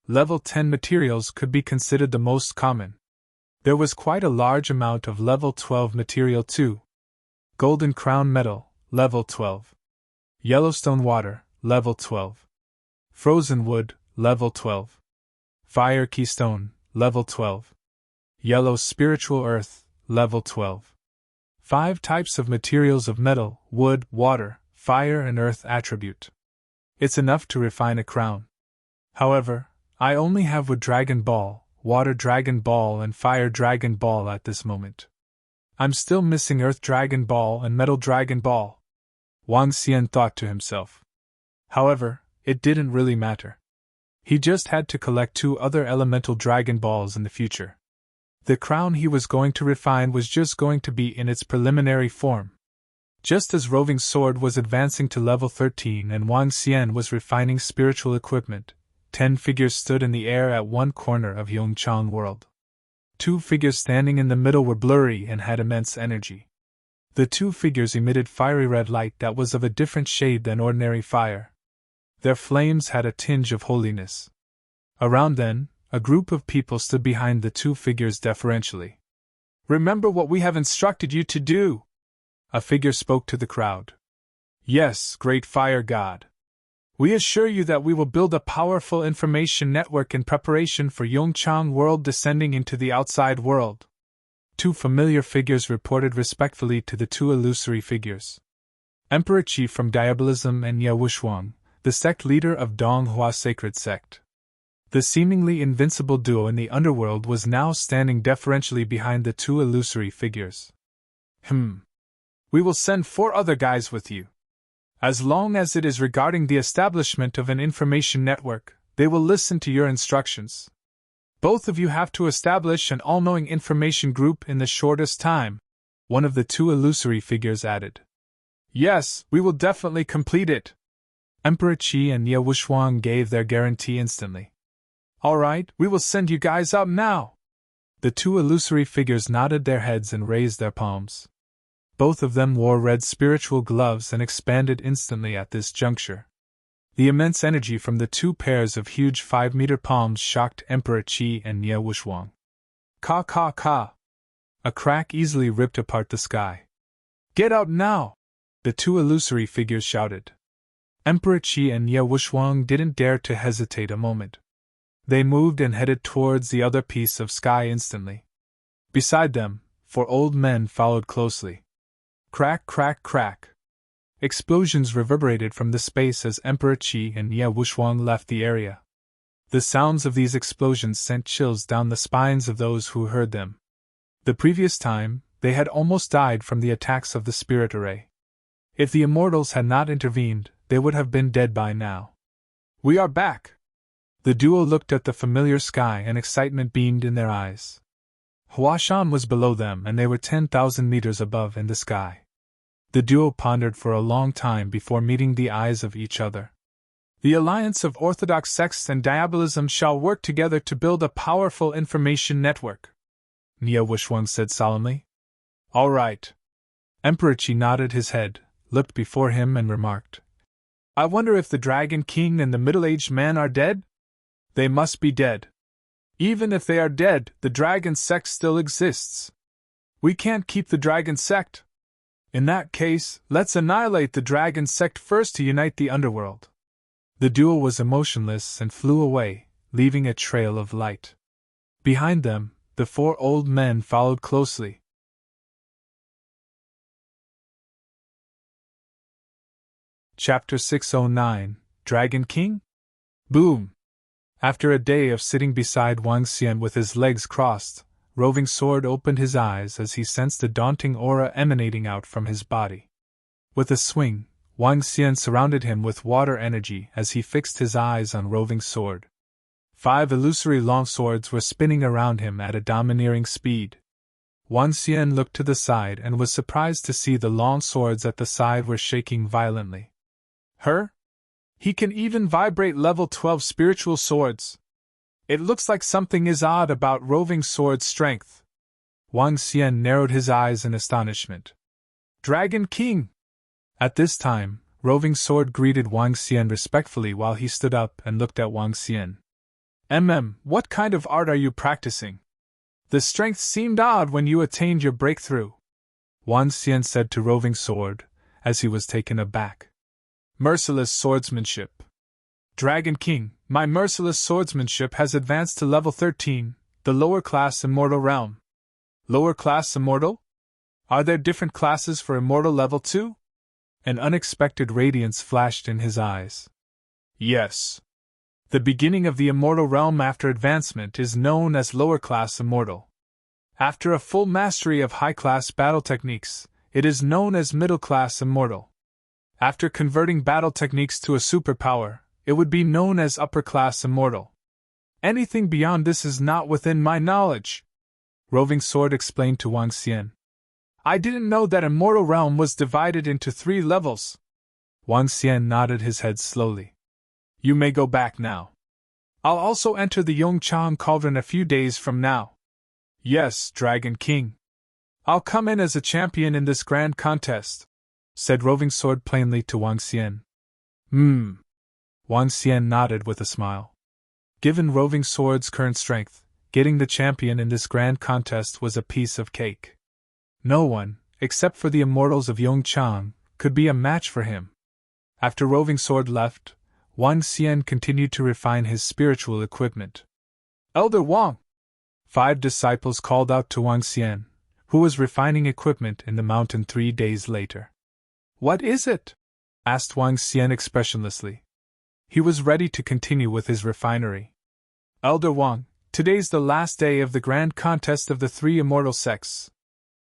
Level 10 materials could be considered the most common. There was quite a large amount of level 12 material too. Golden Crown Metal, level 12. Yellowstone Water, level 12. Frozen Wood, level 12. Fire Keystone, level 12. Yellow Spiritual Earth, level 12. 5 types of materials of metal, wood, water, fire and earth attribute. It's enough to refine a crown. However, I only have Wood Dragon Ball, Water Dragon Ball and Fire Dragon Ball at this moment. I'm still missing Earth Dragon Ball and Metal Dragon Ball. Wang Xian thought to himself. However, it didn't really matter. He just had to collect 2 other elemental Dragon Balls in the future. The crown he was going to refine was just going to be in its preliminary form. Just as Roving Sword was advancing to level 13 and Wang Xian was refining spiritual equipment, 10 figures stood in the air at one corner of Yongchang World. 2 figures standing in the middle were blurry and had immense energy. The 2 figures emitted fiery red light that was of a different shade than ordinary fire. Their flames had a tinge of holiness. Around them, a group of people stood behind the 2 figures deferentially. Remember what we have instructed you to do! A figure spoke to the crowd. Yes, great fire god. We assure you that we will build a powerful information network in preparation for Yongchang world descending into the outside world. Two familiar figures reported respectfully to the two illusory figures. Emperor Qi from Diabolism and Ye Wushuang, the sect leader of Donghua Sacred Sect. The seemingly invincible duo in the underworld was now standing deferentially behind the two illusory figures. We will send 4 other guys with you. As long as it is regarding the establishment of an information network, they will listen to your instructions. Both of you have to establish an all-knowing information group in the shortest time, one of the two illusory figures added. Yes, we will definitely complete it. Emperor Qi and Ye Wushuang gave their guarantee instantly. All right, we will send you guys out now. The two illusory figures nodded their heads and raised their palms. Both of them wore red spiritual gloves and expanded instantly at this juncture. The immense energy from the two pairs of huge 5-meter palms shocked Emperor Qi and Ye Wushuang. Ka ka ka! A crack easily ripped apart the sky. Get out now! The two illusory figures shouted. Emperor Qi and Ye Wushuang didn't dare to hesitate a moment. They moved and headed towards the other piece of sky instantly. Beside them, 4 old men followed closely. Crack, crack, crack. Explosions reverberated from the space as Emperor Qi and Ye Wushuang left the area. The sounds of these explosions sent chills down the spines of those who heard them. The previous time, they had almost died from the attacks of the spirit array. If the Immortals had not intervened, they would have been dead by now. We are back! The duo looked at the familiar sky and excitement beamed in their eyes. Huashan was below them and they were 10,000 meters above in the sky. The duo pondered for a long time before meeting the eyes of each other. The alliance of orthodox sects and diabolism shall work together to build a powerful information network, Ye Wushuang said solemnly. All right. Emperor Qi nodded his head, looked before him and remarked, I wonder if the Dragon King and the middle-aged man are dead? They must be dead. Even if they are dead, the Dragon Sect still exists. We can't keep the Dragon Sect. In that case, let's annihilate the Dragon Sect first to unite the Underworld. The duo was emotionless and flew away, leaving a trail of light. Behind them, the 4 old men followed closely. Chapter 609, Dragon King? Boom! After a day of sitting beside Wang Xian with his legs crossed, Roving Sword opened his eyes as he sensed a daunting aura emanating out from his body. With a swing, Wang Xian surrounded him with water energy as he fixed his eyes on Roving Sword. 5 illusory longswords were spinning around him at a domineering speed. Wang Xian looked to the side and was surprised to see the longswords at the side were shaking violently. He can even vibrate level 12 spiritual swords. It looks like something is odd about Roving Sword's strength. Wang Xian narrowed his eyes in astonishment. Dragon King! At this time, Roving Sword greeted Wang Xian respectfully while he stood up and looked at Wang Xian. What kind of art are you practicing? The strength seemed odd when you attained your breakthrough, Wang Xian said to Roving Sword, as he was taken aback. Merciless swordsmanship. Dragon King, my merciless swordsmanship has advanced to level 13, the lower class Immortal realm. Lower class Immortal? Are there different classes for Immortal level 2? An unexpected radiance flashed in his eyes. Yes. The beginning of the Immortal realm after advancement is known as lower class Immortal. After a full mastery of high-class battle techniques, it is known as middle class Immortal. After converting battle techniques to a superpower, it would be known as upper-class Immortal. Anything beyond this is not within my knowledge, Roving Sword explained to Wang Xian. I didn't know that Immortal realm was divided into 3 levels. Wang Xian nodded his head slowly. You may go back now. I'll also enter the Yongchang Cauldron a few days from now. Yes, Dragon King. I'll come in as a champion in this grand contest, said Roving Sword plainly to Wang Xian. Wang Xian nodded with a smile. Given Roving Sword's current strength, getting the champion in this grand contest was a piece of cake. No one, except for the Immortals of Yongchang, could be a match for him. After Roving Sword left, Wang Xian continued to refine his spiritual equipment. Elder Wang! 5 disciples called out to Wang Xian, who was refining equipment in the mountain 3 days later. What is it? Asked Wang Xian expressionlessly. He was ready to continue with his refinery. Elder Wang, today's the last day of the grand contest of the 3 immortal sects.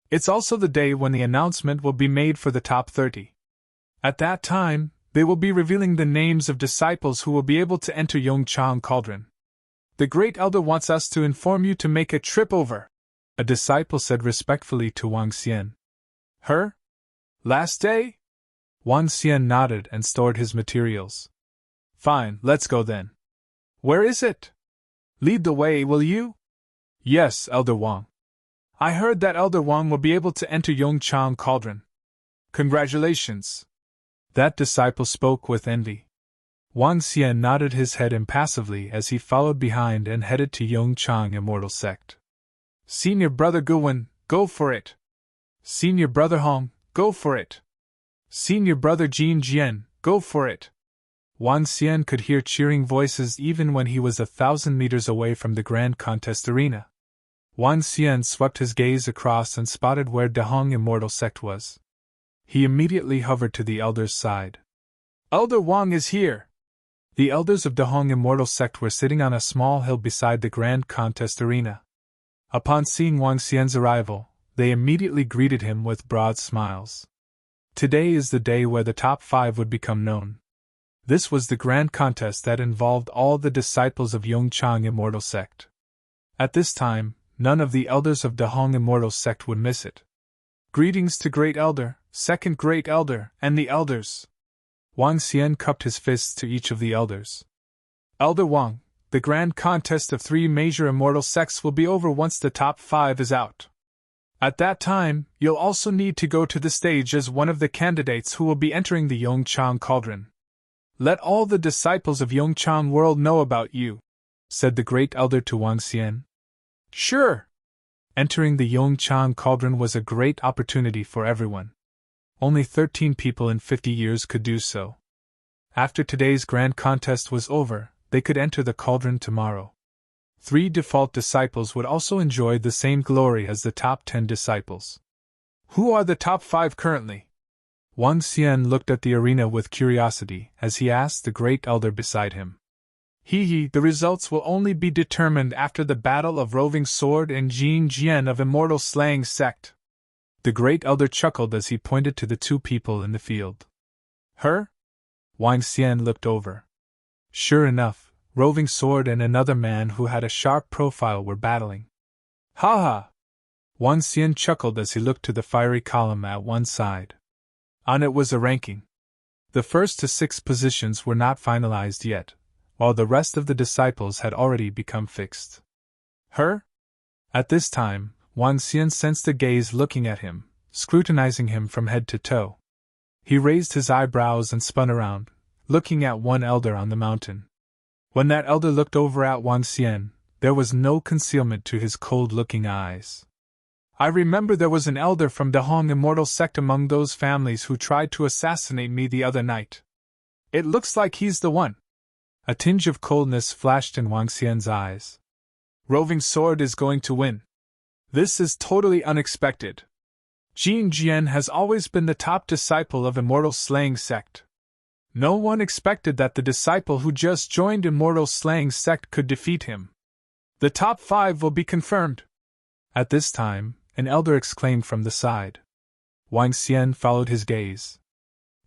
It's also the day when the announcement will be made for the top 30. At that time, they will be revealing the names of disciples who will be able to enter Yongchang Cauldron. The Great Elder wants us to inform you to make a trip over, a disciple said respectfully to Wang Xian. Her? Last day? Wang Xian nodded and stored his materials. Fine, let's go then. Where is it? Lead the way, will you? Yes, Elder Wang. I heard that Elder Wang will be able to enter Yongchang Cauldron. Congratulations. That disciple spoke with envy. Wang Xian nodded his head impassively as he followed behind and headed to Yongchang Immortal Sect. Senior Brother Guwen, go for it. Senior Brother Hong, go for it. Senior Brother Jin Jian, go for it. Wang Xian could hear cheering voices even when he was 1,000 meters away from the grand contest arena. Wang Xian swept his gaze across and spotted where Dahong Immortal Sect was. He immediately hovered to the elder's side. Elder Wang is here! The elders of Dahong Immortal Sect were sitting on a small hill beside the grand contest arena. Upon seeing Wang Xian's arrival, they immediately greeted him with broad smiles. Today is the day where the top 5 would become known. This was the grand contest that involved all the disciples of Yongchang Immortal Sect. At this time, none of the elders of Dahong Immortal Sect would miss it. Greetings to Great Elder, Second Great Elder, and the elders. Wang Xian cupped his fists to each of the elders. Elder Wang, the grand contest of 3 major immortal sects will be over once the top 5 is out. At that time, you'll also need to go to the stage as one of the candidates who will be entering the Yongchang Cauldron. Let all the disciples of Yongchang World know about you, said the Great Elder to Wang Xian. Sure. Entering the Yongchang Cauldron was a great opportunity for everyone. Only 13 people in 50 years could do so. After today's grand contest was over, they could enter the cauldron tomorrow. 3 default disciples would also enjoy the same glory as the top 10 disciples. Who are the top 5 currently? Wang Xian looked at the arena with curiosity as he asked the Great Elder beside him. The results will only be determined after the Battle of Roving Sword and Jin Jian of Immortal Slaying Sect. The Great Elder chuckled as he pointed to the 2 people in the field. Her? Wang Xian looked over. Sure enough, Roving Sword and another man who had a sharp profile were battling. Ha ha! Wang Xian chuckled as he looked to the fiery column at one side. On it was a ranking. The first to 6 positions were not finalized yet, while the rest of the disciples had already become fixed. Her? At this time, Wang Xian sensed a gaze looking at him, scrutinizing him from head to toe. He raised his eyebrows and spun around, looking at one elder on the mountain. When that elder looked over at Wang Xian, there was no concealment to his cold-looking eyes. I remember there was an elder from Dahong Immortal Sect among those families who tried to assassinate me the other night. It looks like he's the one. A tinge of coldness flashed in Wang Xian's eyes. Roving Sword is going to win. This is totally unexpected. Jin Jian has always been the top disciple of Immortal Slaying Sect. No one expected that the disciple who just joined Immortal Slaying Sect could defeat him. The top 5 will be confirmed. At this time, an elder exclaimed from the side. Wang Xian followed his gaze.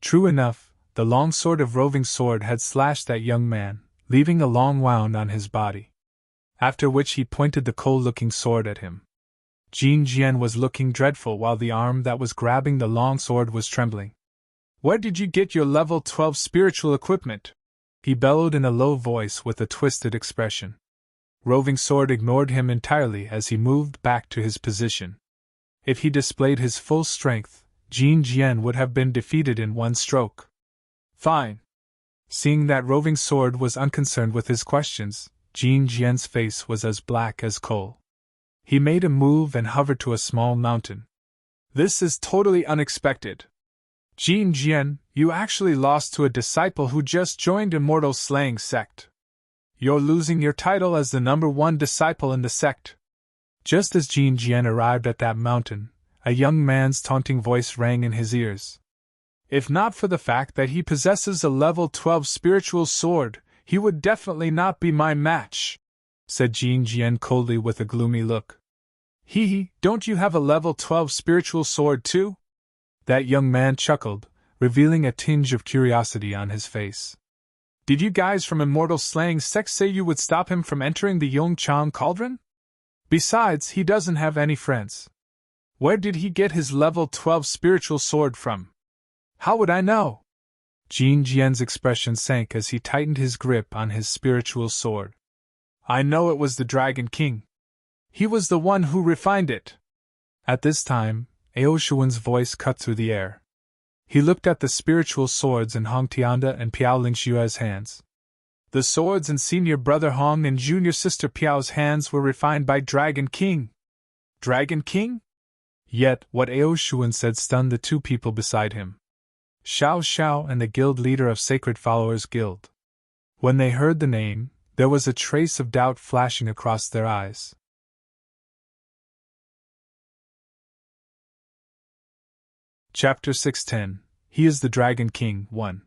True enough, the long sword of Roving Sword had slashed that young man, leaving a long wound on his body. After which he pointed the cold-looking sword at him. Jin Jian was looking dreadful while the arm that was grabbing the long sword was trembling. Where did you get your level 12 spiritual equipment? He bellowed in a low voice with a twisted expression. Roving Sword ignored him entirely as he moved back to his position. If he displayed his full strength, Jin Jian would have been defeated in one stroke. Fine. Seeing that Roving Sword was unconcerned with his questions, Jin Jian's face was as black as coal. He made a move and hovered to a small mountain. This is totally unexpected. Jin Jian, you actually lost to a disciple who just joined Immortal slaying Sect. You're losing your title as the #1 disciple in the sect. Just as Jin Jian arrived at that mountain, a young man's taunting voice rang in his ears. If not for the fact that he possesses a level 12 spiritual sword, he would definitely not be my match, said Jin Jian coldly with a gloomy look. Hee, don't you have a level 12 spiritual sword too? That young man chuckled, revealing a tinge of curiosity on his face. Did you guys from Immortal slaying Sect say you would stop him from entering the Yong Chang cauldron? Besides, he doesn't have any friends. Where did he get his level 12 spiritual sword from? How would I know? Jin Jian's expression sank as he tightened his grip on his spiritual sword. I know it was the Dragon King. He was the one who refined it. At this time, Ao Shuan's voice cut through the air. He looked at the spiritual swords in Hong Tianda and Piao Lingshua's hands. The swords in senior brother Hong and junior sister Piao's hands were refined by Dragon King. Dragon King? Yet, what Ao Shuan said stunned the two people beside him. Xiao Xiao and the guild leader of Sacred Followers Guild. When they heard the name, there was a trace of doubt flashing across their eyes. Chapter 610. He is the Dragon King. 1.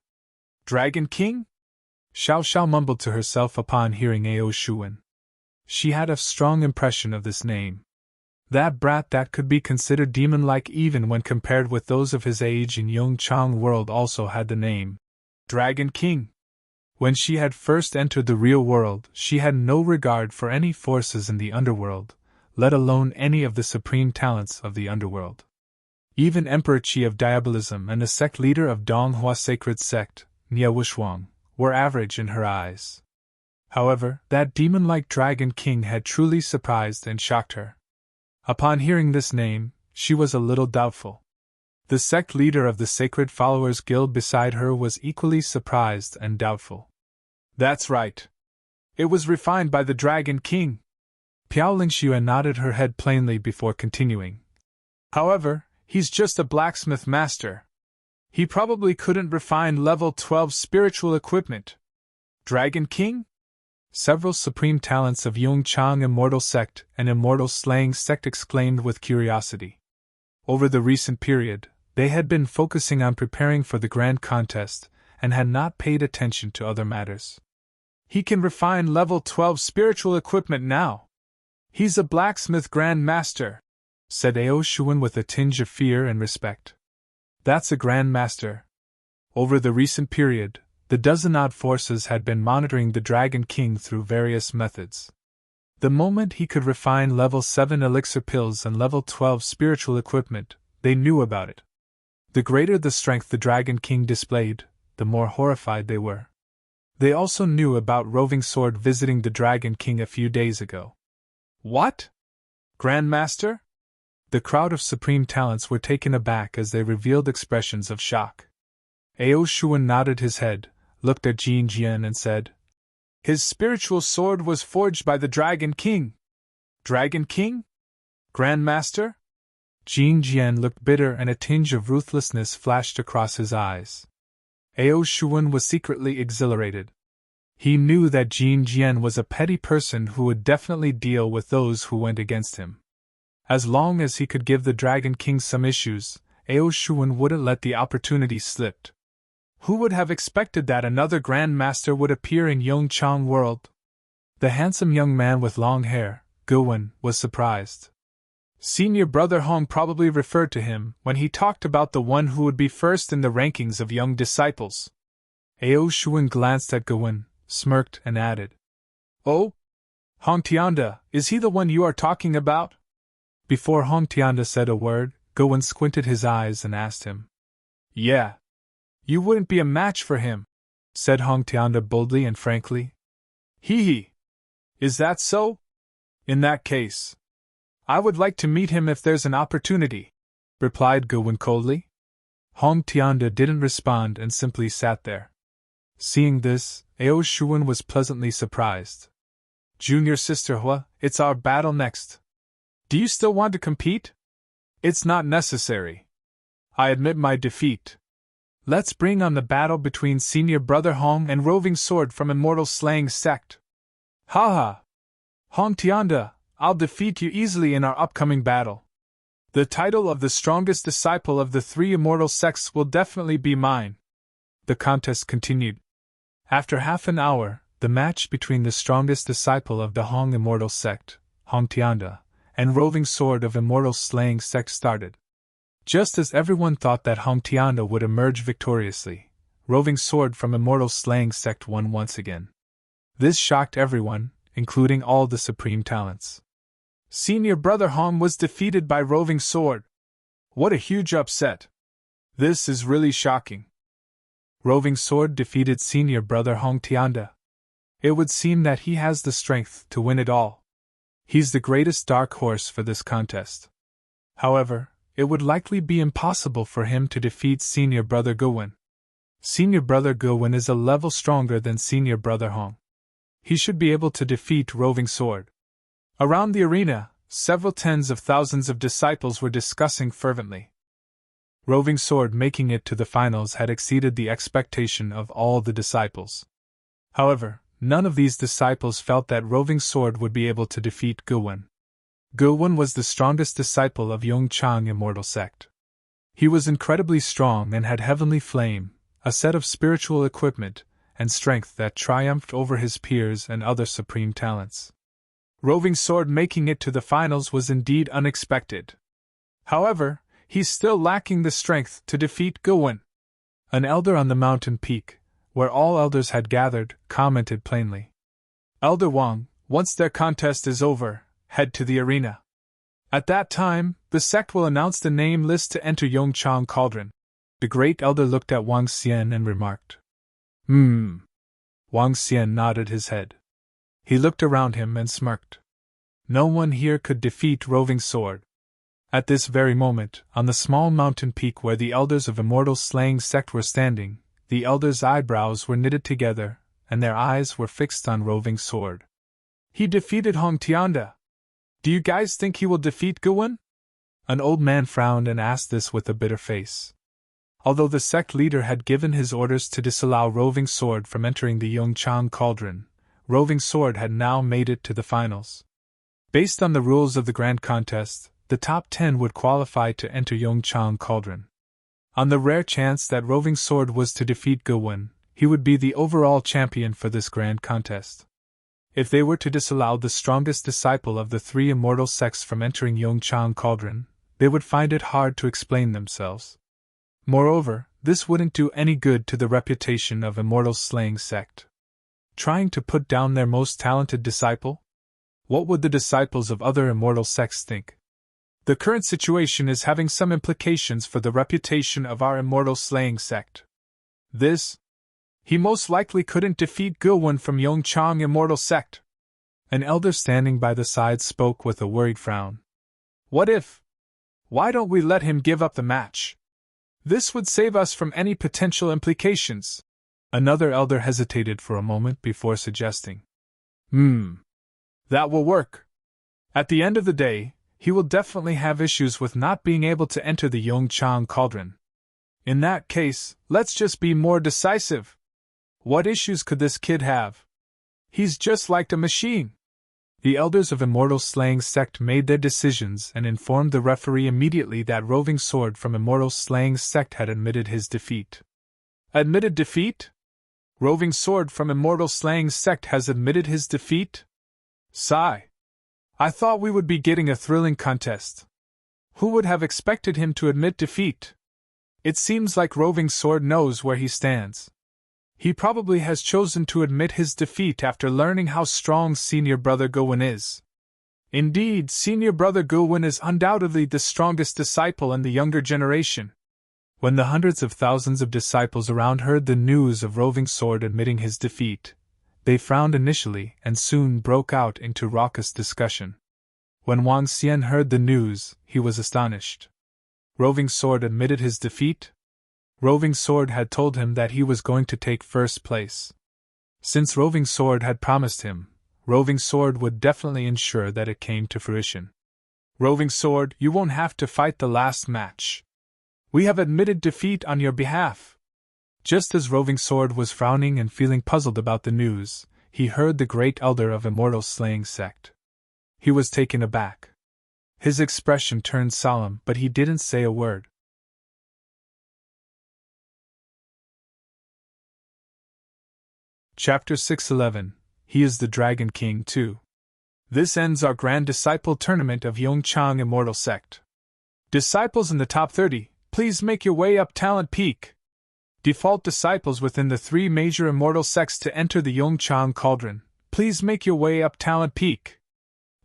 Dragon King? Xiao Xiao mumbled to herself upon hearing Ao Shuan. She had a strong impression of this name. That brat that could be considered demon-like even when compared with those of his age in Yong Chang world also had the name Dragon King. When she had first entered the real world, she had no regard for any forces in the Underworld, let alone any of the supreme talents of the Underworld. Even Emperor Qi of Diabolism and the sect leader of Donghua Sacred Sect, Nia Wushuang, were average in her eyes. However, that demon-like Dragon King had truly surprised and shocked her. Upon hearing this name, she was a little doubtful. The sect leader of the Sacred Followers Guild beside her was equally surprised and doubtful. That's right. It was refined by the Dragon King. Piao Lingxue nodded her head plainly before continuing. However, he's just a blacksmith master. He probably couldn't refine level 12 spiritual equipment. Dragon King? Several supreme talents of Yong Chang Immortal Sect and Immortal Slaying Sect exclaimed with curiosity. Over the recent period, they had been focusing on preparing for the grand contest and had not paid attention to other matters. He can refine level 12 spiritual equipment now. He's a blacksmith grand master, said Ao Shuan with a tinge of fear and respect. That's a grand master. Over the recent period, the dozen-odd forces had been monitoring the Dragon King through various methods. The moment he could refine level 7 elixir pills and level 12 spiritual equipment, they knew about it. The greater the strength the Dragon King displayed, the more horrified they were. They also knew about Roving Sword visiting the Dragon King a few days ago. What? Grandmaster? The crowd of supreme talents were taken aback as they revealed expressions of shock. Ao Shuan nodded his head, looked at Jin Jian and said, His spiritual sword was forged by the Dragon King. Dragon King? Grandmaster? Jin Jian looked bitter and a tinge of ruthlessness flashed across his eyes. Ao Shuan was secretly exhilarated. He knew that Jin Jian was a petty person who would definitely deal with those who went against him. As long as he could give the Dragon King some issues, Ao Shuan wouldn't let the opportunity slip. Who would have expected that another Grand Master would appear in Yong Chang world? The handsome young man with long hair, Guwen, was surprised. Senior brother Hong probably referred to him when he talked about the one who would be first in the rankings of young disciples. Ao Shuan glanced at Guwen, smirked and added, Oh? Hong Tianda, is he the one you are talking about? Before Hong Tianda said a word, Guwen squinted his eyes and asked him. Yeah. You wouldn't be a match for him, said Hong Tianda boldly and frankly. Hee. Is that so? In that case, I would like to meet him if there's an opportunity, replied Guwen coldly. Hong Tianda didn't respond and simply sat there. Seeing this, Ao Shuan was pleasantly surprised. Junior sister Hua, it's our battle next. Do you still want to compete? It's not necessary. I admit my defeat, Let's bring on the battle between Senior Brother Hong and Roving Sword from Immortal slaying Sect. Haha! Hong Tianda, I'll defeat you easily in our upcoming battle. The title of the strongest disciple of the three immortal sects will definitely be mine. The contest continued. After half an hour, the match between the strongest disciple of the Hong Immortal Sect, Hong Tianda, and Roving Sword of Immortal Slaying Sect started. Just as everyone thought that Hong Tianda would emerge victoriously, Roving Sword from Immortal Slaying Sect won once again. This shocked everyone, including all the supreme talents. Senior Brother Hong was defeated by Roving Sword. What a huge upset! This is really shocking. Roving Sword defeated Senior Brother Hong Tianda. It would seem that he has the strength to win it all. He's the greatest dark horse for this contest. However, it would likely be impossible for him to defeat Senior Brother Gowon. Senior Brother Gowon is a level stronger than Senior Brother Hong. He should be able to defeat Roving Sword. Around the arena, several tens of thousands of disciples were discussing fervently. Roving Sword making it to the finals had exceeded the expectation of all the disciples. However, none of these disciples felt that Roving Sword would be able to defeat Gowon. Gowon was the strongest disciple of Yong Chang Immortal Sect. He was incredibly strong and had Heavenly Flame, a set of spiritual equipment, and strength that triumphed over his peers and other supreme talents. Roving Sword making it to the finals was indeed unexpected. However, he's still lacking the strength to defeat Gowon. An elder on the mountain peak, where all elders had gathered, commented plainly. Elder Wang, once their contest is over, head to the arena. At that time, the sect will announce the name list to enter Yongchang Cauldron. The great elder looked at Wang Xian and remarked. Wang Xian nodded his head. He looked around him and smirked. No one here could defeat Roving Sword. At this very moment, on the small mountain peak where the elders of Immortal Slaying Sect were standing, the elders' eyebrows were knitted together, and their eyes were fixed on Roving Sword. He defeated Hong Tianda. Do you guys think he will defeat Gowon? An old man frowned and asked this with a bitter face. Although the sect leader had given his orders to disallow Roving Sword from entering the Yongchang Cauldron, Roving Sword had now made it to the finals. Based on the rules of the Grand Contest, the top 10 would qualify to enter Yongchang Cauldron. On the rare chance that Roving Sword was to defeat Gowon, he would be the overall champion for this Grand Contest. If they were to disallow the strongest disciple of the three immortal sects from entering Yongchang Cauldron, they would find it hard to explain themselves. Moreover, this wouldn't do any good to the reputation of Immortal Slaying Sect. Trying to put down their most talented disciple? What would the disciples of other immortal sects think? The current situation is having some implications for the reputation of our Immortal Slaying Sect. He most likely couldn't defeat Gowon from Yongchang Immortal Sect. An elder standing by the side spoke with a worried frown. What if? Why don't we let him give up the match? This would save us from any potential implications. Another elder hesitated for a moment before suggesting. That will work. At the end of the day, he will definitely have issues with not being able to enter the Yongchang Cauldron. In that case, let's just be more decisive. What issues could this kid have? He's just like a machine. The elders of Immortal Slaying Sect made their decisions and informed the referee immediately that Roving Sword from Immortal Slaying Sect had admitted his defeat. Admitted defeat? Roving Sword from Immortal Slaying Sect has admitted his defeat? Sigh. I thought we would be getting a thrilling contest. Who would have expected him to admit defeat? It seems like Roving Sword knows where he stands. He probably has chosen to admit his defeat after learning how strong Senior Brother Gowon is. Indeed, Senior Brother Gowon is undoubtedly the strongest disciple in the younger generation. When the hundreds of thousands of disciples around heard the news of Roving Sword admitting his defeat, they frowned initially and soon broke out into raucous discussion. When Wang Xian heard the news, he was astonished. Roving Sword admitted his defeat? Roving Sword had told him that he was going to take first place. Since Roving Sword had promised him, Roving Sword would definitely ensure that it came to fruition. Roving Sword, you won't have to fight the last match. We have admitted defeat on your behalf. Just as Roving Sword was frowning and feeling puzzled about the news, he heard the great elder of Immortal slaying Sect. He was taken aback. His expression turned solemn, but he didn't say a word. Chapter 611. He is the Dragon King too. This ends our Grand Disciple Tournament of Yong Chang Immortal Sect. Disciples in the top 30, please make your way up Talent Peak. Default disciples within the 3 major immortal sects to enter the Yong Chang Cauldron, please make your way up Talent Peak.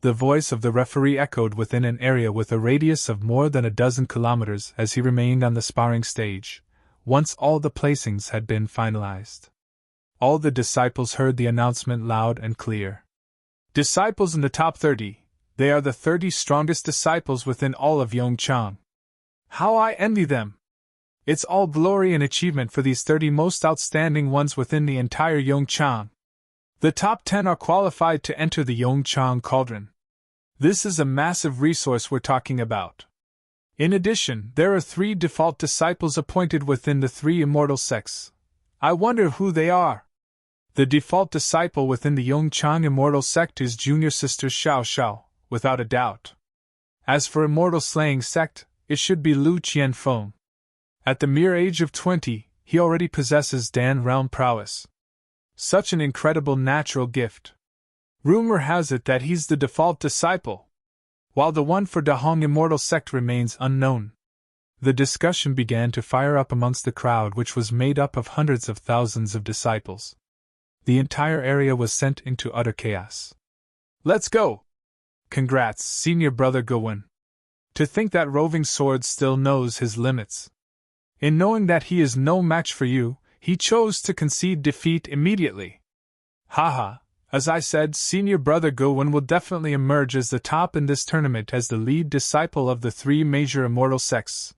The voice of the referee echoed within an area with a radius of more than a dozen kilometers as he remained on the sparring stage, once all the placings had been finalized. All the disciples heard the announcement loud and clear. Disciples in the top 30, they are the 30 strongest disciples within all of Yong Chang. How I envy them! It's all glory and achievement for these 30 most outstanding ones within the entire Yong Chang. The top 10 are qualified to enter the Yong Chang Cauldron. This is a massive resource we're talking about. In addition, there are 3 default disciples appointed within the 3 immortal sects. I wonder who they are. The default disciple within the Yong Chang Immortal Sect is Junior Sister Xiao Xiao, without a doubt. As for Immortal Slaying Sect, it should be Lu Qianfeng. At the mere age of 20, he already possesses Dan realm prowess. Such an incredible natural gift. Rumor has it that he's the default disciple, while the one for Dahong Immortal Sect remains unknown. The discussion began to fire up amongst the crowd, which was made up of hundreds of thousands of disciples. The entire area was sent into utter chaos. Let's go! Congrats, senior brother Gowon. To think that Roving Sword still knows his limits. In knowing that he is no match for you, he chose to concede defeat immediately. Haha, as I said, senior brother Gowon will definitely emerge as the top in this tournament as the lead disciple of the 3 major immortal sects.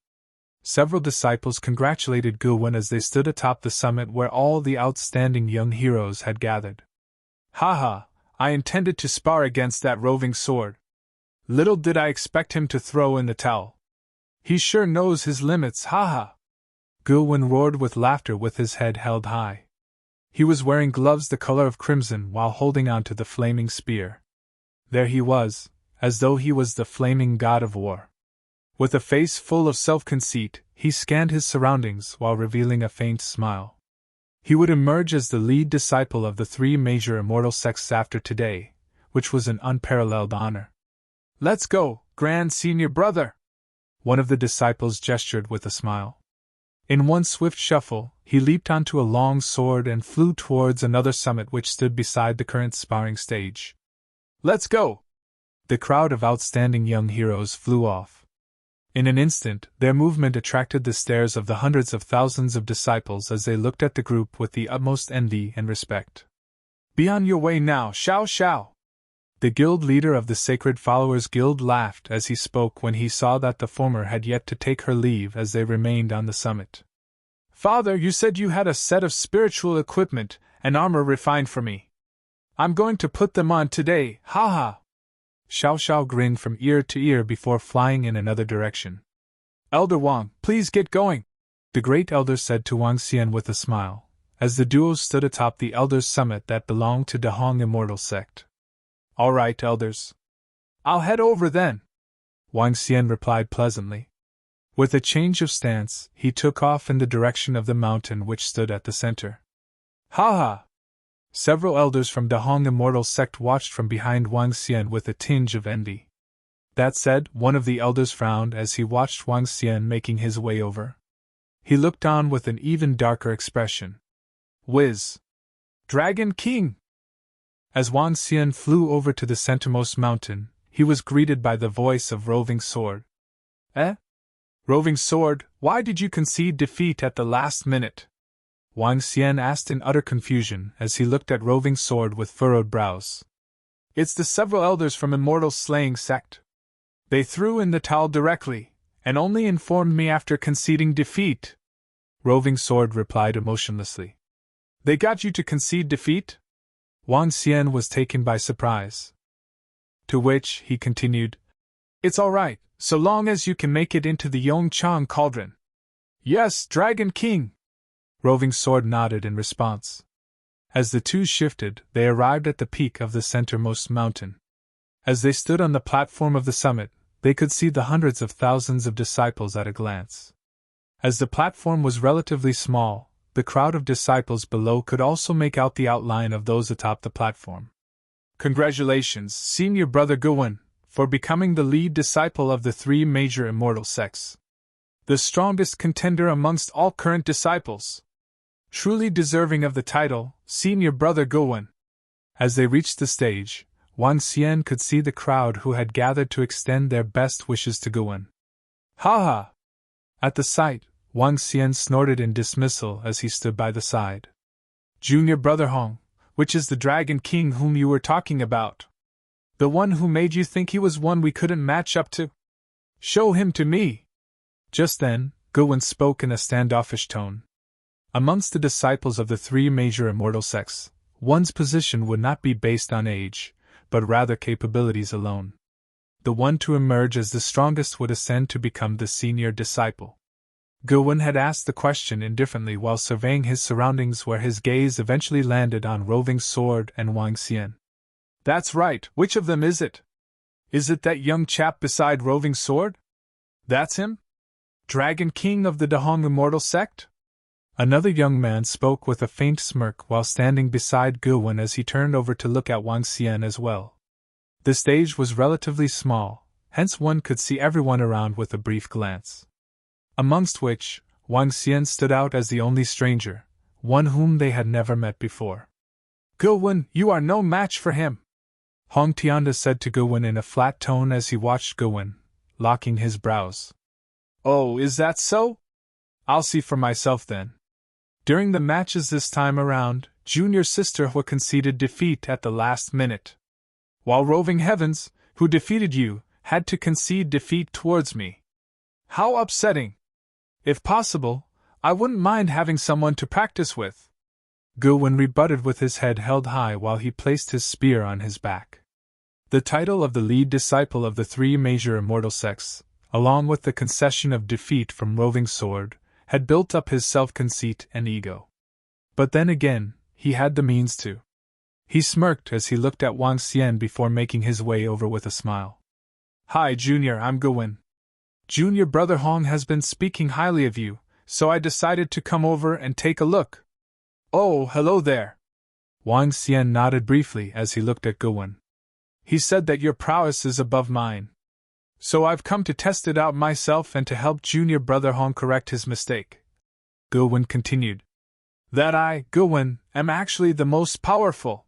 Several disciples congratulated Gowon as they stood atop the summit where all the outstanding young heroes had gathered. Haha, I intended to spar against that Roving Sword. Little did I expect him to throw in the towel. He sure knows his limits, haha. Gowon roared with laughter with his head held high. He was wearing gloves the color of crimson while holding onto the flaming spear. There he was, as though he was the flaming god of war. With a face full of self-conceit, he scanned his surroundings while revealing a faint smile. He would emerge as the lead disciple of the 3 major immortal sects after today, which was an unparalleled honor. Let's go, grand senior brother! One of the disciples gestured with a smile. In one swift shuffle, he leaped onto a long sword and flew towards another summit which stood beside the current sparring stage. Let's go! The crowd of outstanding young heroes flew off. In an instant, their movement attracted the stares of the hundreds of thousands of disciples as they looked at the group with the utmost envy and respect. Be on your way now, Xiao Xiao! The guild leader of the Sacred Followers Guild laughed as he spoke when he saw that the former had yet to take her leave as they remained on the summit. Father, you said you had a set of spiritual equipment and armor refined for me. I'm going to put them on today, haha! Xiao Xiao grinned from ear to ear before flying in another direction. Elder Wang, please get going, the great elder said to Wang Xian with a smile, as the duo stood atop the elders' summit that belonged to Dahong Immortal Sect. All right, elders. I'll head over then, Wang Xian replied pleasantly. With a change of stance, he took off in the direction of the mountain which stood at the center. Ha! Several elders from Dahong Immortal Sect watched from behind Wang Xian with a tinge of envy. That said, one of the elders frowned as he watched Wang Xian making his way over. He looked on with an even darker expression. Whiz! Dragon King! As Wang Xian flew over to the centermost mountain, he was greeted by the voice of Roving Sword. Eh? Roving Sword, why did you concede defeat at the last minute? Wang Xian asked in utter confusion as he looked at Roving Sword with furrowed brows. It's the several elders from Immortal Slaying Sect. They threw in the towel directly, and only informed me after conceding defeat, Roving Sword replied emotionlessly. They got you to concede defeat? Wang Xian was taken by surprise. To which he continued, It's all right, so long as you can make it into the Yong Chang Cauldron. Yes, Dragon King! Roving Sword nodded in response. As the two shifted, they arrived at the peak of the centermost mountain. As they stood on the platform of the summit, they could see the hundreds of thousands of disciples at a glance. As the platform was relatively small, the crowd of disciples below could also make out the outline of those atop the platform. Congratulations, Senior Brother Gawain, for becoming the lead disciple of the three major immortal sects. The strongest contender amongst all current disciples. Truly deserving of the title, Senior Brother Gawain. As they reached the stage, Wang Xian could see the crowd who had gathered to extend their best wishes to Gawain. Ha ha! At the sight, Wang Xian snorted in dismissal as he stood by the side. Junior Brother Hong, which is the Dragon King whom you were talking about? The one who made you think he was one we couldn't match up to? Show him to me! Just then, Gawain spoke in a standoffish tone. Amongst the disciples of the three major immortal sects, one's position would not be based on age, but rather capabilities alone. The one to emerge as the strongest would ascend to become the senior disciple. Gawain had asked the question indifferently while surveying his surroundings, where his gaze eventually landed on Roving Sword and Wang Xian. That's right, which of them is it? Is it that young chap beside Roving Sword? That's him? Dragon King of the Dahong Immortal Sect? Another young man spoke with a faint smirk while standing beside Gawain as he turned over to look at Wang Xian as well. The stage was relatively small, hence one could see everyone around with a brief glance. Amongst which, Wang Xian stood out as the only stranger, one whom they had never met before. Gawain, you are no match for him, Hong Tianda said to Gawain in a flat tone as he watched Gawain, locking his brows. Oh, is that so? I'll see for myself then. During the matches this time around, Junior Sister Hua conceded defeat at the last minute. While Roving Heavens, who defeated you, had to concede defeat towards me. How upsetting! If possible, I wouldn't mind having someone to practice with. Gawain rebutted with his head held high while he placed his spear on his back. The title of the lead disciple of the three major immortal sects, along with the concession of defeat from Roving Sword, had built up his self-conceit and ego. But then again, he had the means to. He smirked as he looked at Wang Xian before making his way over with a smile. Hi Junior, I'm Gawain. Junior Brother Hong has been speaking highly of you, so I decided to come over and take a look. Oh, hello there. Wang Xian nodded briefly as he looked at Gawain. He said that your prowess is above mine. So I've come to test it out myself and to help Junior Brother Hong correct his mistake. Gawain continued. That I, Gawain, am actually the most powerful.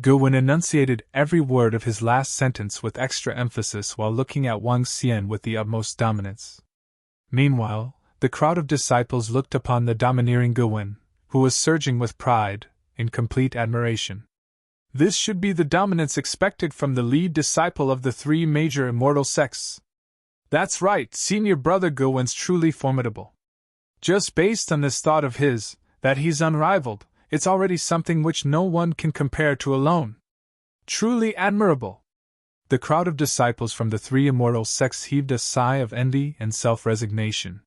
Gawain enunciated every word of his last sentence with extra emphasis while looking at Wang Xian with the utmost dominance. Meanwhile, the crowd of disciples looked upon the domineering Gawain, who was surging with pride, in complete admiration. This should be the dominance expected from the lead disciple of the three major immortal sects. That's right, Senior Brother Gawain's truly formidable. Just based on this thought of his, that he's unrivaled, it's already something which no one can compare to alone. Truly admirable. The crowd of disciples from the three immortal sects heaved a sigh of envy and self-resignation.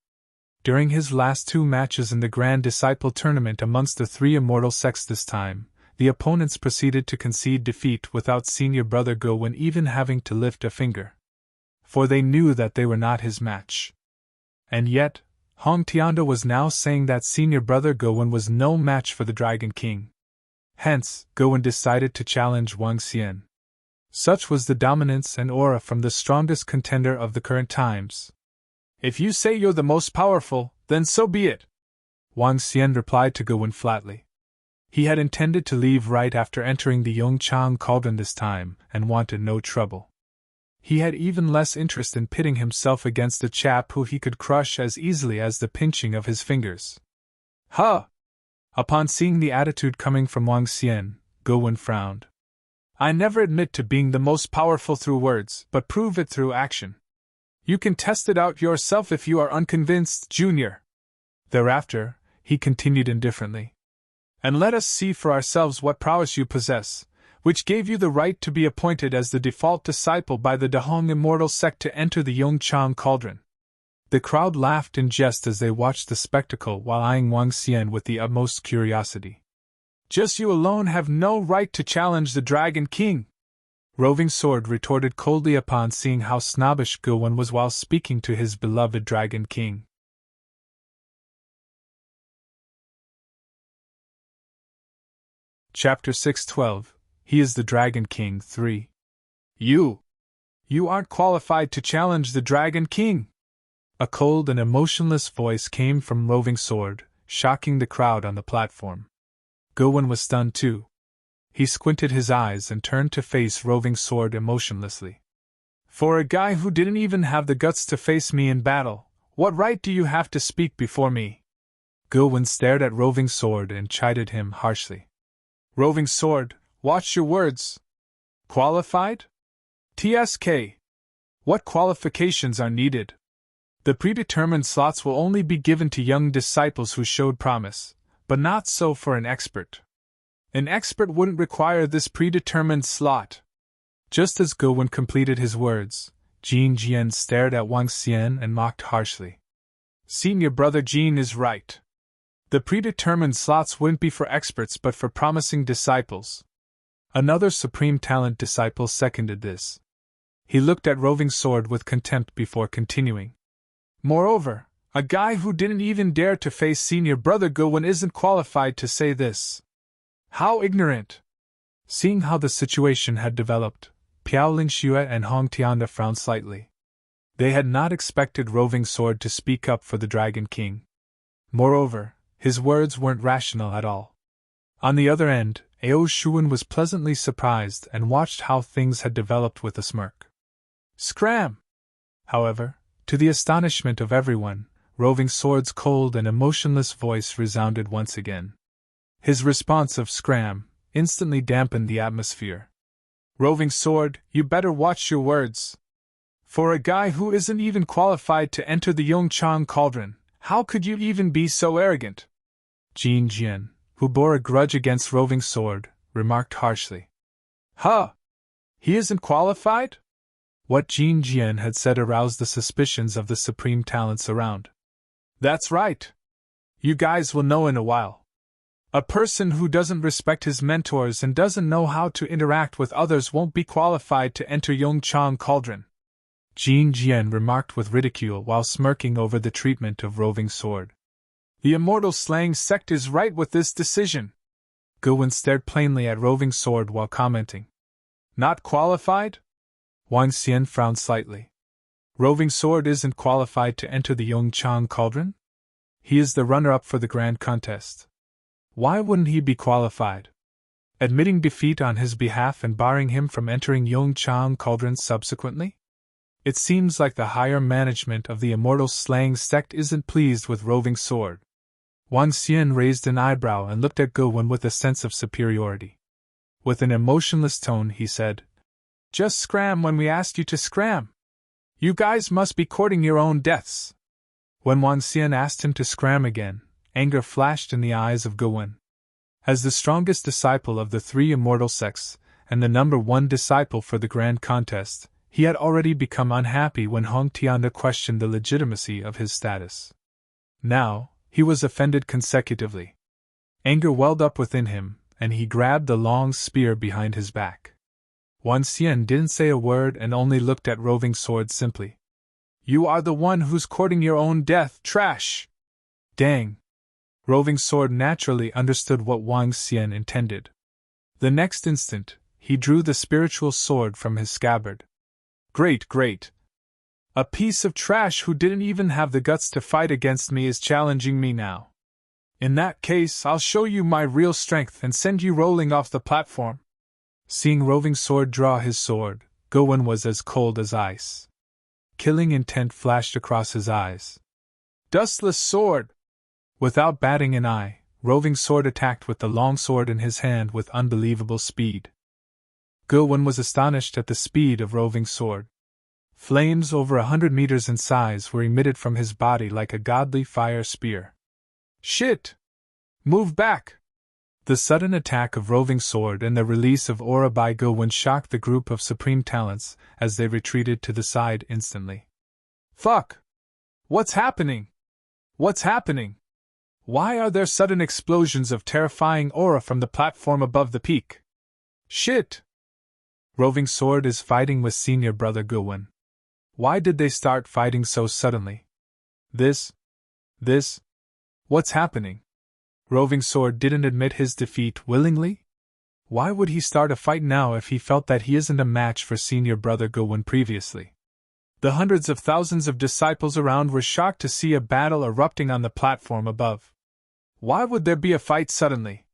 During his last two matches in the Grand Disciple Tournament amongst the three immortal sects this time, the opponents proceeded to concede defeat without Senior Brother Gawain even having to lift a finger. For they knew that they were not his match. And yet, Hong Tianda was now saying that Senior Brother Gawain was no match for the Dragon King. Hence, Gawain decided to challenge Wang Xian. Such was the dominance and aura from the strongest contender of the current times. If you say you're the most powerful, then so be it, Wang Xian replied to Gawain flatly. He had intended to leave right after entering the Yong cauldron this time, and wanted no trouble. He had even less interest in pitting himself against a chap who he could crush as easily as the pinching of his fingers. Huh! Upon seeing the attitude coming from Wang Xian, Gawain frowned. I never admit to being the most powerful through words, but prove it through action. You can test it out yourself if you are unconvinced, Junior. Thereafter, he continued indifferently. And let us see for ourselves what prowess you possess, which gave you the right to be appointed as the default disciple by the Dahong Immortal Sect to enter the Yong cauldron. The crowd laughed in jest as they watched the spectacle while eyeing Wang Xian with the utmost curiosity. Just you alone have no right to challenge the Dragon King! Roving Sword retorted coldly upon seeing how snobbish Gulwen was while speaking to his beloved Dragon King. Chapter 612. He is the Dragon King 3. You aren't qualified to challenge the Dragon King! A cold and emotionless voice came from Roving Sword, shocking the crowd on the platform. Gulwen was stunned too. He squinted his eyes and turned to face Roving Sword emotionlessly. For a guy who didn't even have the guts to face me in battle, what right do you have to speak before me? Gulwen stared at Roving Sword and chided him harshly. Roving Sword, watch your words. Qualified? TSK. What qualifications are needed? The predetermined slots will only be given to young disciples who showed promise, but not so for an expert. An expert wouldn't require this predetermined slot. Just as Gulwen completed his words, Jin Jian stared at Wang Xian and mocked harshly. Senior brother Jin is right. The predetermined slots wouldn't be for experts but for promising disciples. Another Supreme Talent disciple seconded this. He looked at Roving Sword with contempt before continuing. Moreover, a guy who didn't even dare to face senior brother Gulwen isn't qualified to say this. How ignorant! Seeing how the situation had developed, Piaoling Xue and Hong Tianda frowned slightly. They had not expected Roving Sword to speak up for the Dragon King. Moreover, his words weren't rational at all. On the other end, Ao Shuan was pleasantly surprised and watched how things had developed with a smirk. Scram! However, to the astonishment of everyone, Roving Sword's cold and emotionless voice resounded once again. His response of scram instantly dampened the atmosphere. Roving Sword, you better watch your words. For a guy who isn't even qualified to enter the Yongchang Cauldron, how could you even be so arrogant? Jin Jian, who bore a grudge against Roving Sword, remarked harshly. Huh! He isn't qualified? What Jin Jian had said aroused the suspicions of the supreme talents around. That's right. You guys will know in a while. A person who doesn't respect his mentors and doesn't know how to interact with others won't be qualified to enter Yongchang Cauldron. Jin Jian remarked with ridicule while smirking over the treatment of Roving Sword. The Immortal slaying sect is right with this decision. Gulwen stared plainly at Roving Sword while commenting. Not qualified? Wang Xian frowned slightly. Roving Sword isn't qualified to enter the Yongchang Cauldron? He is the runner-up for the grand contest. Why wouldn't he be qualified? Admitting defeat on his behalf and barring him from entering Yongchang Cauldron subsequently? It seems like the higher management of the Immortal slaying sect isn't pleased with Roving Sword. Wang Xian raised an eyebrow and looked at Gulwen with a sense of superiority. With an emotionless tone he said, Just scram when we asked you to scram. You guys must be courting your own deaths. When Wang Xian asked him to scram again, anger flashed in the eyes of Gulwen. As the strongest disciple of the three immortal sects, and the #1 disciple for the grand contest, he had already become unhappy when Hong Tianda questioned the legitimacy of his status. Now, he was offended consecutively. Anger welled up within him, and he grabbed the long spear behind his back. Wang Xian didn't say a word and only looked at Roving Sword simply. You are the one who's courting your own death, trash! Dang! Roving Sword naturally understood what Wang Xian intended. The next instant, he drew the spiritual sword from his scabbard. Great! A piece of trash who didn't even have the guts to fight against me is challenging me now. In that case, I'll show you my real strength and send you rolling off the platform. Seeing Roving Sword draw his sword, Gulwen was as cold as ice. Killing intent flashed across his eyes. Dustless sword! Without batting an eye, Roving Sword attacked with the long sword in his hand with unbelievable speed. Gulwen was astonished at the speed of Roving Sword. Flames over 100 meters in size were emitted from his body like a godly fire spear. Shit! Move back! The sudden attack of Roving Sword and the release of aura by Gulwen shocked the group of supreme talents as they retreated to the side instantly. Fuck! What's happening? What's happening? Why are there sudden explosions of terrifying aura from the platform above the peak? Shit! Roving Sword is fighting with senior brother Gulwin. Why did they start fighting so suddenly? This? What's happening? Roving Sword didn't admit his defeat willingly? Why would he start a fight now if he felt that he isn't a match for senior brother Gulwin previously? The hundreds of thousands of disciples around were shocked to see a battle erupting on the platform above. Why would there be a fight suddenly?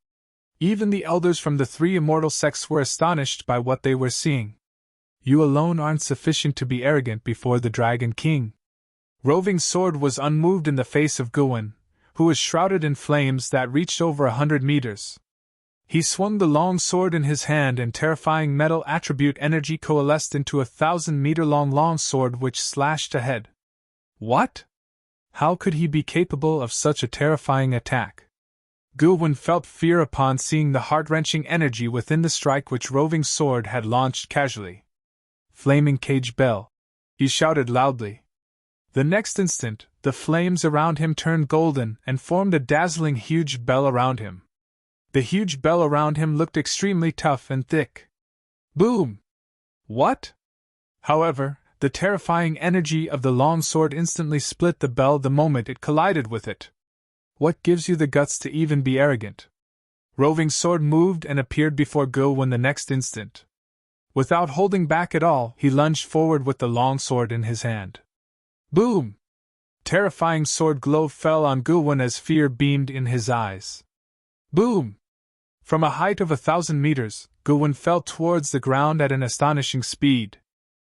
Even the elders from the three immortal sects were astonished by what they were seeing. You alone aren't sufficient to be arrogant before the Dragon King. Roving Sword was unmoved in the face of Gulwin, who was shrouded in flames that reached over 100 meters. He swung the long sword in his hand and terrifying metal attribute energy coalesced into a 1,000-meter-long long sword which slashed ahead. What? How could he be capable of such a terrifying attack? Gulwin felt fear upon seeing the heart-wrenching energy within the strike which Roving Sword had launched casually. Flaming cage bell, he shouted loudly. The next instant, the flames around him turned golden and formed a dazzling huge bell around him. The huge bell around him looked extremely tough and thick. Boom! What? However, the terrifying energy of the long sword instantly split the bell the moment it collided with it. What gives you the guts to even be arrogant? Roving Sword moved and appeared before Gulwin the next instant. Without holding back at all, he lunged forward with the long sword in his hand. Boom! Terrifying sword glow fell on Gulwin as fear beamed in his eyes. Boom! From a height of 1,000 meters, Gulwin fell towards the ground at an astonishing speed.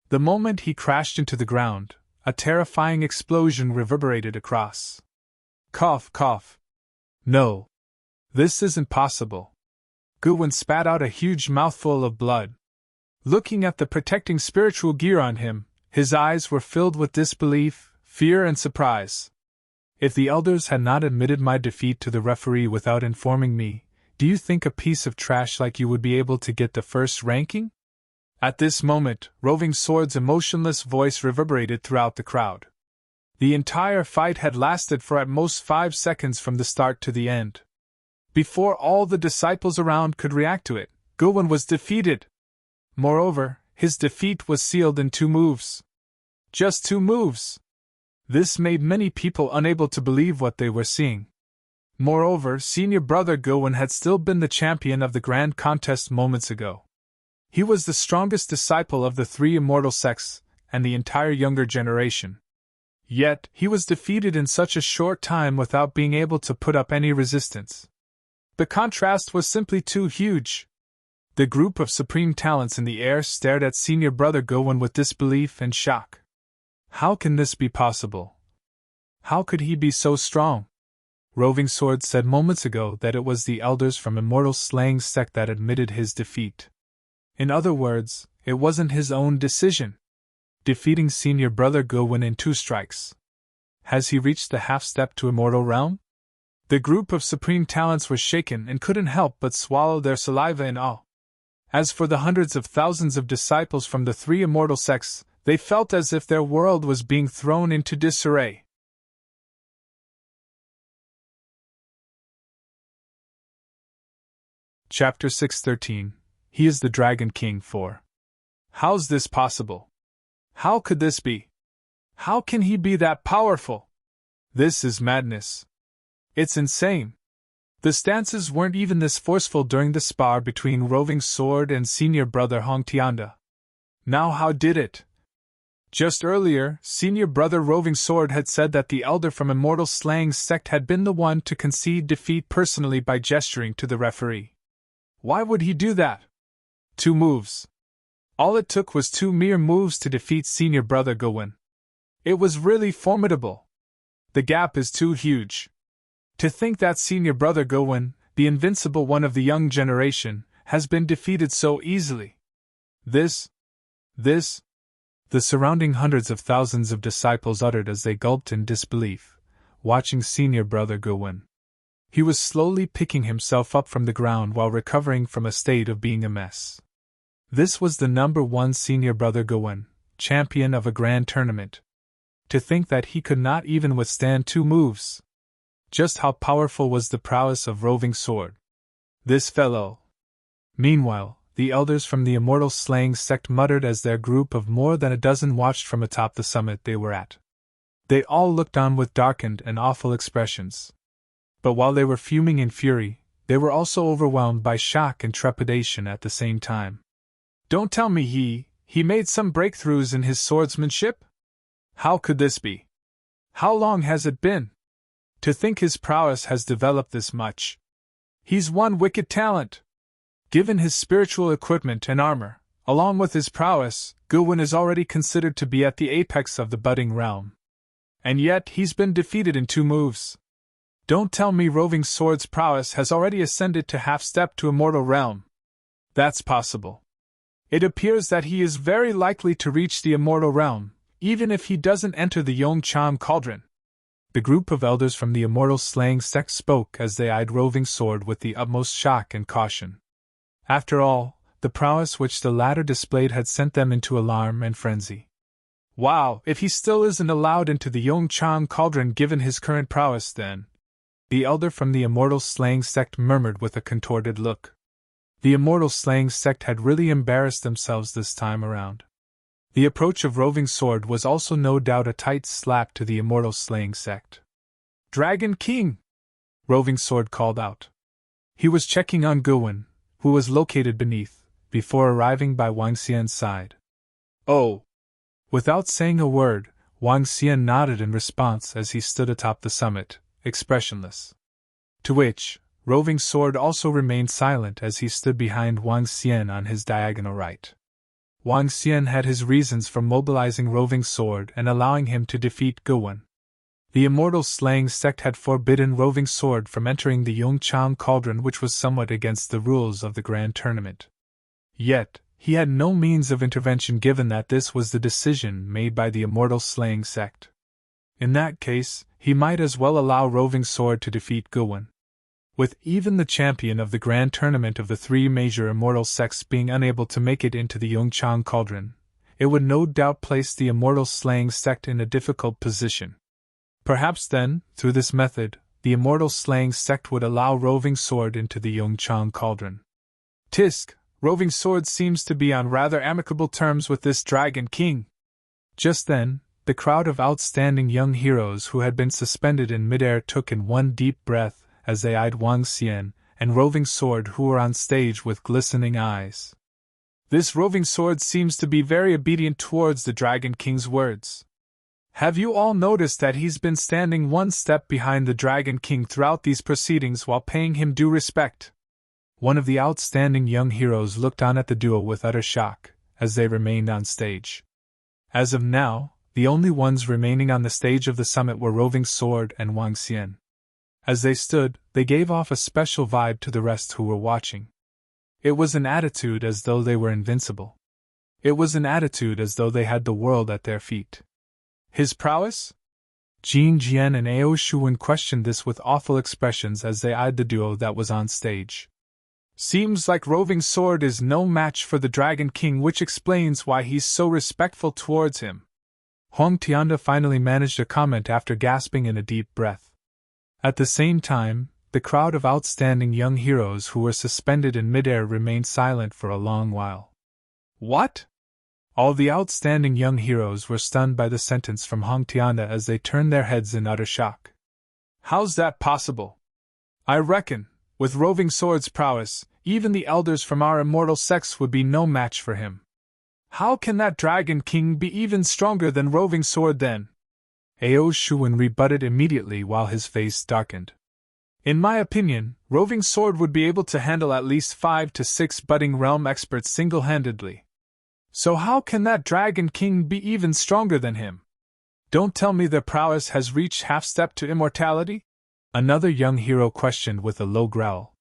The moment he crashed into the ground, a terrifying explosion reverberated across. Cough, cough. No. This isn't possible. Gulwin spat out a huge mouthful of blood. Looking at the protecting spiritual gear on him, his eyes were filled with disbelief, fear, and surprise. If the elders had not admitted my defeat to the referee without informing me, do you think a piece of trash like you would be able to get the first ranking? At this moment, Roving Sword's emotionless voice reverberated throughout the crowd. The entire fight had lasted for at most 5 seconds from the start to the end. Before all the disciples around could react to it, Gulwin was defeated. Moreover, his defeat was sealed in 2 moves. Just 2 moves! This made many people unable to believe what they were seeing. Moreover, senior brother Gulwin had still been the champion of the grand contest moments ago. He was the strongest disciple of the 3 immortal sects and the entire younger generation. Yet, he was defeated in such a short time without being able to put up any resistance. The contrast was simply too huge. The group of supreme talents in the air stared at senior brother Gulwin with disbelief and shock. How can this be possible? How could he be so strong? Roving Sword said moments ago that it was the elders from Immortal slaying Sect that admitted his defeat. In other words, it wasn't his own decision. Defeating senior brother Gulwin in 2 strikes. Has he reached the half-step to Immortal realm? The group of supreme talents was shaken and couldn't help but swallow their saliva in awe. As for the hundreds of thousands of disciples from the 3 immortal sects, they felt as if their world was being thrown into disarray. Chapter 6:13. He is the Dragon King 4. How's this possible? How could this be? How can he be that powerful? This is madness. It's insane. The stances weren't even this forceful during the spar between Roving Sword and senior brother Hong Tianda. Now how did it? Just earlier, senior brother Roving Sword had said that the elder from Immortal slaying Sect had been the one to concede defeat personally by gesturing to the referee. Why would he do that? 2 moves. All it took was 2 mere moves to defeat senior brother Gulwin. It was really formidable. The gap is too huge. To think that senior brother Gulwin, the invincible one of the young generation, has been defeated so easily. The surrounding hundreds of thousands of disciples uttered as they gulped in disbelief, watching senior brother Gulwin. He was slowly picking himself up from the ground while recovering from a state of being a mess. This was the number 1 senior brother Gulwin, champion of a grand tournament. To think that he could not even withstand 2 moves! Just how powerful was the prowess of Roving Sword? This fellow! Meanwhile, the elders from the Immortal Slaying Sect muttered as their group of more than a dozen watched from atop the summit they were at. They all looked on with darkened and awful expressions. But while they were fuming in fury, they were also overwhelmed by shock and trepidation at the same time. Don't tell me he made some breakthroughs in his swordsmanship? How could this be? How long has it been? To think his prowess has developed this much. He's one wicked talent. Given his spiritual equipment and armor, along with his prowess, Guwen is already considered to be at the apex of the budding realm. And yet he's been defeated in 2 moves. Don't tell me Roving Sword's prowess has already ascended to half-step to Immortal Realm. That's possible. It appears that he is very likely to reach the Immortal Realm, even if he doesn't enter the Yong Cauldron. The group of elders from the Immortal Slaying Sect spoke as they eyed Roving Sword with the utmost shock and caution. After all, the prowess which the latter displayed had sent them into alarm and frenzy. Wow, if he still isn't allowed into the Yong Cauldron given his current prowess, then. The elder from the Immortal Slaying Sect murmured with a contorted look. The Immortal Slaying Sect had really embarrassed themselves this time around. The approach of Roving Sword was also no doubt a tight slap to the Immortal Slaying Sect. Dragon King! Roving Sword called out. He was checking on Guwen, who was located beneath, before arriving by Wang Xian's side. Oh! Without saying a word, Wang Xian nodded in response as he stood atop the summit, expressionless. To which, Roving Sword also remained silent as he stood behind Wang Xian on his diagonal right. Wang Xian had his reasons for mobilizing Roving Sword and allowing him to defeat Guwen. The Immortal Slaying Sect had forbidden Roving Sword from entering the Yong Cauldron, which was somewhat against the rules of the Grand Tournament. Yet, he had no means of intervention given that this was the decision made by the Immortal Slaying Sect. In that case, he might as well allow Roving Sword to defeat Guwen. With even the champion of the Grand Tournament of the 3 major Immortal Sects being unable to make it into the Yong Cauldron, it would no doubt place the Immortal Slaying Sect in a difficult position. Perhaps then, through this method, the Immortal Slaying Sect would allow Roving Sword into the Yong Cauldron. Tisk! Roving Sword seems to be on rather amicable terms with this Dragon King. Just then, the crowd of outstanding young heroes who had been suspended in midair took in one deep breath as they eyed Wang Xian and Roving Sword, who were on stage with glistening eyes. This Roving Sword seems to be very obedient towards the Dragon King's words. Have you all noticed that he's been standing one step behind the Dragon King throughout these proceedings while paying him due respect? One of the outstanding young heroes looked on at the duo with utter shock, as they remained on stage. As of now, the only ones remaining on the stage of the summit were Roving Sword and Wang Xian. As they stood, they gave off a special vibe to the rest who were watching. It was an attitude as though they were invincible. It was an attitude as though they had the world at their feet. His prowess? Jin Jian and Ao Shuwen questioned this with awful expressions as they eyed the duo that was on stage. Seems like Roving Sword is no match for the Dragon King, which explains why he's so respectful towards him. Huang Tianda finally managed a comment after gasping in a deep breath. At the same time, the crowd of outstanding young heroes who were suspended in midair remained silent for a long while. What? All the outstanding young heroes were stunned by the sentence from Huang Tianda as they turned their heads in utter shock. How's that possible? I reckon, with Roving Sword's prowess, even the elders from our immortal sects would be no match for him. How can that Dragon King be even stronger than Roving Sword then? Ao Shuwen rebutted immediately while his face darkened. In my opinion, Roving Sword would be able to handle at least 5 to 6 budding realm experts single-handedly. So how can that Dragon King be even stronger than him? Don't tell me their prowess has reached half-step to immortality? Another young hero questioned with a low growl.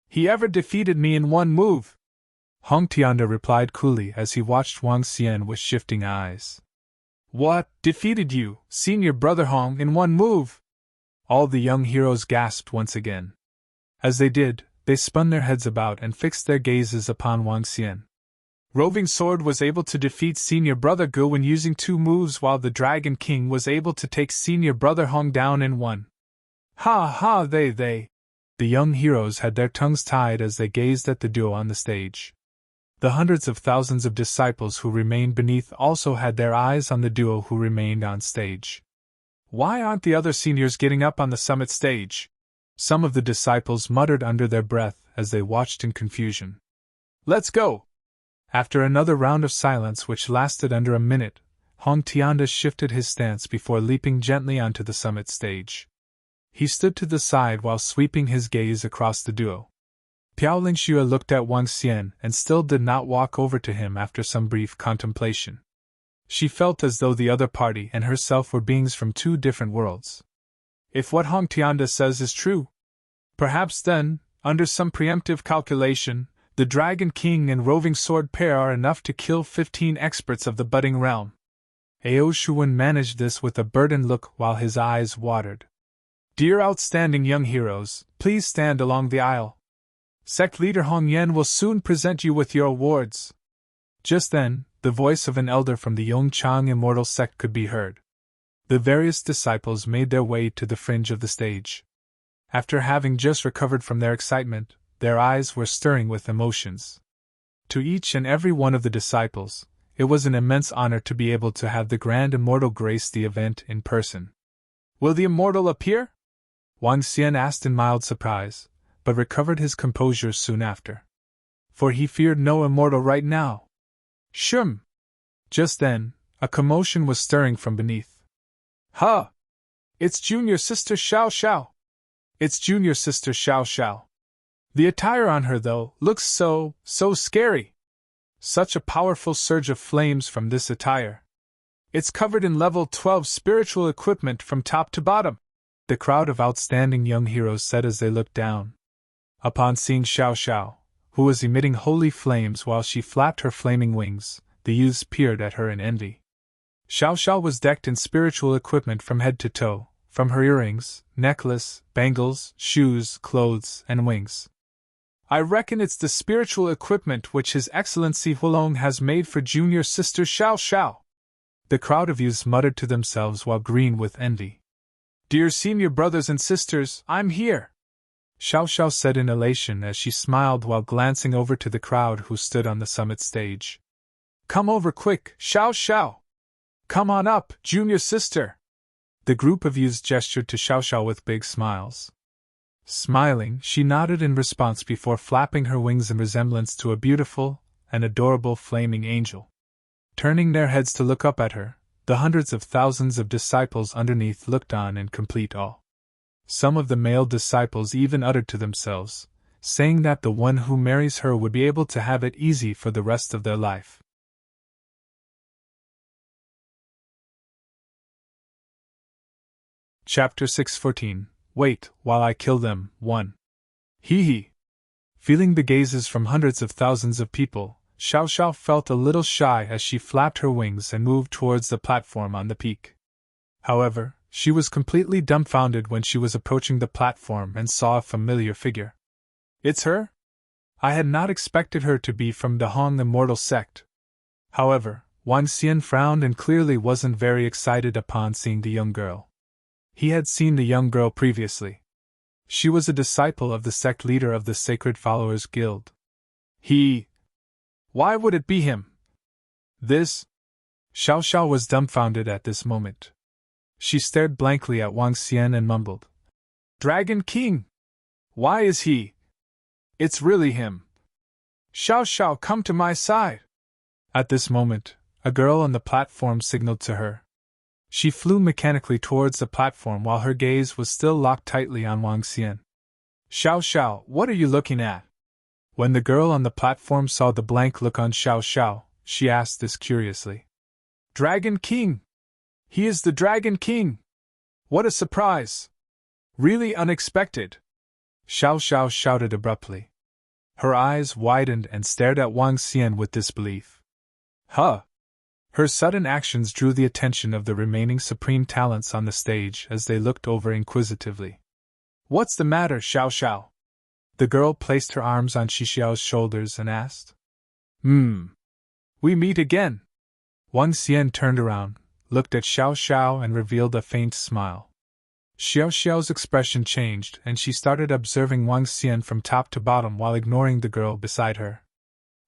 He ever defeated me in one move? Huang Tianda replied coolly as he watched Wang Xian with shifting eyes. What, defeated you, senior brother Hong, in one move? All the young heroes gasped once again. As they did, they spun their heads about and fixed their gazes upon Wang Xian. Roving Sword was able to defeat Senior Brother Gu when using 2 moves, while the Dragon King was able to take Senior Brother Hong down in 1. Ha ha, they. The young heroes had their tongues tied as they gazed at the duo on the stage. The hundreds of thousands of disciples who remained beneath also had their eyes on the duo who remained on stage. Why aren't the other seniors getting up on the summit stage? Some of the disciples muttered under their breath as they watched in confusion. Let's go! After another round of silence which lasted under a minute, Hong Tianda shifted his stance before leaping gently onto the summit stage. He stood to the side while sweeping his gaze across the duo. Piao Lingxue looked at Wang Xian and still did not walk over to him after some brief contemplation. She felt as though the other party and herself were beings from 2 different worlds. If what Hong Tianda says is true, perhaps then, under some preemptive calculation, the Dragon King and Roving Sword pair are enough to kill 15 experts of the budding realm. Ao Shuwen managed this with a burdened look while his eyes watered. Dear outstanding young heroes, please stand along the aisle. Sect leader Hong Yan will soon present you with your awards. Just then, the voice of an elder from the Yong Chang Immortal Sect could be heard. The various disciples made their way to the fringe of the stage. After having just recovered from their excitement, their eyes were stirring with emotions. To each and every one of the disciples, it was an immense honor to be able to have the Grand Immortal grace the event in person. Will the Immortal appear? Wang Xian asked in mild surprise, but recovered his composure soon after. For he feared no Immortal right now. Shum! Just then, a commotion was stirring from beneath. Huh! It's junior sister Xiao Xiao! It's junior sister Xiao Xiao! The attire on her, though, looks so scary! Such a powerful surge of flames from this attire. It's covered in level 12 spiritual equipment from top to bottom, the crowd of outstanding young heroes said as they looked down. Upon seeing Xiao Xiao, who was emitting holy flames while she flapped her flaming wings, the youths peered at her in envy. Xiao Xiao was decked in spiritual equipment from head to toe, from her earrings, necklace, bangles, shoes, clothes, and wings. I reckon it's the spiritual equipment which His Excellency Hulong has made for junior sister Xiao Xiao. The crowd of youths muttered to themselves while green with envy. Dear senior brothers and sisters, I'm here! Xiao Xiao said in elation as she smiled while glancing over to the crowd who stood on the summit stage. Come over quick, Xiao Xiao! Come on up, junior sister! The group of youths gestured to Xiao Xiao with big smiles. Smiling, she nodded in response before flapping her wings in resemblance to a beautiful and adorable flaming angel. Turning their heads to look up at her, the hundreds of thousands of disciples underneath looked on in complete awe. Some of the male disciples even uttered to themselves, saying that the one who marries her would be able to have it easy for the rest of their life. Chapter 614. Wait, while I kill them. 1. Hee hee. Feeling the gazes from hundreds of thousands of people, Xiao Xiao felt a little shy as she flapped her wings and moved towards the platform on the peak. However, she was completely dumbfounded when she was approaching the platform and saw a familiar figure. It's her? I had not expected her to be from the Hong Immortal Sect. However, Wang Xian frowned and clearly wasn't very excited upon seeing the young girl. He had seen the young girl previously. She was a disciple of the sect leader of the Sacred Followers Guild. Why would it be him? This? Xiao Xiao was dumbfounded at this moment. She stared blankly at Wang Xian and mumbled. Dragon King! Why is he? It's really him. Xiao Xiao, come to my side! At this moment, a girl on the platform signaled to her. She flew mechanically towards the platform while her gaze was still locked tightly on Wang Xian. Xiao Xiao, what are you looking at? When the girl on the platform saw the blank look on Xiao Xiao, she asked this curiously. Dragon King! He is the Dragon King! What a surprise! Really unexpected! Xiao Xiao shouted abruptly. Her eyes widened and stared at Wang Xian with disbelief. Huh! Her sudden actions drew the attention of the remaining supreme talents on the stage as they looked over inquisitively. What's the matter, Xiao Xiao? The girl placed her arms on Xiao's shoulders and asked. We meet again! Wang Xian turned around, looked at Xiao Xiao and revealed a faint smile. Xiao Xiao's expression changed and she started observing Wang Xian from top to bottom while ignoring the girl beside her.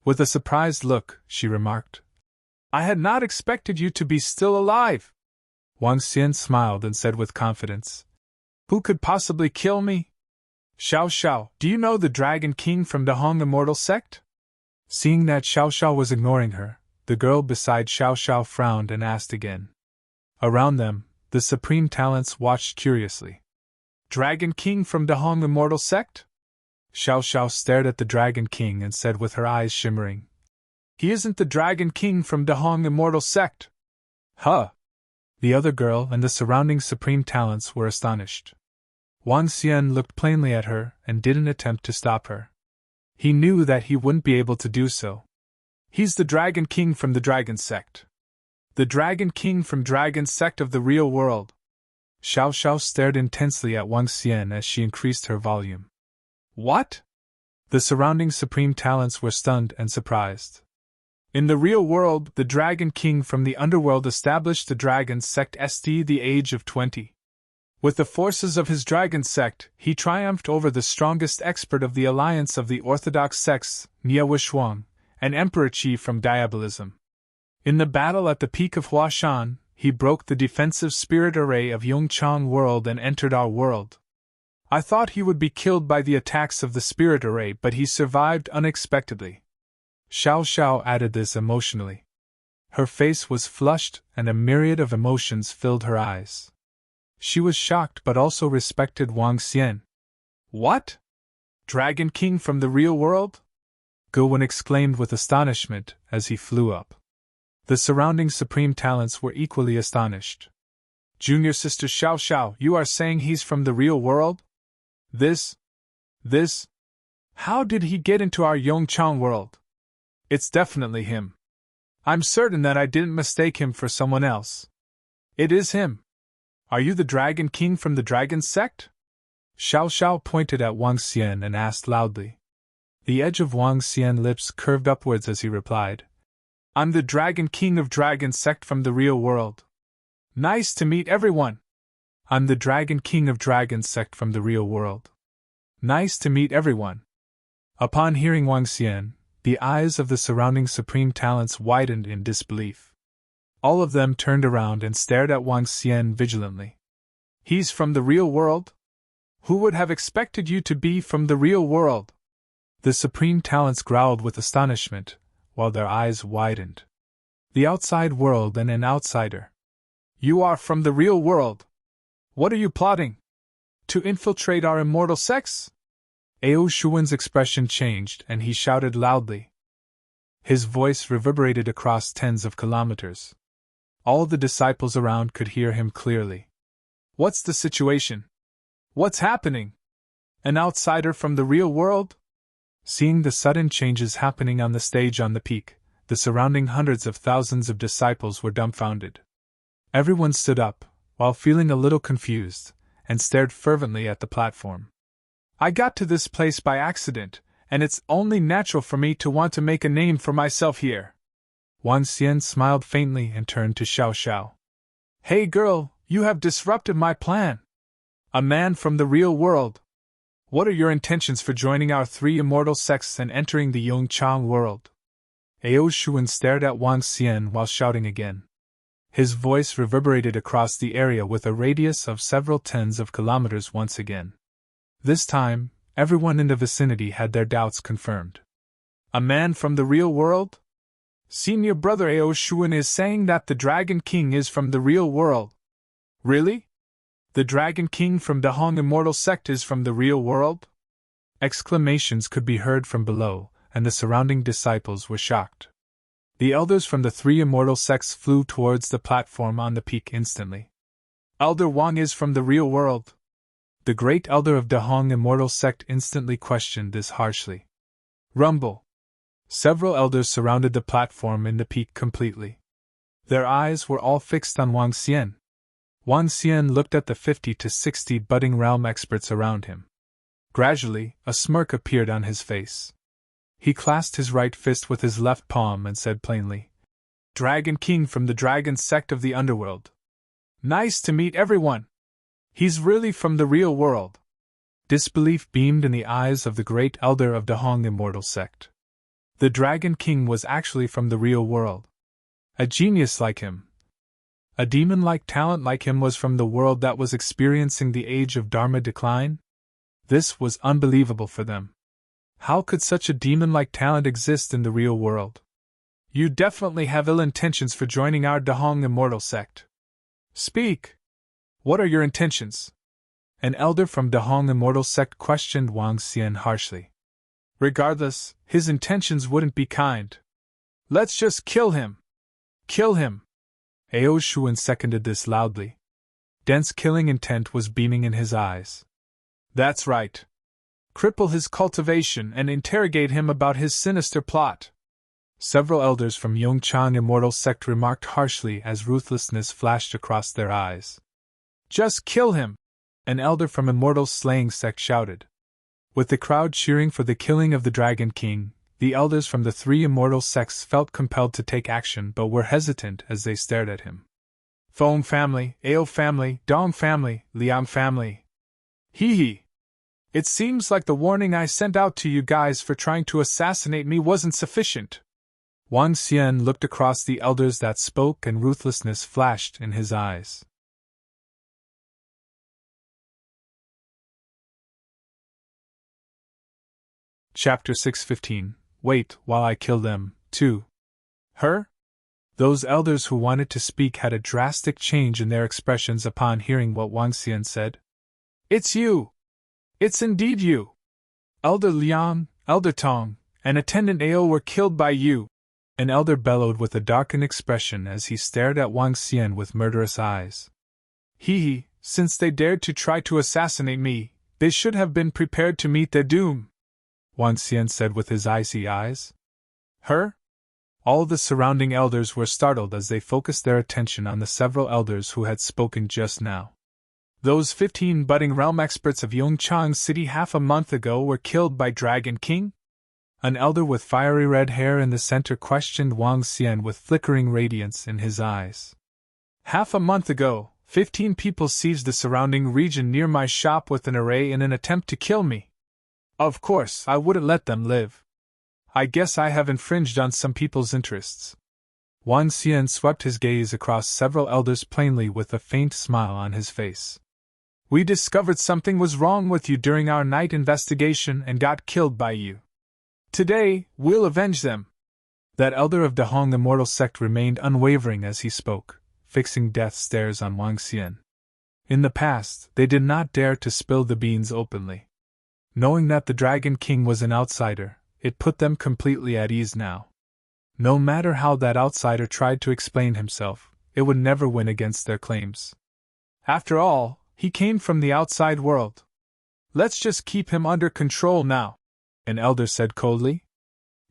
With a surprised look, she remarked, I had not expected you to be still alive. Wang Xian smiled and said with confidence, Who could possibly kill me? Xiao Xiao, do you know the Dragon King from the Hong Immortal Sect? Seeing that Xiao Xiao was ignoring her, the girl beside Xiao Xiao frowned and asked again. Around them, the Supreme Talents watched curiously. Dragon King from the Hong Immortal Sect? Xiao Xiao stared at the Dragon King and said with her eyes shimmering, He isn't the Dragon King from the Hong Immortal Sect. Huh! The other girl and the surrounding Supreme Talents were astonished. Wang Xian looked plainly at her and didn't attempt to stop her. He knew that he wouldn't be able to do so. He's the Dragon King from the Dragon Sect. The Dragon King from Dragon Sect of the real world. Xiao Xiao stared intensely at Wang Xian as she increased her volume. What? The surrounding Supreme Talents were stunned and surprised. In the real world, the Dragon King from the Underworld established the Dragon Sect st the age of 20. With the forces of his Dragon Sect, he triumphed over the strongest expert of the alliance of the Orthodox sects, Niawishuang, an emperor chief from Diabolism. In the battle at the peak of Huashan, he broke the defensive spirit array of Yong world and entered our world. I thought he would be killed by the attacks of the spirit array, but he survived unexpectedly. Xiao Xiao added this emotionally. Her face was flushed and a myriad of emotions filled her eyes. She was shocked but also respected Wang Xian. What? Dragon King from the real world? Gowon exclaimed with astonishment as he flew up. The surrounding Supreme Talents were equally astonished. Junior Sister Xiao Xiao, you are saying he's from the real world? This? How did he get into our Yongchang world? It's definitely him. I'm certain that I didn't mistake him for someone else. It is him. Are you the Dragon King from the Dragon Sect? Xiao Xiao pointed at Wang Xian and asked loudly. The edge of Wang Xian's lips curved upwards as he replied, I'm the Dragon King of Dragon Sect from the real world. Nice to meet everyone. I'm the Dragon King of Dragon Sect from the real world. Nice to meet everyone. Upon hearing Wang Xian, the eyes of the surrounding Supreme Talents widened in disbelief. All of them turned around and stared at Wang Xian vigilantly. He's from the real world? Who would have expected you to be from the real world? The Supreme Talents growled with astonishment, while their eyes widened. The outside world and an outsider. You are from the real world. What are you plotting? To infiltrate our immortal sects? Ao Shuwen's expression changed and he shouted loudly. His voice reverberated across tens of kilometers. All the disciples around could hear him clearly. What's the situation? What's happening? An outsider from the real world? Seeing the sudden changes happening on the stage on the peak, the surrounding hundreds of thousands of disciples were dumbfounded. Everyone stood up, while feeling a little confused, and stared fervently at the platform. I got to this place by accident, and it's only natural for me to want to make a name for myself here. Wang Xian smiled faintly and turned to Xiao Xiao. Hey girl, you have disrupted my plan. A man from the real world. What are your intentions for joining our 3 immortal sects and entering the Yongchang world? Ao Shuwen stared at Wang Xian while shouting again. His voice reverberated across the area with a radius of several tens of kilometers once again. This time, everyone in the vicinity had their doubts confirmed. A man from the real world? Senior brother Ao Shuwen is saying that the Dragon King is from the real world. Really? The Dragon King from the Hong Immortal Sect is from the real world? Exclamations could be heard from below, and the surrounding disciples were shocked. The elders from the 3 immortal sects flew towards the platform on the peak instantly. Elder Wang is from the real world. The great elder of the Hong Immortal Sect instantly questioned this harshly. Rumble. Several elders surrounded the platform in the peak completely. Their eyes were all fixed on Wang Xian. Wang Xian looked at the 50 to 60 budding realm experts around him. Gradually, a smirk appeared on his face. He clasped his right fist with his left palm and said plainly, "Dragon King from the Dragon Sect of the Underworld. Nice to meet everyone. He's really from the real world." Disbelief beamed in the eyes of the great elder of Dahong Immortal Sect. The Dragon King was actually from the real world. A genius like him, a demon-like talent like him was from the world that was experiencing the age of Dharma decline? This was unbelievable for them. How could such a demon-like talent exist in the real world? "You definitely have ill intentions for joining our Dahong Immortal Sect. Speak! What are your intentions?" An elder from Dahong Immortal Sect questioned Wang Xian harshly. Regardless, his intentions wouldn't be kind. "Let's just kill him! Kill him!" Ao Shuan seconded this loudly. Dense killing intent was beaming in his eyes. "That's right. Cripple his cultivation and interrogate him about his sinister plot." Several elders from Yong Chang Immortal Sect remarked harshly as ruthlessness flashed across their eyes. "Just kill him!" an elder from Immortal Slaying Sect shouted. With the crowd cheering for the killing of the Dragon King, the elders from the three immortal sects felt compelled to take action but were hesitant as they stared at him. "Fong family, Ao family, Dong family, Liang family. Hee hee. It seems like the warning I sent out to you guys for trying to assassinate me wasn't sufficient." Wang Xian looked across the elders that spoke and ruthlessness flashed in his eyes. Chapter 615. Wait while I kill them, too. Her? Those elders who wanted to speak had a drastic change in their expressions upon hearing what Wang Xian said. "It's you! It's indeed you! Elder Liang, Elder Tong, and Attendant Ao were killed by you!" An elder bellowed with a darkened expression as he stared at Wang Xian with murderous eyes. "Hee hee, since they dared to try to assassinate me, they should have been prepared to meet their doom," Wang Xian said with his icy eyes. "Her?" All the surrounding elders were startled as they focused their attention on the several elders who had spoken just now. "Those 15 budding realm experts of Yongchang City half a month ago were killed by Dragon King?" An elder with fiery red hair in the center questioned Wang Xian with flickering radiance in his eyes. "Half a month ago, 15 people seized the surrounding region near my shop with an array in an attempt to kill me. Of course, I wouldn't let them live. I guess I have infringed on some people's interests." Wang Xian swept his gaze across several elders plainly with a faint smile on his face. "We discovered something was wrong with you during our night investigation and got killed by you. Today, we'll avenge them." That elder of Dahong Immortal Sect remained unwavering as he spoke, fixing death stares on Wang Xian. In the past, they did not dare to spill the beans openly. Knowing that the Dragon King was an outsider, it put them completely at ease now. No matter how that outsider tried to explain himself, it would never win against their claims. After all, he came from the outside world. "Let's just keep him under control now," an elder said coldly.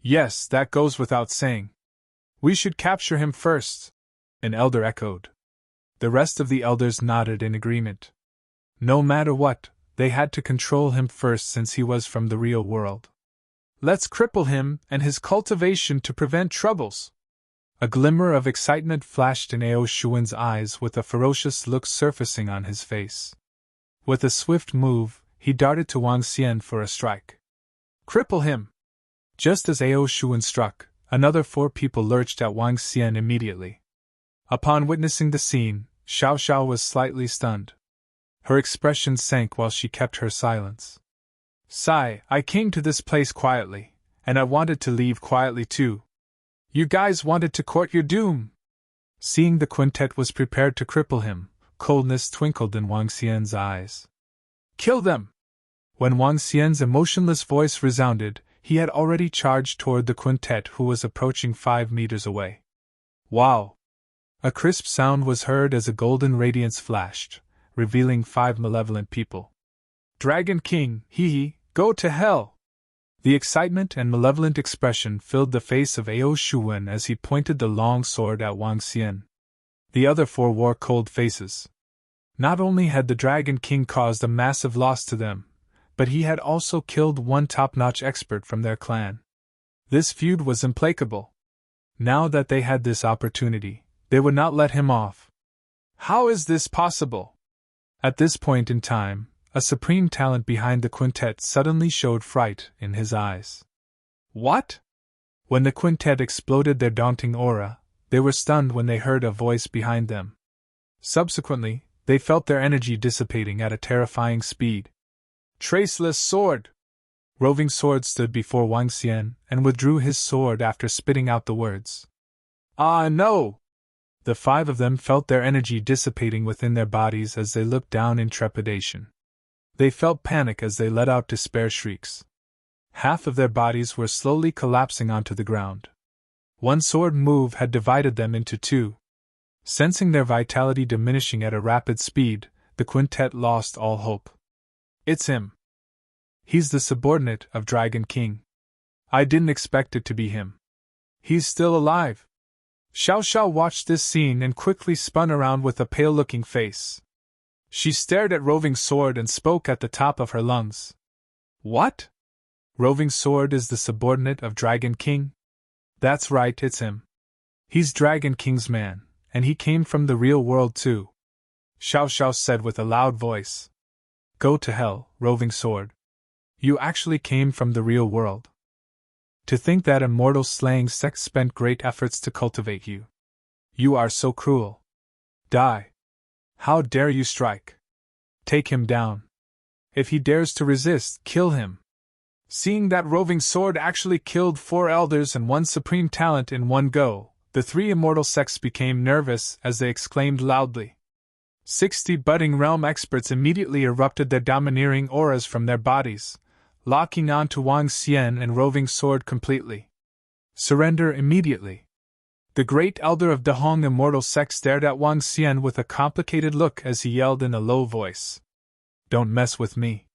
"Yes, that goes without saying. We should capture him first," an elder echoed. The rest of the elders nodded in agreement. No matter what, they had to control him first since he was from the real world. "Let's cripple him and his cultivation to prevent troubles." A glimmer of excitement flashed in Ao Shuan's eyes with a ferocious look surfacing on his face. With a swift move, he darted to Wang Xian for a strike. "Cripple him!" Just as Ao Shuan struck, another 4 people lurched at Wang Xian immediately. Upon witnessing the scene, Xiao Xiao was slightly stunned. Her expression sank while she kept her silence. "Sai, I came to this place quietly, and I wanted to leave quietly too. You guys wanted to court your doom." Seeing the quintet was prepared to cripple him, coldness twinkled in Wang Xian's eyes. "Kill them!" When Wang Xian's emotionless voice resounded, he had already charged toward the quintet who was approaching 5 meters away. "Wow!" A crisp sound was heard as a golden radiance flashed, revealing 5 malevolent people. "Dragon King, hee hee, go to hell!" The excitement and malevolent expression filled the face of Ao Shuan as he pointed the long sword at Wang Xian. The other 4 wore cold faces. Not only had the Dragon King caused a massive loss to them, but he had also killed one top-notch expert from their clan. This feud was implacable. Now that they had this opportunity, they would not let him off. How is this possible? At this point in time, a supreme talent behind the quintet suddenly showed fright in his eyes. What? When the quintet exploded their daunting aura, they were stunned when they heard a voice behind them. Subsequently, they felt their energy dissipating at a terrifying speed. Traceless sword! Roving Sword stood before Wang Xian and withdrew his sword after spitting out the words. Ah, no! The five of them felt their energy dissipating within their bodies as they looked down in trepidation. They felt panic as they let out despair shrieks. Half of their bodies were slowly collapsing onto the ground. One sword move had divided them into two. Sensing their vitality diminishing at a rapid speed, the quintet lost all hope. It's him. He's the subordinate of Dragon King. I didn't expect it to be him. He's still alive. Xiao Xiao watched this scene and quickly spun around with a pale-looking face. She stared at Roving Sword and spoke at the top of her lungs. What? Roving Sword is the subordinate of Dragon King? That's right, it's him. He's Dragon King's man, and he came from the real world too. Xiao Xiao said with a loud voice. Go to hell, Roving Sword. You actually came from the real world. To think that Immortal slaying Sect spent great efforts to cultivate you. You are so cruel. Die. How dare you strike? Take him down. If he dares to resist, kill him. Seeing that Roving Sword actually killed 4 elders and 1 supreme talent in one go, the 3 Immortal sects became nervous as they exclaimed loudly. 60 budding realm experts immediately erupted their domineering auras from their bodies, locking on to Wang Xian and Roving Sword completely. Surrender immediately. The great elder of Dahong Immortal Sect stared at Wang Xian with a complicated look as he yelled in a low voice. Don't mess with me.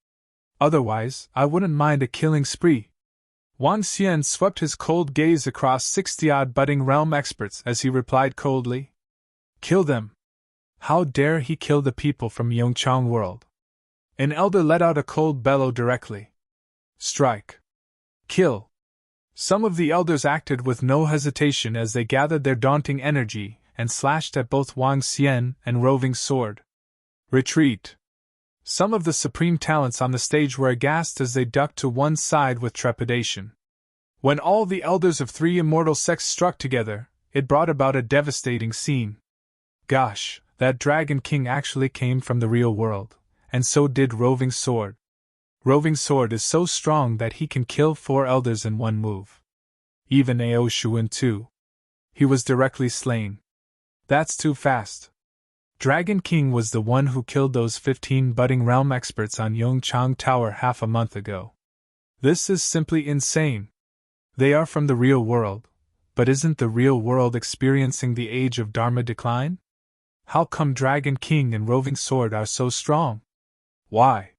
Otherwise, I wouldn't mind a killing spree. Wang Xian swept his cold gaze across 60-odd budding realm experts as he replied coldly. Kill them. How dare he kill the people from Yongchang world? An elder let out a cold bellow directly. Strike. Kill. Some of the elders acted with no hesitation as they gathered their daunting energy and slashed at both Wang Xian and Roving Sword. Retreat. Some of the supreme talents on the stage were aghast as they ducked to one side with trepidation. When all the elders of 3 immortal sects struck together, it brought about a devastating scene. Gosh, that Dragon King actually came from the real world, and so did Roving Sword. Roving Sword is so strong that he can kill 4 elders in one move. Even Ao Shuan too. He was directly slain. That's too fast. Dragon King was the one who killed those 15 budding realm experts on Yongchang Tower half a month ago. This is simply insane. They are from the real world, but isn't the real world experiencing the age of Dharma decline? How come Dragon King and Roving Sword are so strong? Why?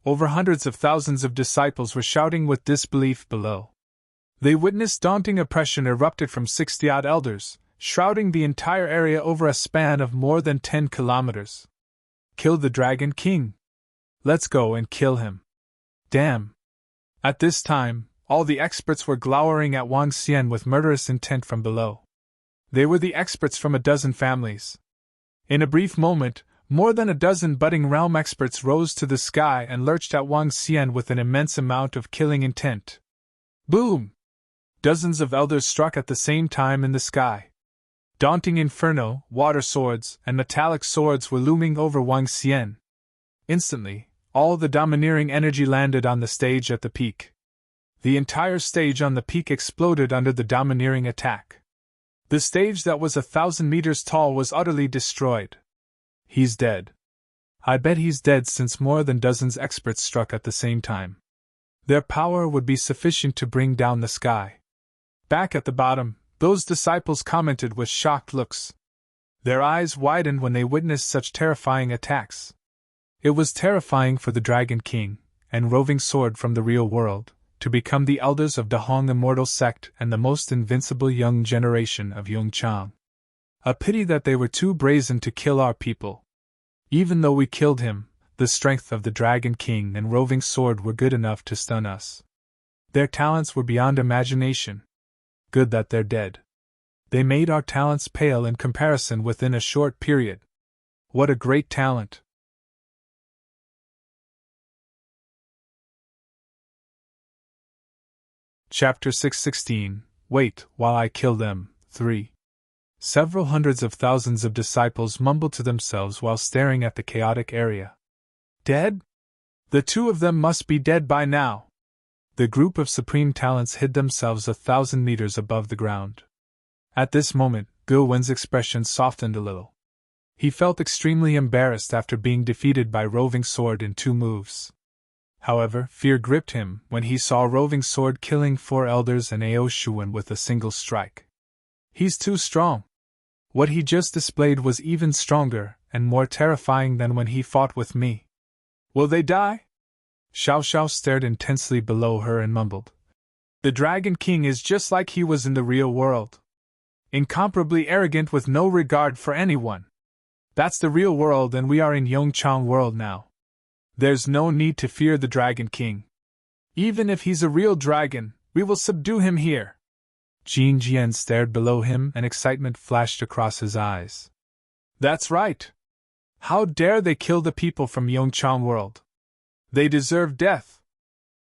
Over hundreds of thousands of disciples were shouting with disbelief below. They witnessed daunting oppression erupted from 60-odd elders, shrouding the entire area over a span of more than 10 kilometers. Kill the Dragon King. Let's go and kill him. Damn. At this time, all the experts were glowering at Wang Xian with murderous intent from below. They were the experts from a dozen families. In a brief moment, more than a dozen budding realm experts rose to the sky and lurched at Wang Xian with an immense amount of killing intent. Boom! Dozens of elders struck at the same time in the sky. Daunting inferno, water swords, and metallic swords were looming over Wang Xian. Instantly, all the domineering energy landed on the stage at the peak. The entire stage on the peak exploded under the domineering attack. The stage that was 1,000 meters tall was utterly destroyed. He's dead. I bet he's dead since more than dozens experts struck at the same time. Their power would be sufficient to bring down the sky. Back at the bottom, those disciples commented with shocked looks. Their eyes widened when they witnessed such terrifying attacks. It was terrifying for the Dragon King, and Roving Sword from the real world, to become the elders of Dahong Immortal Sect and the most invincible young generation of Yongchang. A pity that they were too brazen to kill our people. Even though we killed him, the strength of the Dragon King and Roving Sword were good enough to stun us. Their talents were beyond imagination. Good that they're dead. They made our talents pale in comparison within a short period. What a great talent! Chapter 616. Wait, while I kill them. 3. Several hundreds of thousands of disciples mumbled to themselves while staring at the chaotic area. Dead? The two of them must be dead by now. The group of supreme talents hid themselves 1,000 meters above the ground. At this moment, Gilwen's expression softened a little. He felt extremely embarrassed after being defeated by Roving Sword in 2 moves. However, fear gripped him when he saw Roving Sword killing 4 elders and Ao Shuwen with a single strike. He's too strong. What he just displayed was even stronger and more terrifying than when he fought with me. Will they die? Xiao Xiao stared intensely below her and mumbled. The Dragon King is just like he was in the real world. Incomparably arrogant with no regard for anyone. That's the real world and we are in Yong world now. There's no need to fear the Dragon King. Even if he's a real dragon, we will subdue him here. Jin Jian stared below him and excitement flashed across his eyes. That's right. How dare they kill the people from Yong world? They deserve death.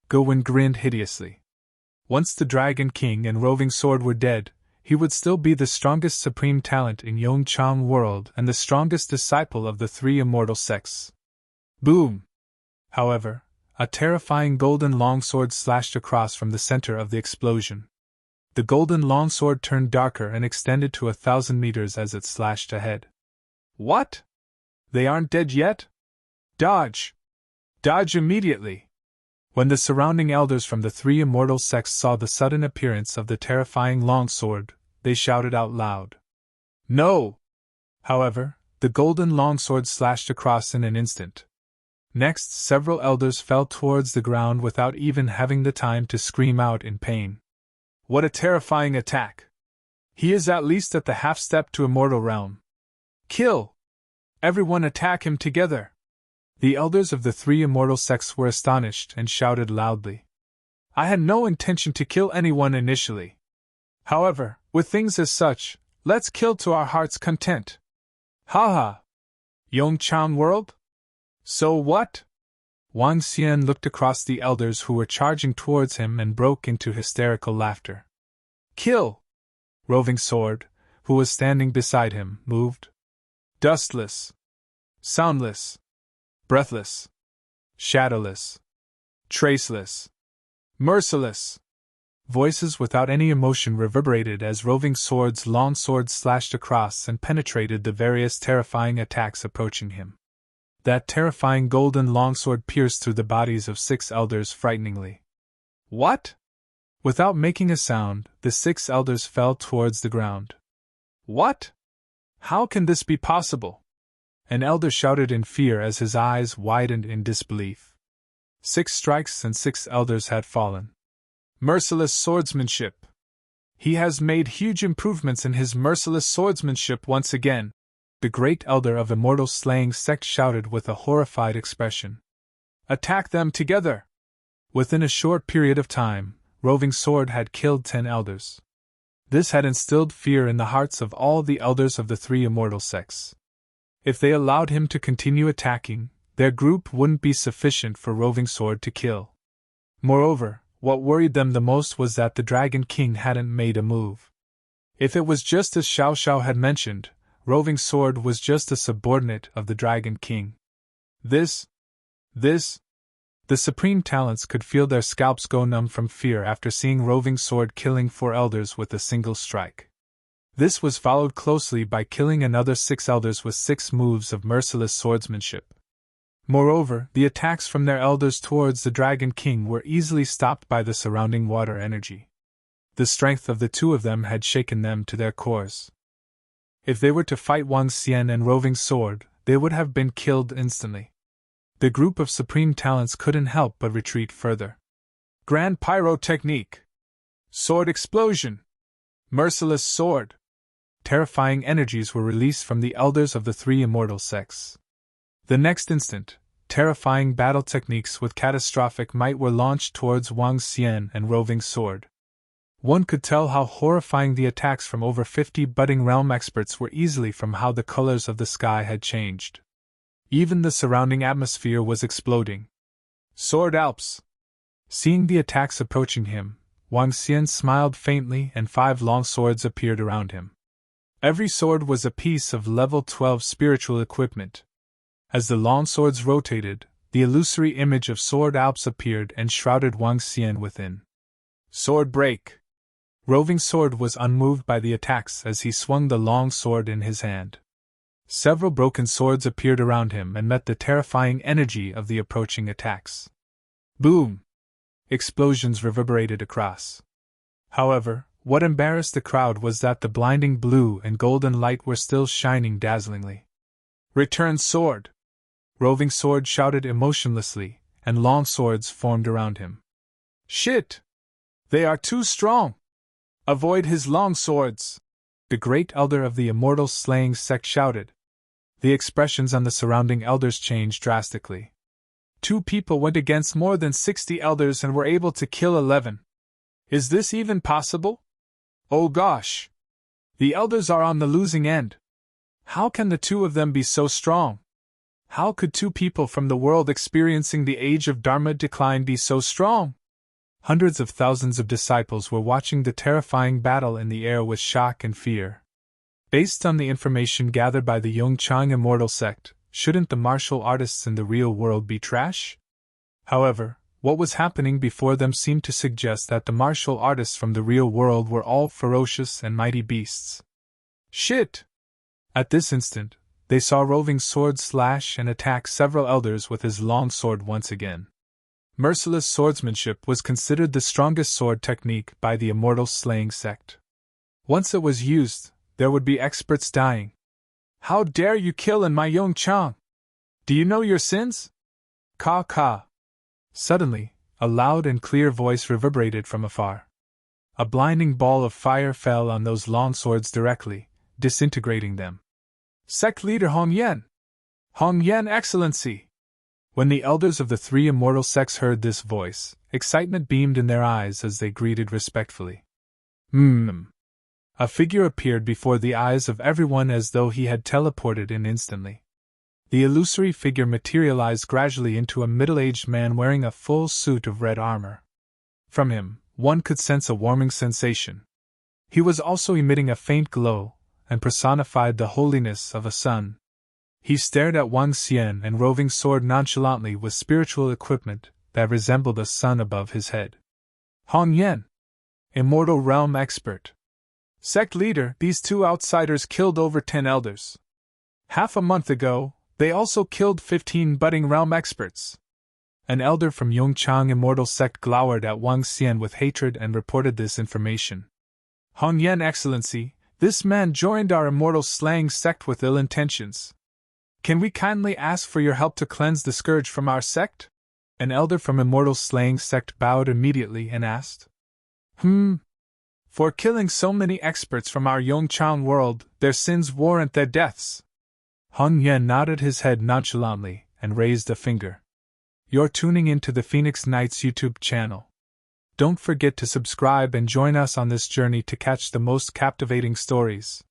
Gilwen grinned hideously. Once the Dragon King and Roving Sword were dead, he would still be the strongest supreme talent in Yong world and the strongest disciple of the 3 immortal sects. Boom! However, a terrifying golden longsword slashed across from the center of the explosion. The golden longsword turned darker and extended to 1,000 meters as it slashed ahead. What? They aren't dead yet? Dodge! Dodge immediately! When the surrounding elders from the 3 immortal sects saw the sudden appearance of the terrifying longsword, they shouted out loud. No! However, the golden longsword slashed across in an instant. Next, several elders fell towards the ground without even having the time to scream out in pain. What a terrifying attack! He is at least at the half-step to immortal realm. Kill! Everyone attack him together! The elders of the 3 immortal sects were astonished and shouted loudly. I had no intention to kill anyone initially. However, with things as such, let's kill to our heart's content. Ha ha! Yong world? So what? Wang Xian looked across the elders who were charging towards him and broke into hysterical laughter. Kill! Roving Sword, who was standing beside him, moved. Dustless. Soundless. Breathless. Shadowless. Traceless. Merciless. Voices without any emotion reverberated as Roving Sword's long sword slashed across and penetrated the various terrifying attacks approaching him. That terrifying golden longsword pierced through the bodies of 6 elders frighteningly. What? Without making a sound, the 6 elders fell towards the ground. What? How can this be possible? An elder shouted in fear as his eyes widened in disbelief. 6 strikes and 6 elders had fallen. Merciless swordsmanship. He has made huge improvements in his merciless swordsmanship once again. The great elder of Immortal Slaying Sect shouted with a horrified expression. Attack them together! Within a short period of time, Roving Sword had killed 10 elders. This had instilled fear in the hearts of all the elders of the 3 immortal sects. If they allowed him to continue attacking, their group wouldn't be sufficient for Roving Sword to kill. Moreover, what worried them the most was that the Dragon King hadn't made a move. If it was just as Xiao Xiao had mentioned, Roving Sword was just a subordinate of the Dragon King. The supreme talents could feel their scalps go numb from fear after seeing Roving Sword killing 4 elders with a single strike. This was followed closely by killing another 6 elders with 6 moves of merciless swordsmanship. Moreover, the attacks from their elders towards the Dragon King were easily stopped by the surrounding water energy. The strength of the 2 of them had shaken them to their cores. If they were to fight Wang Xian and Roving Sword, they would have been killed instantly. The group of supreme talents couldn't help but retreat further. Grand Pyrotechnique. Sword Explosion. Merciless Sword. Terrifying energies were released from the elders of the 3 immortal sects. The next instant, terrifying battle techniques with catastrophic might were launched towards Wang Xian and Roving Sword. One could tell how horrifying the attacks from over 50 budding realm experts were easily from how the colors of the sky had changed. Even the surrounding atmosphere was exploding. Sword Alps! Seeing the attacks approaching him, Wang Xian smiled faintly and 5 long swords appeared around him. Every sword was a piece of level 12 spiritual equipment. As the long swords rotated, the illusory image of Sword Alps appeared and shrouded Wang Xian within. Sword break! Roving Sword was unmoved by the attacks as he swung the long sword in his hand. Several broken swords appeared around him and met the terrifying energy of the approaching attacks. Boom! Explosions reverberated across. However, what embarrassed the crowd was that the blinding blue and golden light were still shining dazzlingly. Return sword! Roving Sword shouted emotionlessly, and long swords formed around him. Shit! They are too strong! Avoid his long swords! The great elder of the Immortal slaying sect shouted. The expressions on the surrounding elders changed drastically. 2 people went against more than 60 elders and were able to kill 11. Is this even possible? Oh gosh! The elders are on the losing end. How can the 2 of them be so strong? How could 2 people from the world experiencing the age of Dharma decline be so strong? Hundreds of thousands of disciples were watching the terrifying battle in the air with shock and fear. Based on the information gathered by the Yong Chang Immortal Sect, shouldn't the martial artists in the real world be trash? However, what was happening before them seemed to suggest that the martial artists from the real world were all ferocious and mighty beasts. Shit! At this instant, they saw Roving Sword slash and attack several elders with his long sword once again. Merciless swordsmanship was considered the strongest sword technique by the Immortal slaying sect. Once it was used, there would be experts dying. How dare you kill in my Yong Chang? Do you know your sins? Ka ka. Suddenly, a loud and clear voice reverberated from afar. A blinding ball of fire fell on those long swords directly, disintegrating them. Sect leader Hong Yan! Hong Yan, Excellency! When the elders of the 3 immortal sects heard this voice, excitement beamed in their eyes as they greeted respectfully. A figure appeared before the eyes of everyone as though he had teleported in instantly. The illusory figure materialized gradually into a middle-aged man wearing a full suit of red armor. From him, one could sense a warming sensation. He was also emitting a faint glow, and personified the holiness of a sun. He stared at Wang Xian and Roving Sword nonchalantly with spiritual equipment that resembled a sun above his head. Hong Yan! Immortal Realm Expert! Sect leader, these 2 outsiders killed over 10 elders. Half a month ago, they also killed 15 budding realm experts. An elder from Yong Chang Immortal Sect glowered at Wang Xian with hatred and reported this information. Hong Yan, Excellency, this man joined our Immortal slaying sect with ill intentions. Can we kindly ask for your help to cleanse the scourge from our sect? An elder from Immortal slaying sect bowed immediately and asked. For killing so many experts from our Yong Chang world, their sins warrant their deaths. Hong Yan nodded his head nonchalantly and raised a finger. You're tuning into the Phoenix Knights YouTube channel. Don't forget to subscribe and join us on this journey to catch the most captivating stories.